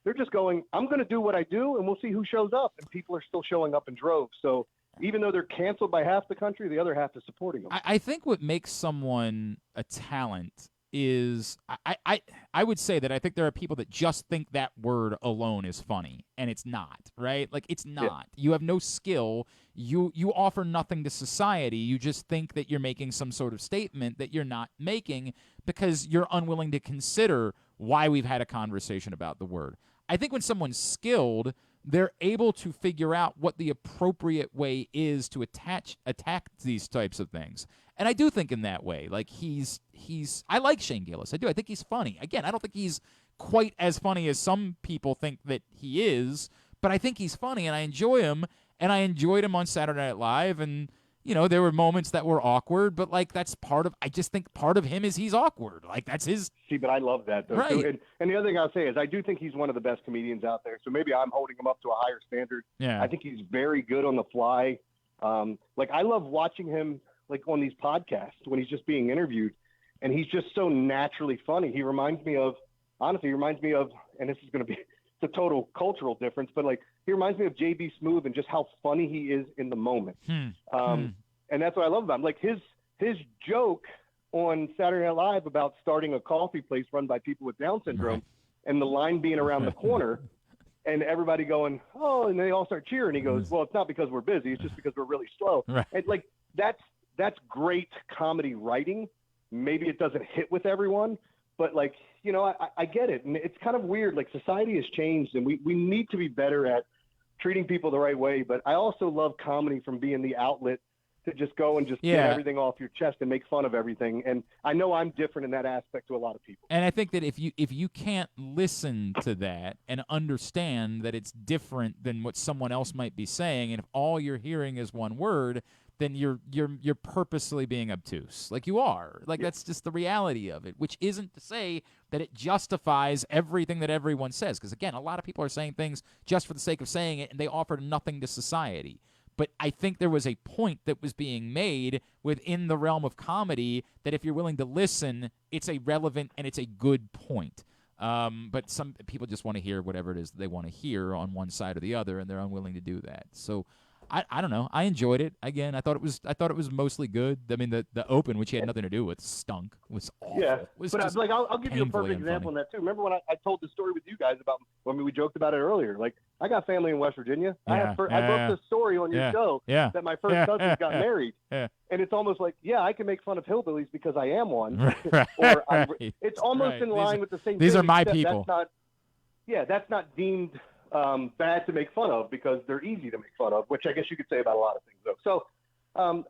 they're just going, I'm going to do what I do, and we'll see who shows up. And people are still showing up in droves. So even though they're canceled by half the country, the other half is supporting them. I think what makes someone a talent is I would say that I think there are people that just think that word alone is funny, and it's not, right? Like, it's not. Yeah. You have no skill. You offer nothing to society. You just think that you're making some sort of statement that you're not making because you're unwilling to consider why we've had a conversation about the word. I think when someone's skilled, they're able to figure out what the appropriate way is to attack these types of things. And I do think in that way, like I like Shane Gillis. I do. I think he's funny. Again, I don't think he's quite as funny as some people think that he is, but I think he's funny and I enjoy him, and I enjoyed him on Saturday Night Live, and there were moments that were awkward, but like I just think part of him is he's awkward. Like, that's his. See, but I love that though. Right. Too. And the other thing I'll say is I do think he's one of the best comedians out there. So maybe I'm holding him up to a higher standard. Yeah. I think he's very good on the fly. I love watching him like on these podcasts when he's just being interviewed, and he's just so naturally funny. He reminds me of, and this is going to be it's a total cultural difference, but like he reminds me of JB Smoove and just how funny he is in the moment. And that's what I love about him. Like his joke on Saturday Night Live about starting a coffee place run by people with Down syndrome, and the line being around the corner, and everybody going, oh, and they all start cheering. He goes, well, it's not because we're busy. It's just because we're really slow. Right. And like that's great comedy writing. Maybe it doesn't hit with everyone, but like, I get it. And it's kind of weird. Like, society has changed, and we need to be better at treating people the right way. But I also love comedy from being the outlet to just go and just get everything off your chest and make fun of everything. And I know I'm different in that aspect to a lot of people. And I think that if you can't listen to that and understand that it's different than what someone else might be saying, and if all you're hearing is one word, then you're purposely being obtuse. Like, you are. Like, that's just the reality of it, which isn't to say that it justifies everything that everyone says. Because, again, a lot of people are saying things just for the sake of saying it, and they offer nothing to society. But I think there was a point that was being made within the realm of comedy that if you're willing to listen, it's a relevant and it's a good point. But some people just want to hear whatever it is they want to hear on one side or the other, and they're unwilling to do that. So I don't know. I enjoyed it. Again, I thought it was mostly good. I mean, the open, which he had nothing to do with, stunk. It was awful. Yeah, it was but I'll give you a perfect unfunny. example on that too. Remember when I told the story with you guys about when we joked about it earlier? Like, I got family in West Virginia. I broke this story on your show that my first cousin got married, and it's almost like, I can make fun of hillbillies because I am one. It's almost in line with the same. These thing, are my people. That's not deemed bad to make fun of because they're easy to make fun of, which I guess you could say about a lot of things though. So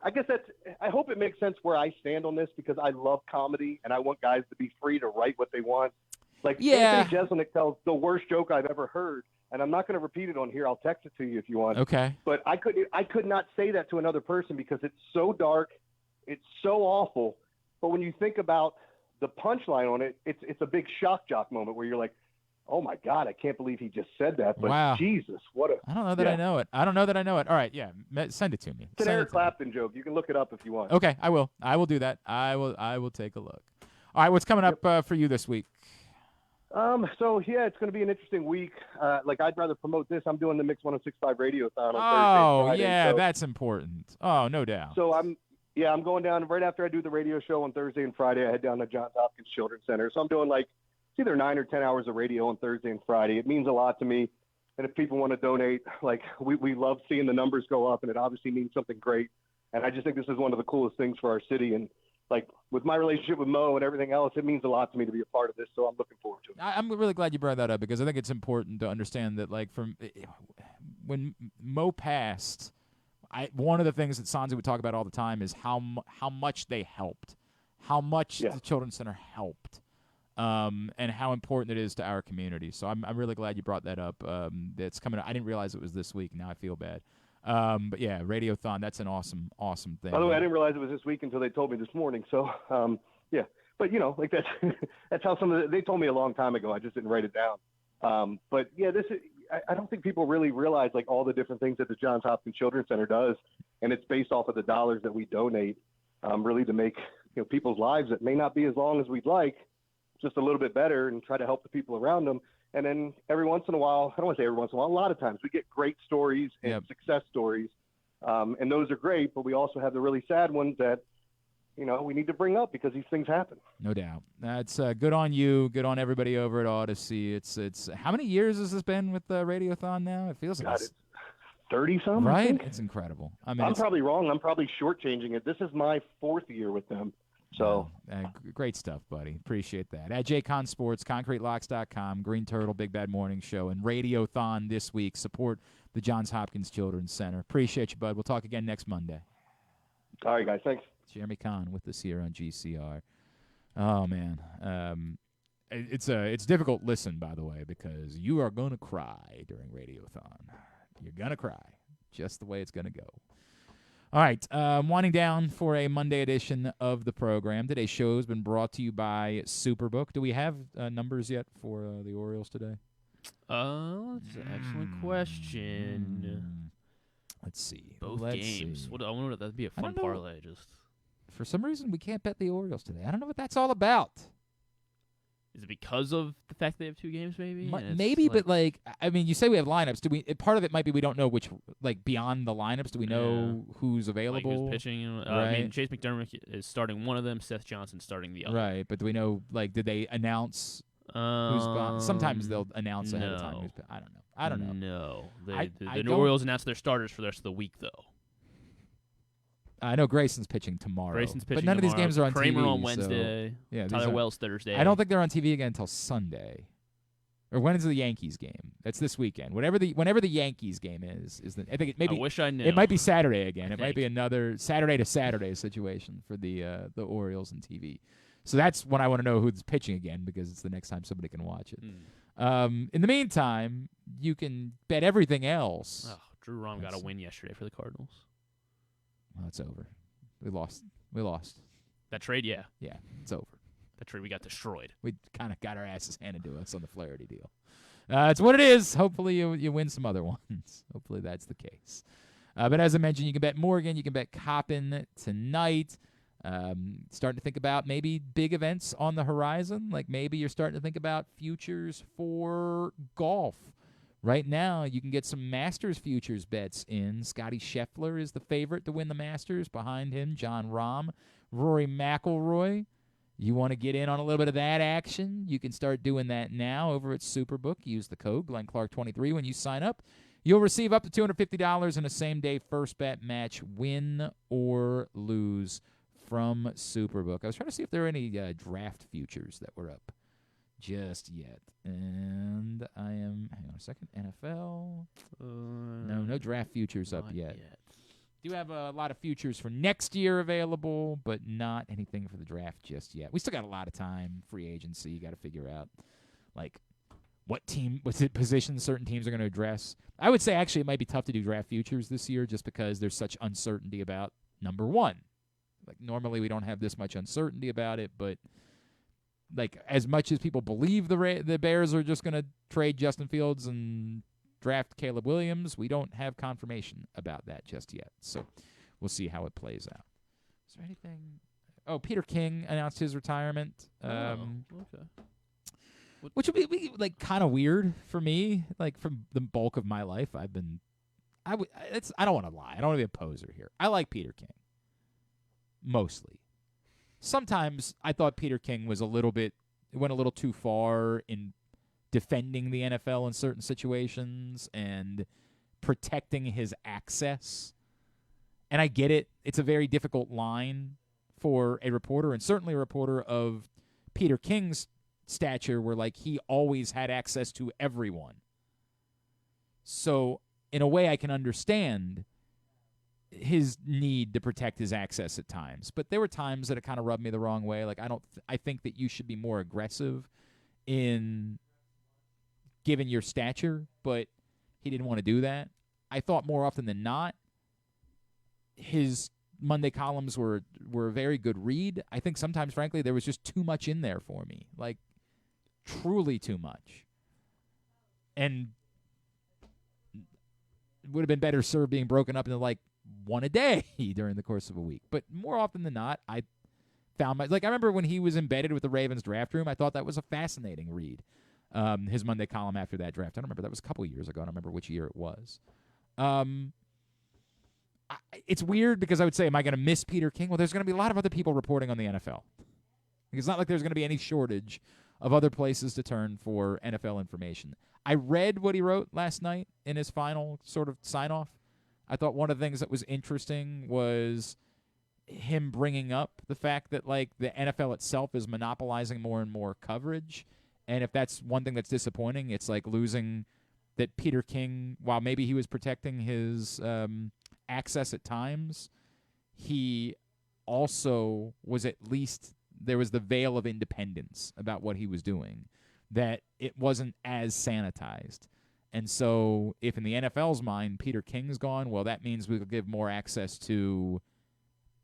I guess I hope it makes sense where I stand on this, because I love comedy and I want guys to be free to write what they want. Like, Anthony Jeselnik tells the worst joke I've ever heard, and I'm not going to repeat it on here. I'll text it to you if you want. Okay. But I could not say that to another person because it's so dark, it's so awful. But when you think about the punchline on it, it's a big shock jock moment where you're like, oh my God, I can't believe he just said that. But wow. Jesus, I don't know that I know it. I don't know that I know it. All right, send it to me. It's an Eric Clapton joke. You can look it up if you want. Okay, I will. I will do that. I will take a look. All right, what's coming up for you this week? So it's going to be an interesting week. I'd rather promote this. I'm doing the Mix 106.5 Radio Thon on Thursday. Yeah, that's important. Oh, no doubt. So I'm going down right after I do the radio show on Thursday and Friday. I head down to Johns Hopkins Children's Center. So I'm doing it's either 9 or 10 hours of radio on Thursday and Friday. It means a lot to me. And if people want to donate, we love seeing the numbers go up, and it obviously means something great. And I just think this is one of the coolest things for our city. And with my relationship with Mo and everything else, it means a lot to me to be a part of this. So I'm looking forward to it. I'm really glad you brought that up, because I think it's important to understand that when Mo passed, one of the things that Sanzi would talk about all the time is how much they helped, how much the Children's Center helped. And how important it is to our community. So I'm really glad you brought that up. It's coming up. I didn't realize it was this week. Now I feel bad. But yeah, Radiothon, that's an awesome thing. By the way, I didn't realize it was this week until they told me this morning. So, but that's, that's how they told me a long time ago. I just didn't write it down. But yeah, I don't think people really realize like all the different things that the Johns Hopkins Children's Center does, and it's based off of the dollars that we donate, really to make people's lives that may not be as long as we'd like, just a little bit better, and try to help the people around them. And then every once in a while, I don't want to say every once in a while, a lot of times we get great stories and success stories, and those are great. But we also have the really sad ones that we need to bring up because these things happen. No doubt. That's good on you. Good on everybody over at Odyssey. It's how many years has this been with Radiothon now? It feels like it's 30-some. Right? I think. It's incredible. I mean, I'm probably wrong. I'm probably shortchanging it. This is my 4th year with them. So great stuff, buddy. Appreciate that. At JCon Sports, ConcreteLocks.com, Green Turtle, Big Bad Morning Show, and Radiothon this week. Support the Johns Hopkins Children's Center. Appreciate you, bud. We'll talk again next Monday. All right, guys. Thanks. Jeremy Conn with us here on GCR. Oh, man. It's difficult listen, by the way, because you are going to cry during Radiothon. You're going to cry. Just the way it's going to go. All right, winding down for a Monday edition of the program. Today's show has been brought to you by Superbook. Do we have numbers yet for the Orioles today? That's an excellent question. Let's see. Both games. I wonder if that'd be a fun parlay. Just for some reason, we can't bet the Orioles today. I don't know what that's all about. Is it because of the fact they have 2 games, maybe? Maybe, but I mean, you say we have lineups. Do we? Part of it might be we don't know which, beyond the lineups. Do we know who's available? Who's pitching? Right. I mean, Chase McDermott is starting one of them. Seth Johnson starting the other. Right, but do we know? Did they announce who's gone? Sometimes they'll announce ahead of time. I don't know. No, the Orioles announced their starters for the rest of the week, though. I know Grayson's pitching tomorrow. But none of these games are on Kramer TV. on Wednesday. So, Tyler Wells Thursday. I don't think they're on TV again until Sunday. Or when is the Yankees game? That's this weekend. Whenever the Yankees game is I think it maybe. I wish I knew. It might be Saturday again. It might be another Saturday to Saturday situation for the Orioles and TV. So that's when I want to know who's pitching again, because it's the next time somebody can watch it. In the meantime, you can bet everything else. Oh, Drew Rom got a win yesterday for the Cardinals. Well, it's over. We lost. That trade, yeah. Yeah, it's over. That trade, we got destroyed. We kind of got our asses handed to us on the Flaherty deal. It's what it is. Hopefully you win some other ones. Hopefully that's the case. But as I mentioned, you can bet Morgan. You can bet Coppin tonight. Starting to think about maybe big events on the horizon. Like maybe you're starting to think about futures for golf. Right now, you can get some Masters futures bets in. Scotty Scheffler is the favorite to win the Masters. Behind him, John Rahm, Rory McIlroy. You want to get in on a little bit of that action? You can start doing that now over at Superbook. Use the code GlennClark23 when you sign up. You'll receive up to $250 in a same-day first bet match, win or lose, from Superbook. I was trying to see if there are any draft futures that were up just yet. And I am, hang on a second, NFL. No draft futures up yet. Do have a lot of futures for next year available, but not anything for the draft just yet. We still got a lot of time, free agency. You got to figure out, what positions certain teams are going to address. I would say, actually, it might be tough to do draft futures this year just because there's such uncertainty about number one. Normally we don't have this much uncertainty about it, but as much as people believe the Bears are just going to trade Justin Fields and draft Caleb Williams, we don't have confirmation about that just yet. So we'll see how it plays out. Is there anything? Oh, Peter King announced his retirement. Okay. Which would be kind of weird for me. From the bulk of my life, I don't want to lie. I don't want to be a poser here. I like Peter King. Mostly. Sometimes I thought Peter King went a little too far in defending the NFL in certain situations and protecting his access. And I get it. It's a very difficult line for a reporter, and certainly a reporter of Peter King's stature where he always had access to everyone. So in a way I can understand his need to protect his access at times. But there were times that it kind of rubbed me the wrong way. I think that you should be more aggressive in given your stature, but he didn't want to do that. I thought more often than not, his Monday columns were a very good read. I think sometimes, frankly, there was just too much in there for me. Truly too much. And would have been better served being broken up into like one a day during the course of a week. But more often than not, I found I remember when he was embedded with the Ravens draft room, I thought that was a fascinating read. His Monday column after that draft. I don't remember. That was a couple of years ago. I don't remember which year it was. It's weird because I would say, am I going to miss Peter King? Well, there's going to be a lot of other people reporting on the NFL. It's not like there's going to be any shortage of other places to turn for NFL information. I read what he wrote last night in his final sort of sign-off. I thought one of the things that was interesting was him bringing up the fact that, like, the NFL itself is monopolizing more and more coverage. And if that's one thing that's disappointing, it's like losing that Peter King, while maybe he was protecting his access at times, he also was at least, there was the veil of independence about what he was doing, that it wasn't as sanitized. And so if in the NFL's mind Peter King's gone, well, that means we will give more access to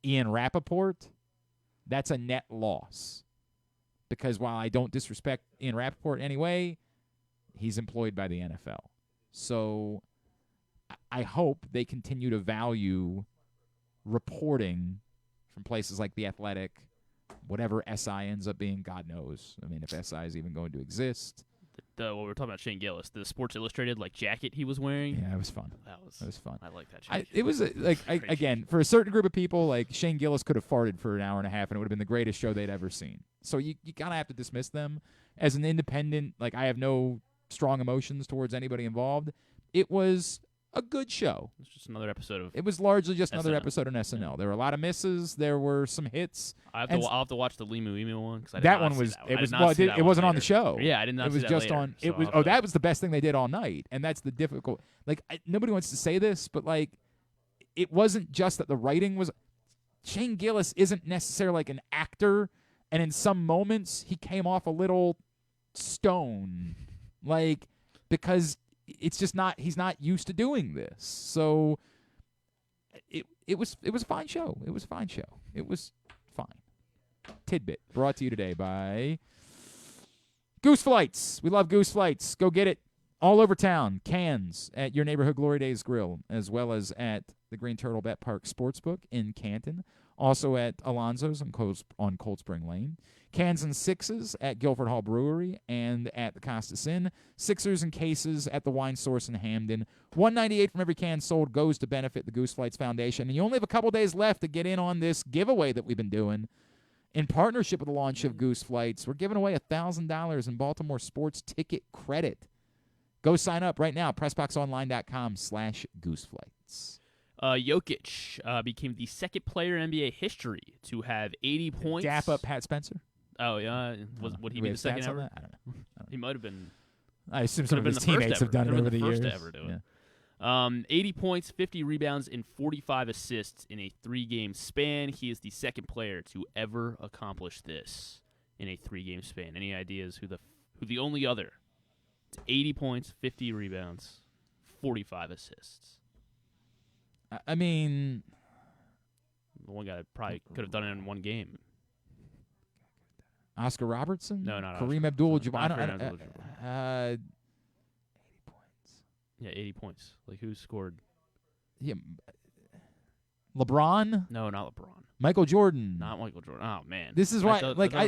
Ian Rappaport. That's a net loss. Because while I don't disrespect Ian Rappaport anyway, he's employed by the NFL. So I hope they continue to value reporting from places like The Athletic, whatever SI ends up being, God knows. I mean, if SI is even going to exist. What we're talking about, Shane Gillis, the Sports Illustrated jacket he was wearing. Yeah, it was fun. That was fun. I like that jacket. It was again, for a certain group of people, like Shane Gillis could have farted for an hour and a half, and it would have been the greatest show they'd ever seen. So you kind of have to dismiss them as an independent. Like, I have no strong emotions towards anybody involved. It was a good show. It's just another episode of. It was largely just SNL. another episode on SNL. Yeah. There were a lot of misses. There were some hits. I'll have to watch the Limu Emu one. That one was. It wasn't on the show. Yeah, I did not. It was see that just later, on. so It was. That was the best thing they did all night, and that's the difficult. Like, nobody wants to say this, but like, it wasn't just that the writing was. Shane Gillis isn't necessarily like an actor, and in some moments he came off a little stone, like, because it's just not. He's not used to doing this, so. It was a fine show. It was a fine show. It was fine. Tidbit brought to you today by Goose Flights. We love Goose Flights. Go get it all over town. Cans at your neighborhood Glory Days Grill, as well as at the Green Turtle Bet Park Sportsbook in Canton. Also at Alonzo's on Cold Spring Lane. Cans and Sixes at Guilford Hall Brewery and at the Costas Inn. Sixers and Cases at the Wine Source in Hamden. $1.98 from every can sold goes to benefit the Goose Flights Foundation. And you only have a couple days left to get in on this giveaway that we've been doing. In partnership with the launch of Goose Flights, we're giving away $1,000 in Baltimore sports ticket credit. Go sign up right now, PressBoxOnline.com/GooseFlights. Jokic became the second player in NBA history to have 80 points. Dap up Pat Spencer? Oh, yeah. Would he be the second ever? I don't know. He might have been. I assume some of his teammates have done it over the years. First to ever do it. 80 points, 50 rebounds, and 45 assists in a 3-game span. He is the second player to ever accomplish this in a 3-game span. Any ideas who the only other? It's 80 points, 50 rebounds, 45 assists. I mean, the one guy that probably could have done it in one game. Oscar Robertson? No, not Kareem Oscar. Abdul-Jabbar. 80 points. Yeah, 80 points. Like, who scored? Yeah, LeBron? No, not LeBron. Michael Jordan. Not Michael Jordan. Oh, man. This is why,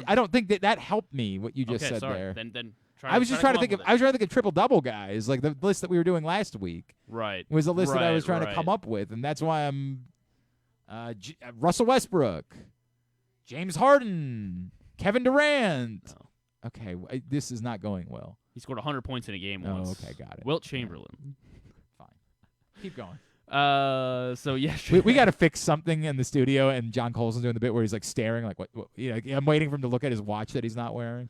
I don't think that helped me, what you just said sorry. there. Then I was just trying to think of triple-double guys, like the list that we were doing last week. Right. Was the list that I was trying to come up with, and that's why I'm Russell Westbrook, James Harden, Kevin Durant. Oh. Okay, this is not going well. He scored 100 points in a game once. Oh, okay, got it. Wilt Chamberlain. Fine. Keep going. So yeah, sure. we got to fix something in the studio, and John Colson's doing the bit where he's like staring, like what I'm waiting for him to look at his watch that he's not wearing.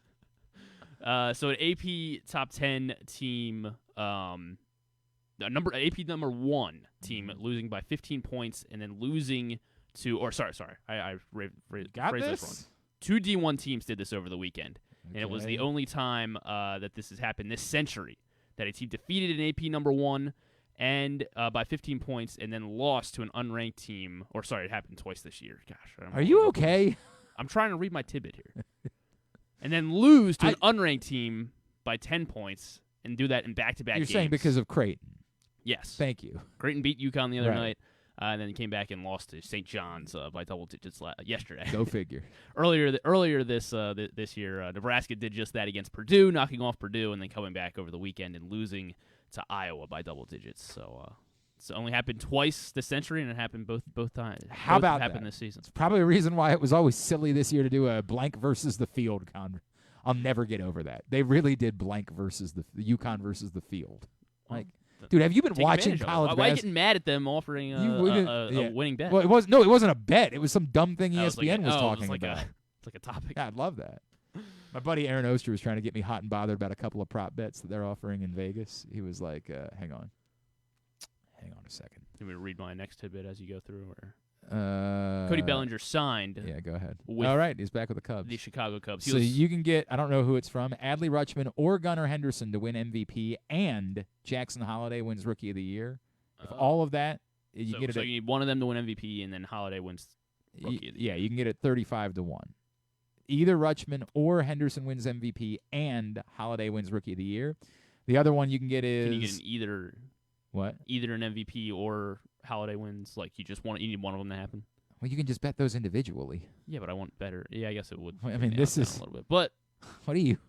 So an AP top 10 team, AP number 1 team losing by 15 points and then losing to, I phrased this wrong. 2 D1 teams did this over the weekend, and it was the only time that this has happened this century that a team defeated an AP number 1 and by 15 points and then lost to an unranked team. It happened twice this year. Gosh, are you okay? I'm trying to read my tidbit here. And then lose to an unranked team by 10 points and do that in back-to-back games. You're saying because of Creighton? Yes. Thank you. Creighton beat UConn the other Right. night, and then came back and lost to St. John's by double digits yesterday. Go figure. Earlier this year, Nebraska did just that against Purdue, knocking off Purdue, and then coming back over the weekend and losing to Iowa by double digits. So it's only happened twice this century, and it happened both times. How about happened that? This season? It's probably a reason why it was always silly this year to do a blank versus the field I'll never get over that. They really did blank versus the UConn versus the field. Like, dude, have you been watching college basketball? Why are you getting mad at them offering a winning bet? Well, it wasn't a bet. It was some dumb thing ESPN was talking about. It's like a topic. Yeah, I'd love that. My buddy Aaron Oster was trying to get me hot and bothered about a couple of prop bets that they're offering in Vegas. He was like, hang on a second. Can we read my next tidbit as you go through? Or Cody Bellinger signed. Yeah, go ahead. All right, he's back with the Cubs. The Chicago Cubs. So you can get, I don't know who it's from, Adley Rutschman or Gunnar Henderson to win MVP, and Jackson Holiday wins Rookie of the Year. If all of that, you get it. So you need one of them to win MVP, and then Holiday wins Rookie of the Year. Yeah, you can get it 35-1. Either Rutschman or Henderson wins MVP, and Holiday wins Rookie of the Year. The other one you can get is. Can you get an either? What? Either an MVP or Holiday wins. Like you need one of them to happen. Well, you can just bet those individually. Yeah, but I want better. Yeah, I guess it would. I mean, this is a little bit. But what do you?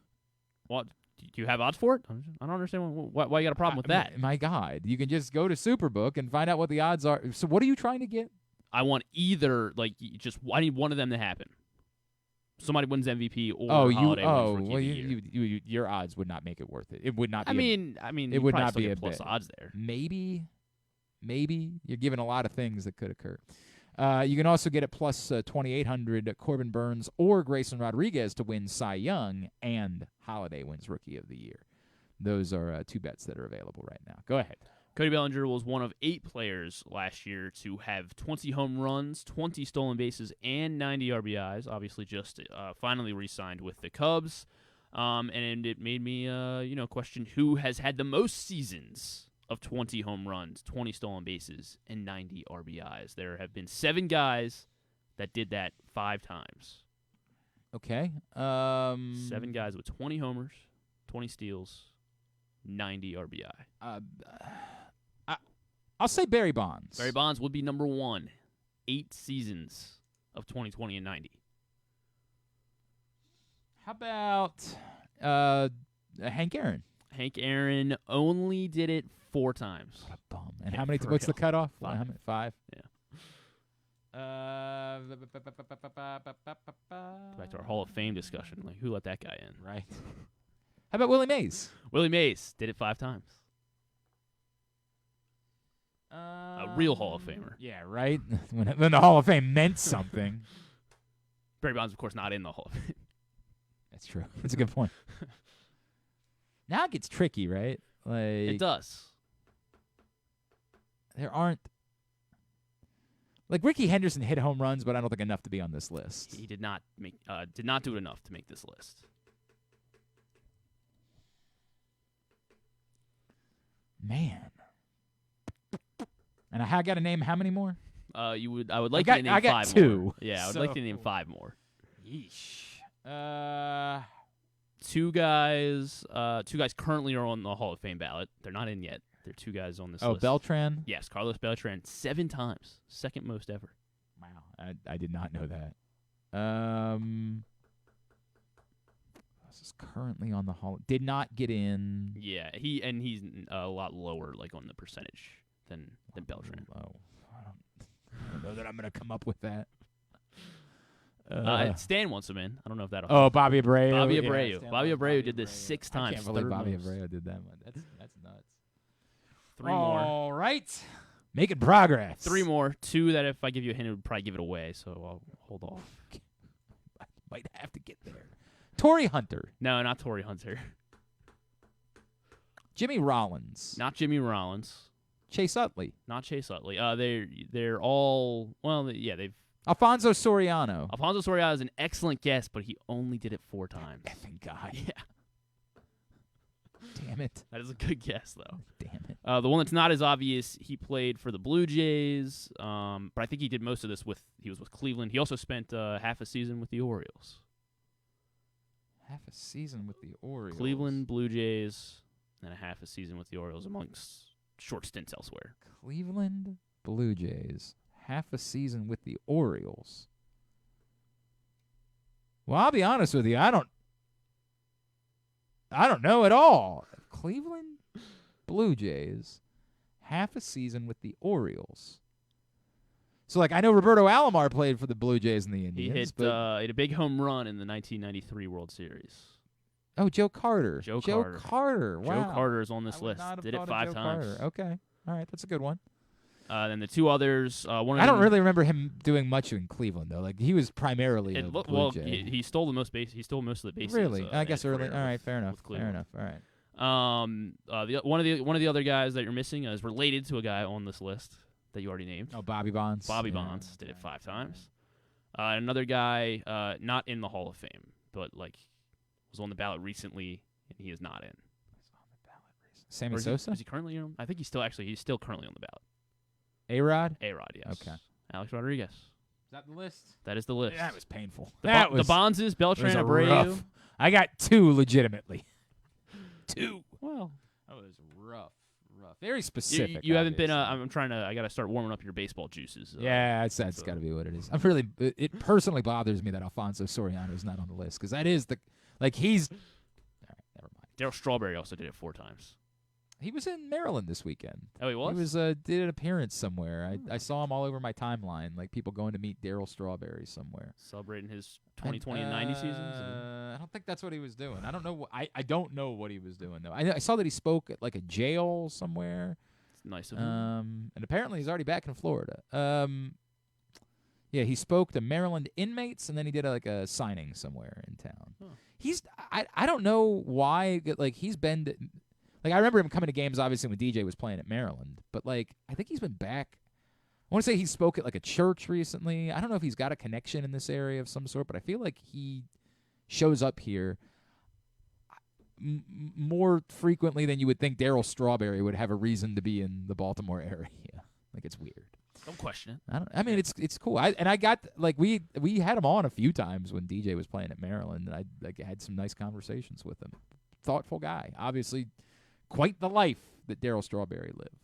What do you have odds for it? I don't understand why you got a problem with that. My God, you can just go to Superbook and find out what the odds are. So, what are you trying to get? I want either. I need one of them to happen. Somebody wins MVP or Holiday wins Rookie of the Year. Your odds would not make it worth it. It would not. I mean, it would not be a plus bet. odds there. Maybe you're giving a lot of things that could occur. You can also get it plus 2,800 Corbin Burns or Grayson Rodriguez to win Cy Young, and Holiday wins Rookie of the Year. Those are two bets that are available right now. Go ahead. Cody Bellinger was one of 8 players last year to have 20 home runs, 20 stolen bases, and 90 RBIs. Obviously, just finally re-signed with the Cubs, and it made me, question who has had the most seasons of 20 home runs, 20 stolen bases, and 90 RBIs. There have been 7 guys that did that 5 times. Okay. 7 guys with 20 homers, 20 steals, 90 RBI. I'll say Barry Bonds. Barry Bonds would be number 1. 8 seasons of 20, and 90. How about Hank Aaron? Hank Aaron only did it 4 times. What a bum. And how many? What's the cutoff? 5. 5? Yeah. Back to our Hall of Fame discussion. Like, who let that guy in? Right. How about Willie Mays? Willie Mays did it 5 times. A real Hall of Famer. Yeah, right? when the Hall of Fame meant something. Barry Bonds, of course, not in the Hall of Fame. That's true. That's a good point. Now it gets tricky, right? Like, it does. There aren't. Like, Ricky Henderson hit home runs, but I don't think enough to be on this list. He did not do it enough to make this list. Man. And I got to name how many more? I would like you to name 5 2. more. Yeah, I would like you to name 5 more. Yeesh. 2 guys currently are on the Hall of Fame ballot. They're not in yet. There are 2 guys on this list. Oh, Beltran? Yes, Carlos Beltran, 7 times. 2nd most ever. Wow, I did not know that. This is currently on the Hall. Did not get in. Yeah, he's a lot lower, like on the percentage than Beltran. Oh, I don't know that I'm going to come up with that. Stan wants him in. I don't know if that'll. Oh, Bobby Abreu. Bobby Abreu did this 6 times. I can't believe Bobby Abreu did that one. That's nuts. 3 more. All right. Making progress. 3 more. 2 that if I give you a hint, it would probably give it away, so I'll hold off. I might have to get there. Torrey Hunter. No, not Torrey Hunter. Jimmy Rollins. Not Jimmy Rollins. Chase Utley. Not Chase Utley. They're all, well, yeah, they've. Alfonso Soriano. Alfonso Soriano is an excellent guess, but he only did it 4 times. Effing guy. Yeah. Damn it. That is a good guess, though. Damn it. The one that's not as obvious, he played for the Blue Jays, but I think he did most of this he was with Cleveland. He also spent half a season with the Orioles. Half a season with the Orioles. Cleveland Blue Jays, and a half a season with the Orioles amongst short stints elsewhere. Cleveland Blue Jays, half a season with the Orioles. Well, I'll be honest with you. I don't know at all. Cleveland Blue Jays, half a season with the Orioles. So, like, I know Roberto Alomar played for the Blue Jays and the Indians. He hit a big home run in the 1993 World Series. Oh, Joe Carter. Joe Carter. Wow. Joe Carter is on this list. Did it 5 times. Carter. Okay. All right. That's a good one. Then the two others. I don't really remember him doing much in Cleveland, though. Like, he was primarily a Blue Jay. He stole the most base. He stole most of the bases. Really? I guess early. All right. Fair enough. All right. One of the other guys that you're missing is related to a guy on this list that you already named. Oh, Bobby Bonds. Bobby Bonds did it 5 times. Another guy not in the Hall of Fame, but like was on the ballot recently, and he is not in. Sammy Sosa? Is he currently on? I think he's still currently on the ballot. A-Rod? A-Rod, yes. Okay. Alex Rodriguez. Is that the list? That is the list. That was painful. The Bonzes, Beltran, Abreu. Rough. I got 2 legitimately. 2. Well, that was rough. Very specific. You haven't been. I got to start warming up your baseball juices. Yeah, that's got to be what it is. It personally bothers me that Alfonso Soriano is not on the list because that is he's. All right, never mind. Darryl Strawberry also did it 4 times. He was in Maryland this weekend. Oh, he was? He was did an appearance somewhere. I saw him all over my timeline, like people going to meet Darryl Strawberry somewhere. Celebrating his 2020 and 90 seasons? I don't think that's what he was doing. I don't know. I don't know what he was doing, though. I saw that he spoke at like a jail somewhere. It's nice of him. And apparently he's already back in Florida. Yeah, he spoke to Maryland inmates, and then he did a signing somewhere in town. Huh. I don't know why. Like, he's been... Like, I remember him coming to games, obviously, when DJ was playing at Maryland. But, like, I think he's been back. I want to say he spoke at, like, a church recently. I don't know if he's got a connection in this area of some sort, but I feel like he shows up here more frequently than you would think Darryl Strawberry would have a reason to be in the Baltimore area. Like, it's weird. Don't question it. I mean, it's cool. I got, like, we had him on a few times when DJ was playing at Maryland, and I had some nice conversations with him. Thoughtful guy. Obviously, quite the life that Darryl Strawberry lived.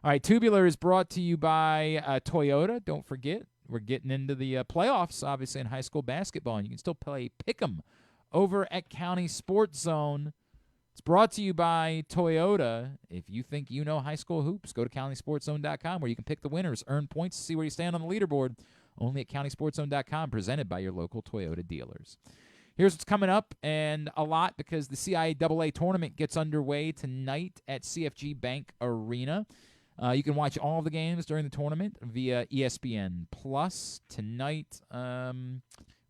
All right, Tubular is brought to you by Toyota. Don't forget, we're getting into the playoffs, obviously, in high school basketball, and you can still play Pick'em over at County Sports Zone. It's brought to you by Toyota. If you think you know high school hoops, go to countysportszone.com where you can pick the winners, earn points, see where you stand on the leaderboard. Only at countysportszone.com, presented by your local Toyota dealers. Here's what's coming up, and a lot because the CIAA tournament gets underway tonight at CFG Bank Arena. You can watch all of the games during the tournament via ESPN Plus. Tonight,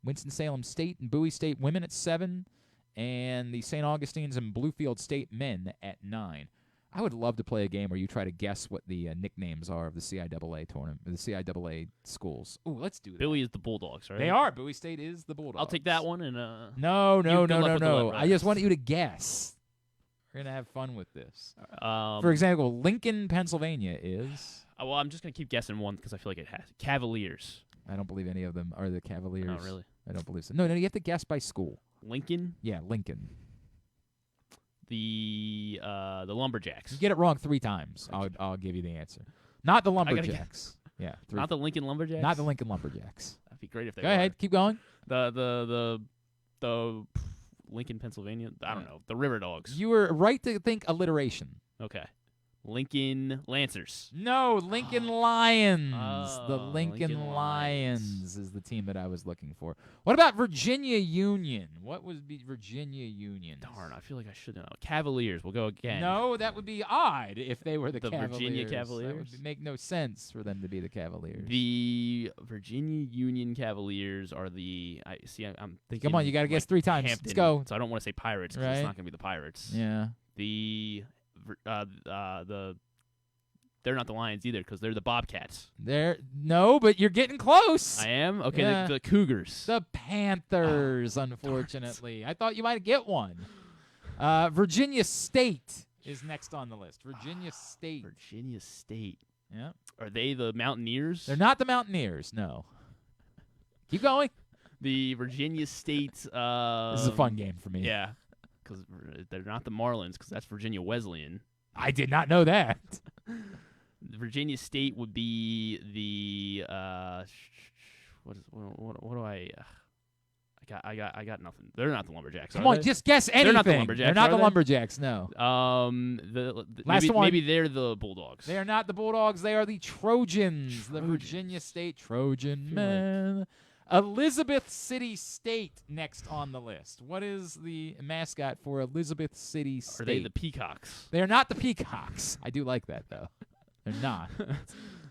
Winston-Salem State and Bowie State women at 7, and the St. Augustine's and Bluefield State men at 9. I would love to play a game where you try to guess what the nicknames are of the CIAA tournament, the CIAA schools. Ooh, let's do that. Bowie is the Bulldogs, right? They are. Bowie State is the Bulldogs. I'll take that one. And No. I just want you to guess. We're going to have fun with this. For example, Lincoln, Pennsylvania is... well, I'm just going to keep guessing one because I feel like it has. Cavaliers. I don't believe any of them are the Cavaliers. Oh, really? I don't believe so. No, you have to guess by school. Lincoln? Yeah, Lincoln. The Lumberjacks. You get it wrong 3 times. I'll give you the answer. Not the Lumberjacks. Yeah, 3. Not the Lincoln Lumberjacks? Not the Lincoln Lumberjacks. That'd be great if they were. Go ahead. Keep going. The Lincoln, Pennsylvania. I don't know. The River Dogs. You were right to think alliteration. Okay. Lincoln Lancers. No, Lincoln Lions. Oh, The Lincoln Lions is the team that I was looking for. What about Virginia Union? What would be Virginia Union? Darn, I feel like I should know. Cavaliers. We'll go again. No, that would be odd if they were the Cavaliers. Virginia Cavaliers? That would make no sense for them to be the Cavaliers. The Virginia Union Cavaliers are the... I'm thinking... Come on, you got to guess 3 times. Hampton, Let's go. So I don't want to say Pirates because it's not going to be the Pirates. Yeah. They're not the Lions either because they're the Bobcats. No, but you're getting close. I am? Okay, yeah. the Cougars. The Panthers, unfortunately. I thought you might get one. Virginia State is next on the list. Virginia State. Virginia State. Yeah. Are they the Mountaineers? They're not the Mountaineers, no. Keep going. The Virginia State. This is a fun game for me. Yeah. Because they're not the Marlins, because that's Virginia Wesleyan. I did not know that. Virginia State would be the what do I got nothing. They're not the Lumberjacks. Come on, just guess anything. They're not the Lumberjacks. They're not the Lumberjacks. No. Maybe they're the Bulldogs. They are not the Bulldogs. They are the Trojans. The Virginia State Trojan men. Elizabeth City State next on the list. What is the mascot for Elizabeth City State? Are they the Peacocks? They are not the Peacocks. I do like that though. They're not.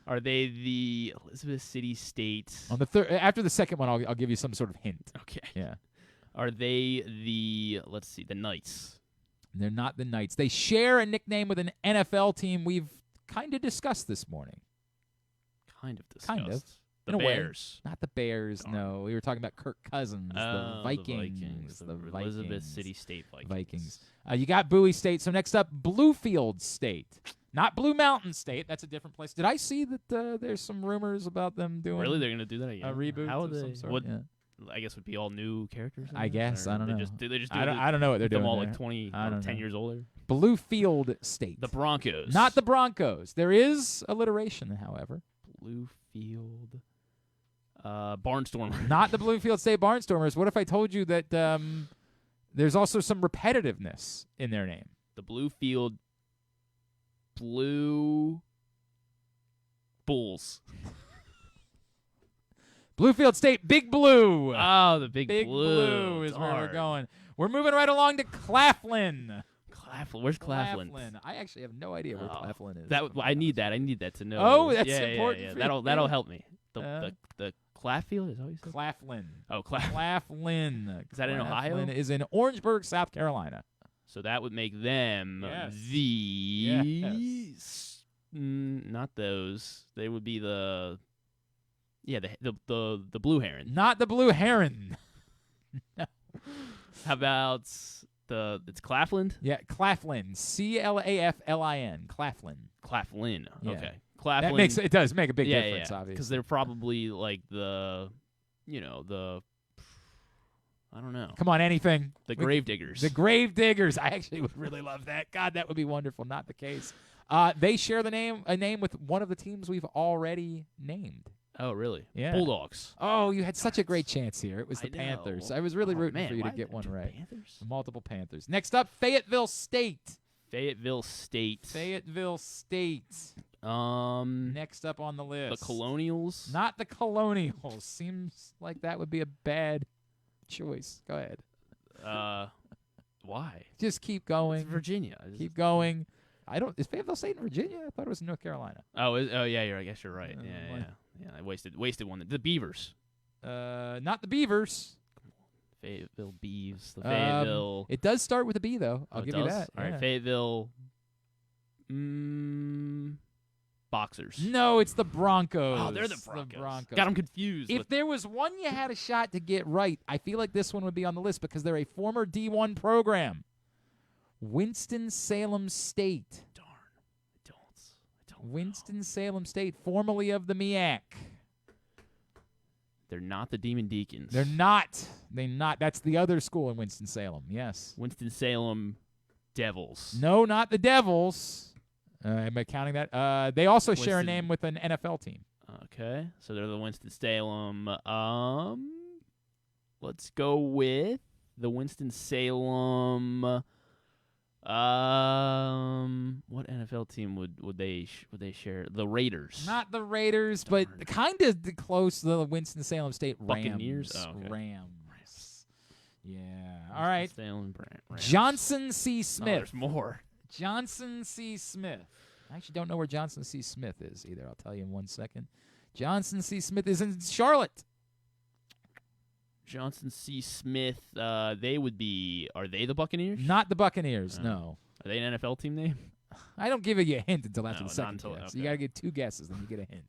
Are they the Elizabeth City State? On the third, after the second one, I'll give you some sort of hint. Okay. Yeah. Are they the the Knights? They're not the Knights. They share a nickname with an NFL team we've kind of discussed this morning. Kind of. The Bears. Not the Bears, no. We were talking about Kirk Cousins, the Vikings. The Elizabeth City State Vikings. You got Bowie State. So next up, Bluefield State. Not Blue Mountain State. That's a different place. Did I see that there's some rumors about them doing Really? They're going to do that again? a reboot How of would some they? sort? What, Yeah. I guess would be all new characters? I guess. I don't know. They just I don't know what they're doing. Them all there. like 20 I or don't 10 know. years older? Bluefield State. The Broncos. Not the Broncos. There is alliteration, however. Bluefield. Barnstormers. Not the Bluefield State Barnstormers. What if I told you that there's also some repetitiveness in their name? The Bluefield Blue Bulls. Bluefield State Big Blue. Oh, the Big Blue is where we're going. We're moving right along to Claflin. Where's Claflin? I actually have no idea where Claflin is. I need that. I need that to know. Oh, that's yeah, important. Yeah. For you. That'll help me. The Claffield is that what you said? Claflin. Oh, Claflin. Is that in Ohio? Claflin is in Orangeburg, South Carolina. So that would make them not those. They would be the Blue Heron. Not the Blue Heron. No. How about it's Claflin? Yeah, Claflin. Claflin. Claflin. Claflin. Yeah. Okay. Claflin. It does make a big difference, obviously. Because they're probably like I don't know. Come on, anything. The Gravediggers. The Gravediggers. I actually would really love that. God, that would be wonderful. Not the case. They share a name with one of the teams we've already named. Oh, really? Yeah. Bulldogs. Oh, you had such a great chance here. It was the I know. Panthers. I was really rooting for you to get one right. Panthers? Multiple Panthers. Next up, Fayetteville State. Fayetteville State. Next up on the list. The Colonials? Not the Colonials. Seems like that would be a bad choice. Go ahead. Why? Just keep going. It's Virginia. Keep going. Is Fayetteville State in Virginia? I thought it was in North Carolina. Oh, yeah. I guess you're right. Yeah. I wasted one. The Beavers. Not the Beavers. Fayetteville Beavs. The Fayetteville. It does start with a B, though. I'll give you that. All right, Fayetteville. Boxers. No, it's the Broncos. Oh, they're the Broncos. Got them confused. If there was one you had a shot to get right, I feel like this one would be on the list because they're a former D1 program. Winston-Salem State. Darn. I don't Winston-Salem State, formerly of the MEAC. They're not the Demon Deacons. They're not. That's the other school in Winston-Salem, yes. Winston-Salem Devils. No, not the Devils. Am I counting that? They also share a name with an NFL team. Okay, so they're the Winston-Salem. Let's go with the Winston-Salem. What NFL team would they share? The Raiders. Not the Raiders, but kind of close to the Winston-Salem State Rams. Buccaneers. Oh, okay. Rams. Yeah. All right. Rams. Johnson C. Smith. Oh, there's more. Johnson C. Smith. I actually don't know where Johnson C. Smith is either. I'll tell you in 1 second. Johnson C. Smith is in Charlotte. Johnson C. Smith, are they the Buccaneers? Not the Buccaneers, no. Are they an NFL team name? I don't give you a hint until after the second until, guess. okay. You got to get 2 guesses, then you get a hint.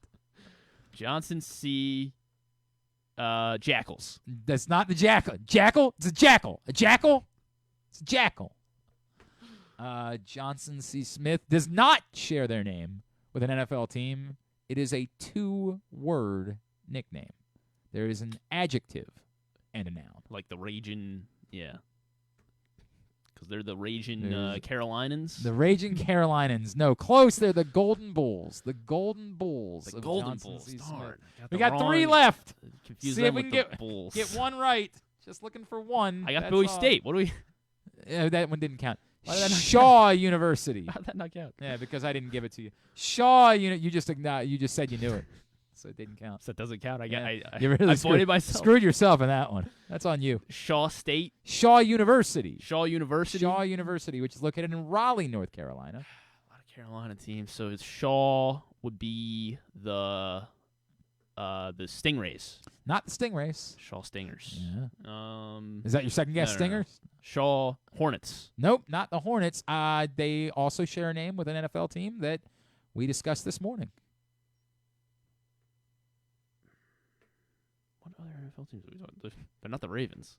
Johnson C. Jackals. That's not the jackal. Jackal? It's a jackal. A jackal? It's a jackal. Johnson C. Smith does not share their name with an NFL team. It is a 2-word nickname. There is an adjective and a noun. Like the Ragin', yeah. because they're the Raging Carolinians. The Raging Carolinians. No, close. They're the Golden Bulls. The Golden Bulls. The of Golden Johnson Bulls. C. Darn. Smith. We got 3 left. Confuse See them if we with can the Bulls. get one right. Just looking for one. I got Bowie State. What do we? Yeah, that one didn't count. Shaw University. How'd that not count? Yeah, because I didn't give it to you. Shaw, you just said you knew it, so it didn't count. So it doesn't count. You I really avoided myself. Screwed yourself in that one. That's on you. Shaw State. Shaw University. Shaw University. Shaw University, which is located in Raleigh, North Carolina. A lot of Carolina teams. So it's Shaw would be the Stingrays. Not the Stingrays. Shaw Stingers. Yeah. Is that your second guess? No. Stingers? Shaw Hornets. Nope, not the Hornets. They also share a name with an NFL team that we discussed this morning. What other NFL teams are we talking about? They're not the Ravens.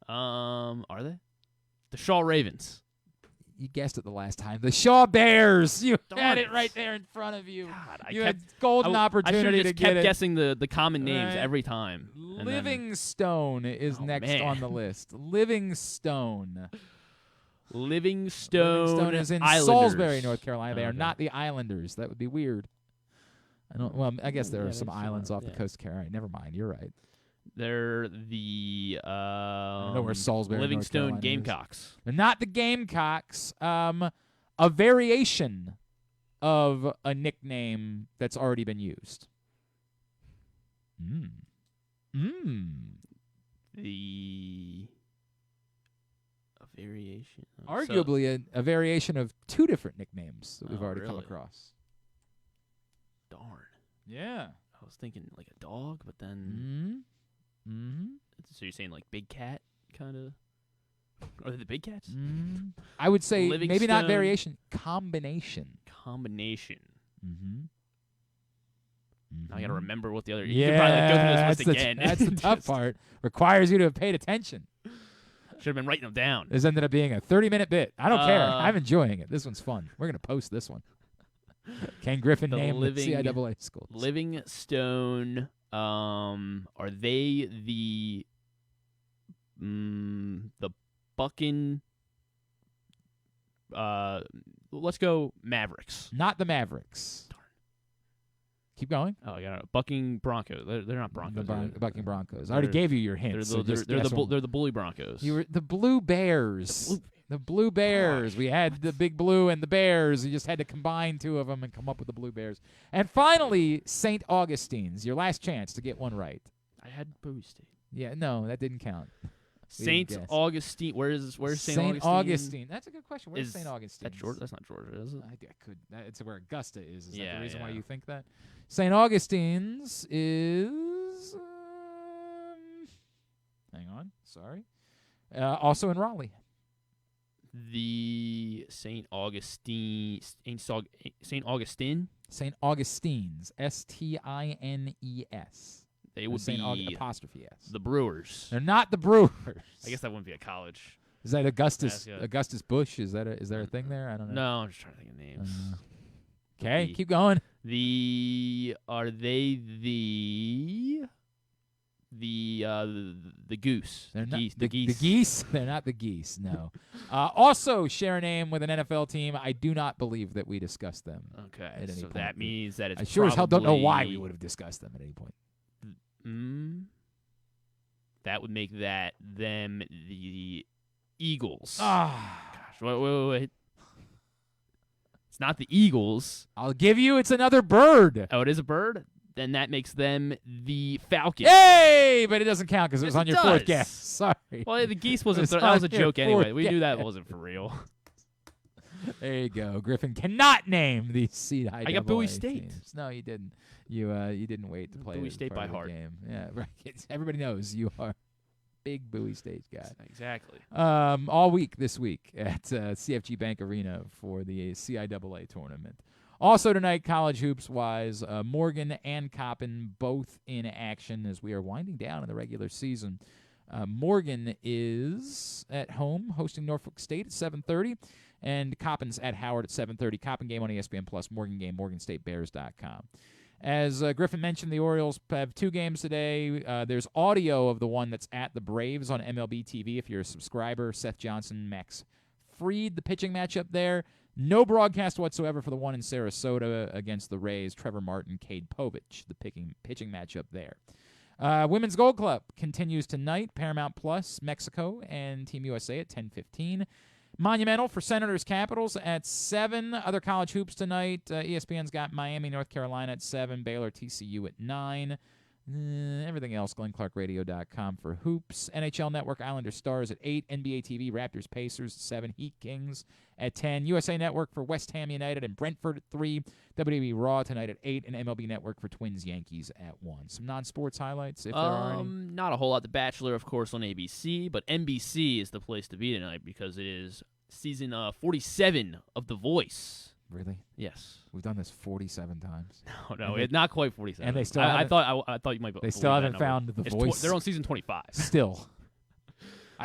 Are they? The Shaw Ravens. You guessed it the last time. The Shaw Bears. You had it it. right there in front of you. God, you had golden opportunity to get it. I kept guessing the common names every time. Livingstone is next on the list. Livingstone. Livingstone is in Islanders. Salisbury, North Carolina. They are not the Islanders. That would be weird. I guess there are some islands off the coast of Carolina. Never mind. You're right. They're the I know where Salisbury, Livingstone North Carolina Gamecocks. is. They're not the Gamecocks. A variation of a nickname that's already been used. A variation. Arguably a variation of 2 different nicknames that we've already come across. Darn. Yeah. I was thinking like a dog, but then. So you're saying like Big Cat, kind of? Are they the Big Cats? I would say maybe not Livingstone. variation, combination. Now I got to remember what the other. Yeah, you can probably go through this list again. That's the tough part. Requires you to have paid attention. Should have been writing them down. This ended up being a 30-minute bit. I don't care. I'm enjoying it. This one's fun. We're going to post this one. Can Griffin name the CIAA schools? Livingstone. Are they the Bucking? Let's go Mavericks. Not the Mavericks. Darn. Keep going. Oh, I got it. Bucking Broncos. They're not Broncos. The Bucking Broncos. I already gave you your hints. They're the Bully Broncos. You were the Blue Bears. The Blue Bears. Gosh. We had the Big Blue and the Bears. You just had to combine 2 of them and come up with the Blue Bears. And finally, St. Augustine's. Your last chance to get one right. I had Bowie State. Yeah, no, that didn't count. St. Augustine. Where's St. Augustine? Augustine. That's a good question. Where's St. Augustine? That's Georgia. That's not Georgia, is it? It's where Augusta is. Is that the reason why you think that? St. Augustine's is. Hang on. Sorry. Also in Raleigh. The St. Augustine. St. Augustine. St. Augustine's. Stines. They would be apostrophe S. The Brewers. They're not the Brewers. I guess that wouldn't be a college. Is that Augustus Bush? Is there a thing there? I don't know. No, I'm just trying to think of names. Okay, keep going. Are they the goose? They're not geese. the geese. They're not the geese. No. Also share a name with an NFL team. I do not believe that we discussed them. Okay, at any so point. that means that it's. I sure as hell don't know why we would have discussed them at any point. That would make them the Eagles. Gosh, wait. It's not the Eagles. I'll give you. It's another bird. Oh, it is a bird? Then that makes them the Falcons. Yay! But it doesn't count because it was on your 4th guess. Sorry. Well, the geese wasn't. That was a joke anyway. We knew that wasn't for real. There you go. Griffin cannot name the CIAA I got Bowie State. Teams. No, you didn't. You didn't wait to play Bowie State by heart. Game. Yeah, right. Everybody knows you are a big Bowie State guy. Exactly. All week this week at CFG Bank Arena for the CIAA tournament. Also tonight, college hoops-wise, Morgan and Coppin both in action as we are winding down in the regular season. Morgan is at home hosting Norfolk State at 7:30, and Coppin's at Howard at 7:30. Coppin game on ESPN+, Morgan game, MorganStateBears.com. As Griffin mentioned, the Orioles have 2 games today. There's audio of the one that's at the Braves on MLB TV if you're a subscriber. Seth Johnson, Max Fried, the pitching matchup there. No broadcast whatsoever for the one in Sarasota against the Rays. Trevor Martin, Cade Povich, the pitching matchup there. Women's Gold Club continues tonight. Paramount Plus, Mexico, and Team USA at 10:15. Monumental for Senators Capitals at 7. Other college hoops tonight. ESPN's got Miami, North Carolina at 7. Baylor, TCU at 9. Everything else, GlennClarkRadio.com for hoops. NHL Network, Islanders Stars at 8. NBA TV, Raptors Pacers at 7. Heat Kings at 10. USA Network for West Ham United and Brentford at 3. WWE Raw tonight at 8. And MLB Network for Twins Yankees at 1. Some non-sports highlights, if there are any. Not a whole lot. The Bachelor, of course, on ABC, but NBC is the place to be tonight because it is season 47 of The Voice. Really? Yes. We've done this 47 times. No, it's not quite 47. And they still I thought you might. They still haven't found The Voice. They're on season 25. Still.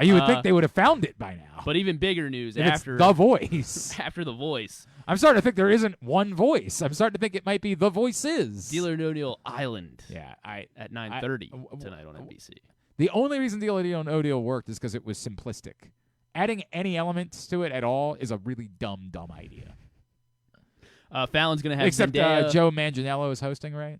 You would think they would have found it by now. But even bigger news if after it's The Voice. After The Voice. I'm starting to think there isn't one voice. I'm starting to think it might be The Voices. Dealer No Deal Island. Yeah, at 9:30 tonight on NBC. The only reason Dealer No Deal worked is because it was simplistic. Adding any elements to it at all is a really dumb idea. Fallon's going to have Except Zendaya. Joe Manganiello is hosting, right?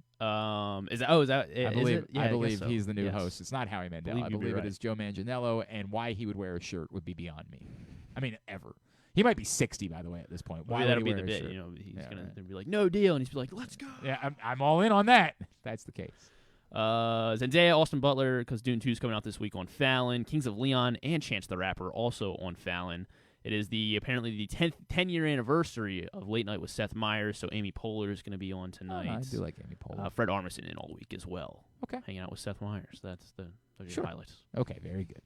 Is that? I believe, Yeah, I believe so. he's the new Yes. host. It's not Howie Mandel. I believe it is Joe Manganiello, and why he would wear a shirt would be beyond me. I mean, ever. He might be 60, by the way, at this point. Why that'll would he be wear the a bit. shirt? You know, he's going to be like, no deal, and he's like, let's go. Yeah, I'm all in on that. That's the case. Zendaya, Austin Butler, because Dune 2 is coming out this week on Fallon. Kings of Leon and Chance the Rapper also on Fallon. It is apparently the 10-year anniversary of Late Night with Seth Meyers, so Amy Poehler is going to be on tonight. I do like Amy Poehler. Fred Armisen in all week as well. Okay. Hanging out with Seth Meyers. Those are your highlights. Okay, very good.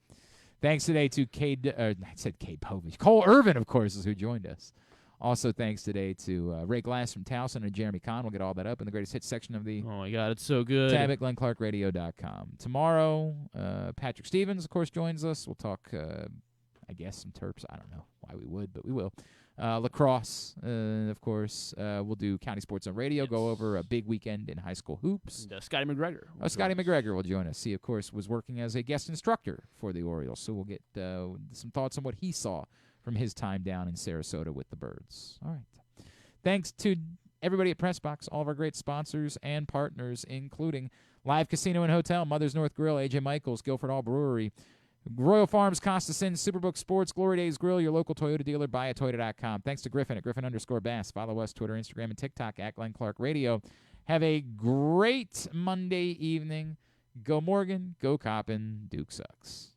Thanks today to Cade Povich. Cole Irvin, of course, is who joined us. Also, thanks today to Ray Glass from Towson and Jeremy Conn. We'll get all that up in the greatest hits section of the Oh, my God, it's so good. tab at GlennClarkRadio.com. Tomorrow, Patrick Stevens, of course, joins us. We'll talk, I guess, some Terps. I don't know why we would, but we will. Lacrosse, of course. We'll do County Sports on Radio, go over a big weekend in high school hoops. And, Scotty McGregor. Scotty McGregor will join us. He, of course, was working as a guest instructor for the Orioles, so we'll get some thoughts on what he saw from his time down in Sarasota with the Birds. All right. Thanks to everybody at Pressbox, all of our great sponsors and partners, including Live Casino and Hotel, Mother's North Grill, A.J. Michaels, Guilford Hall Brewery, Royal Farms, Costa Sin, Superbook Sports, Glory Days Grill, your local Toyota dealer, buyatoyota.com. Thanks to Griffin at Griffin_Bass. Follow us, Twitter, Instagram, and TikTok at Glenn Clark Radio. Have a great Monday evening. Go Morgan, go Coppin, Duke sucks.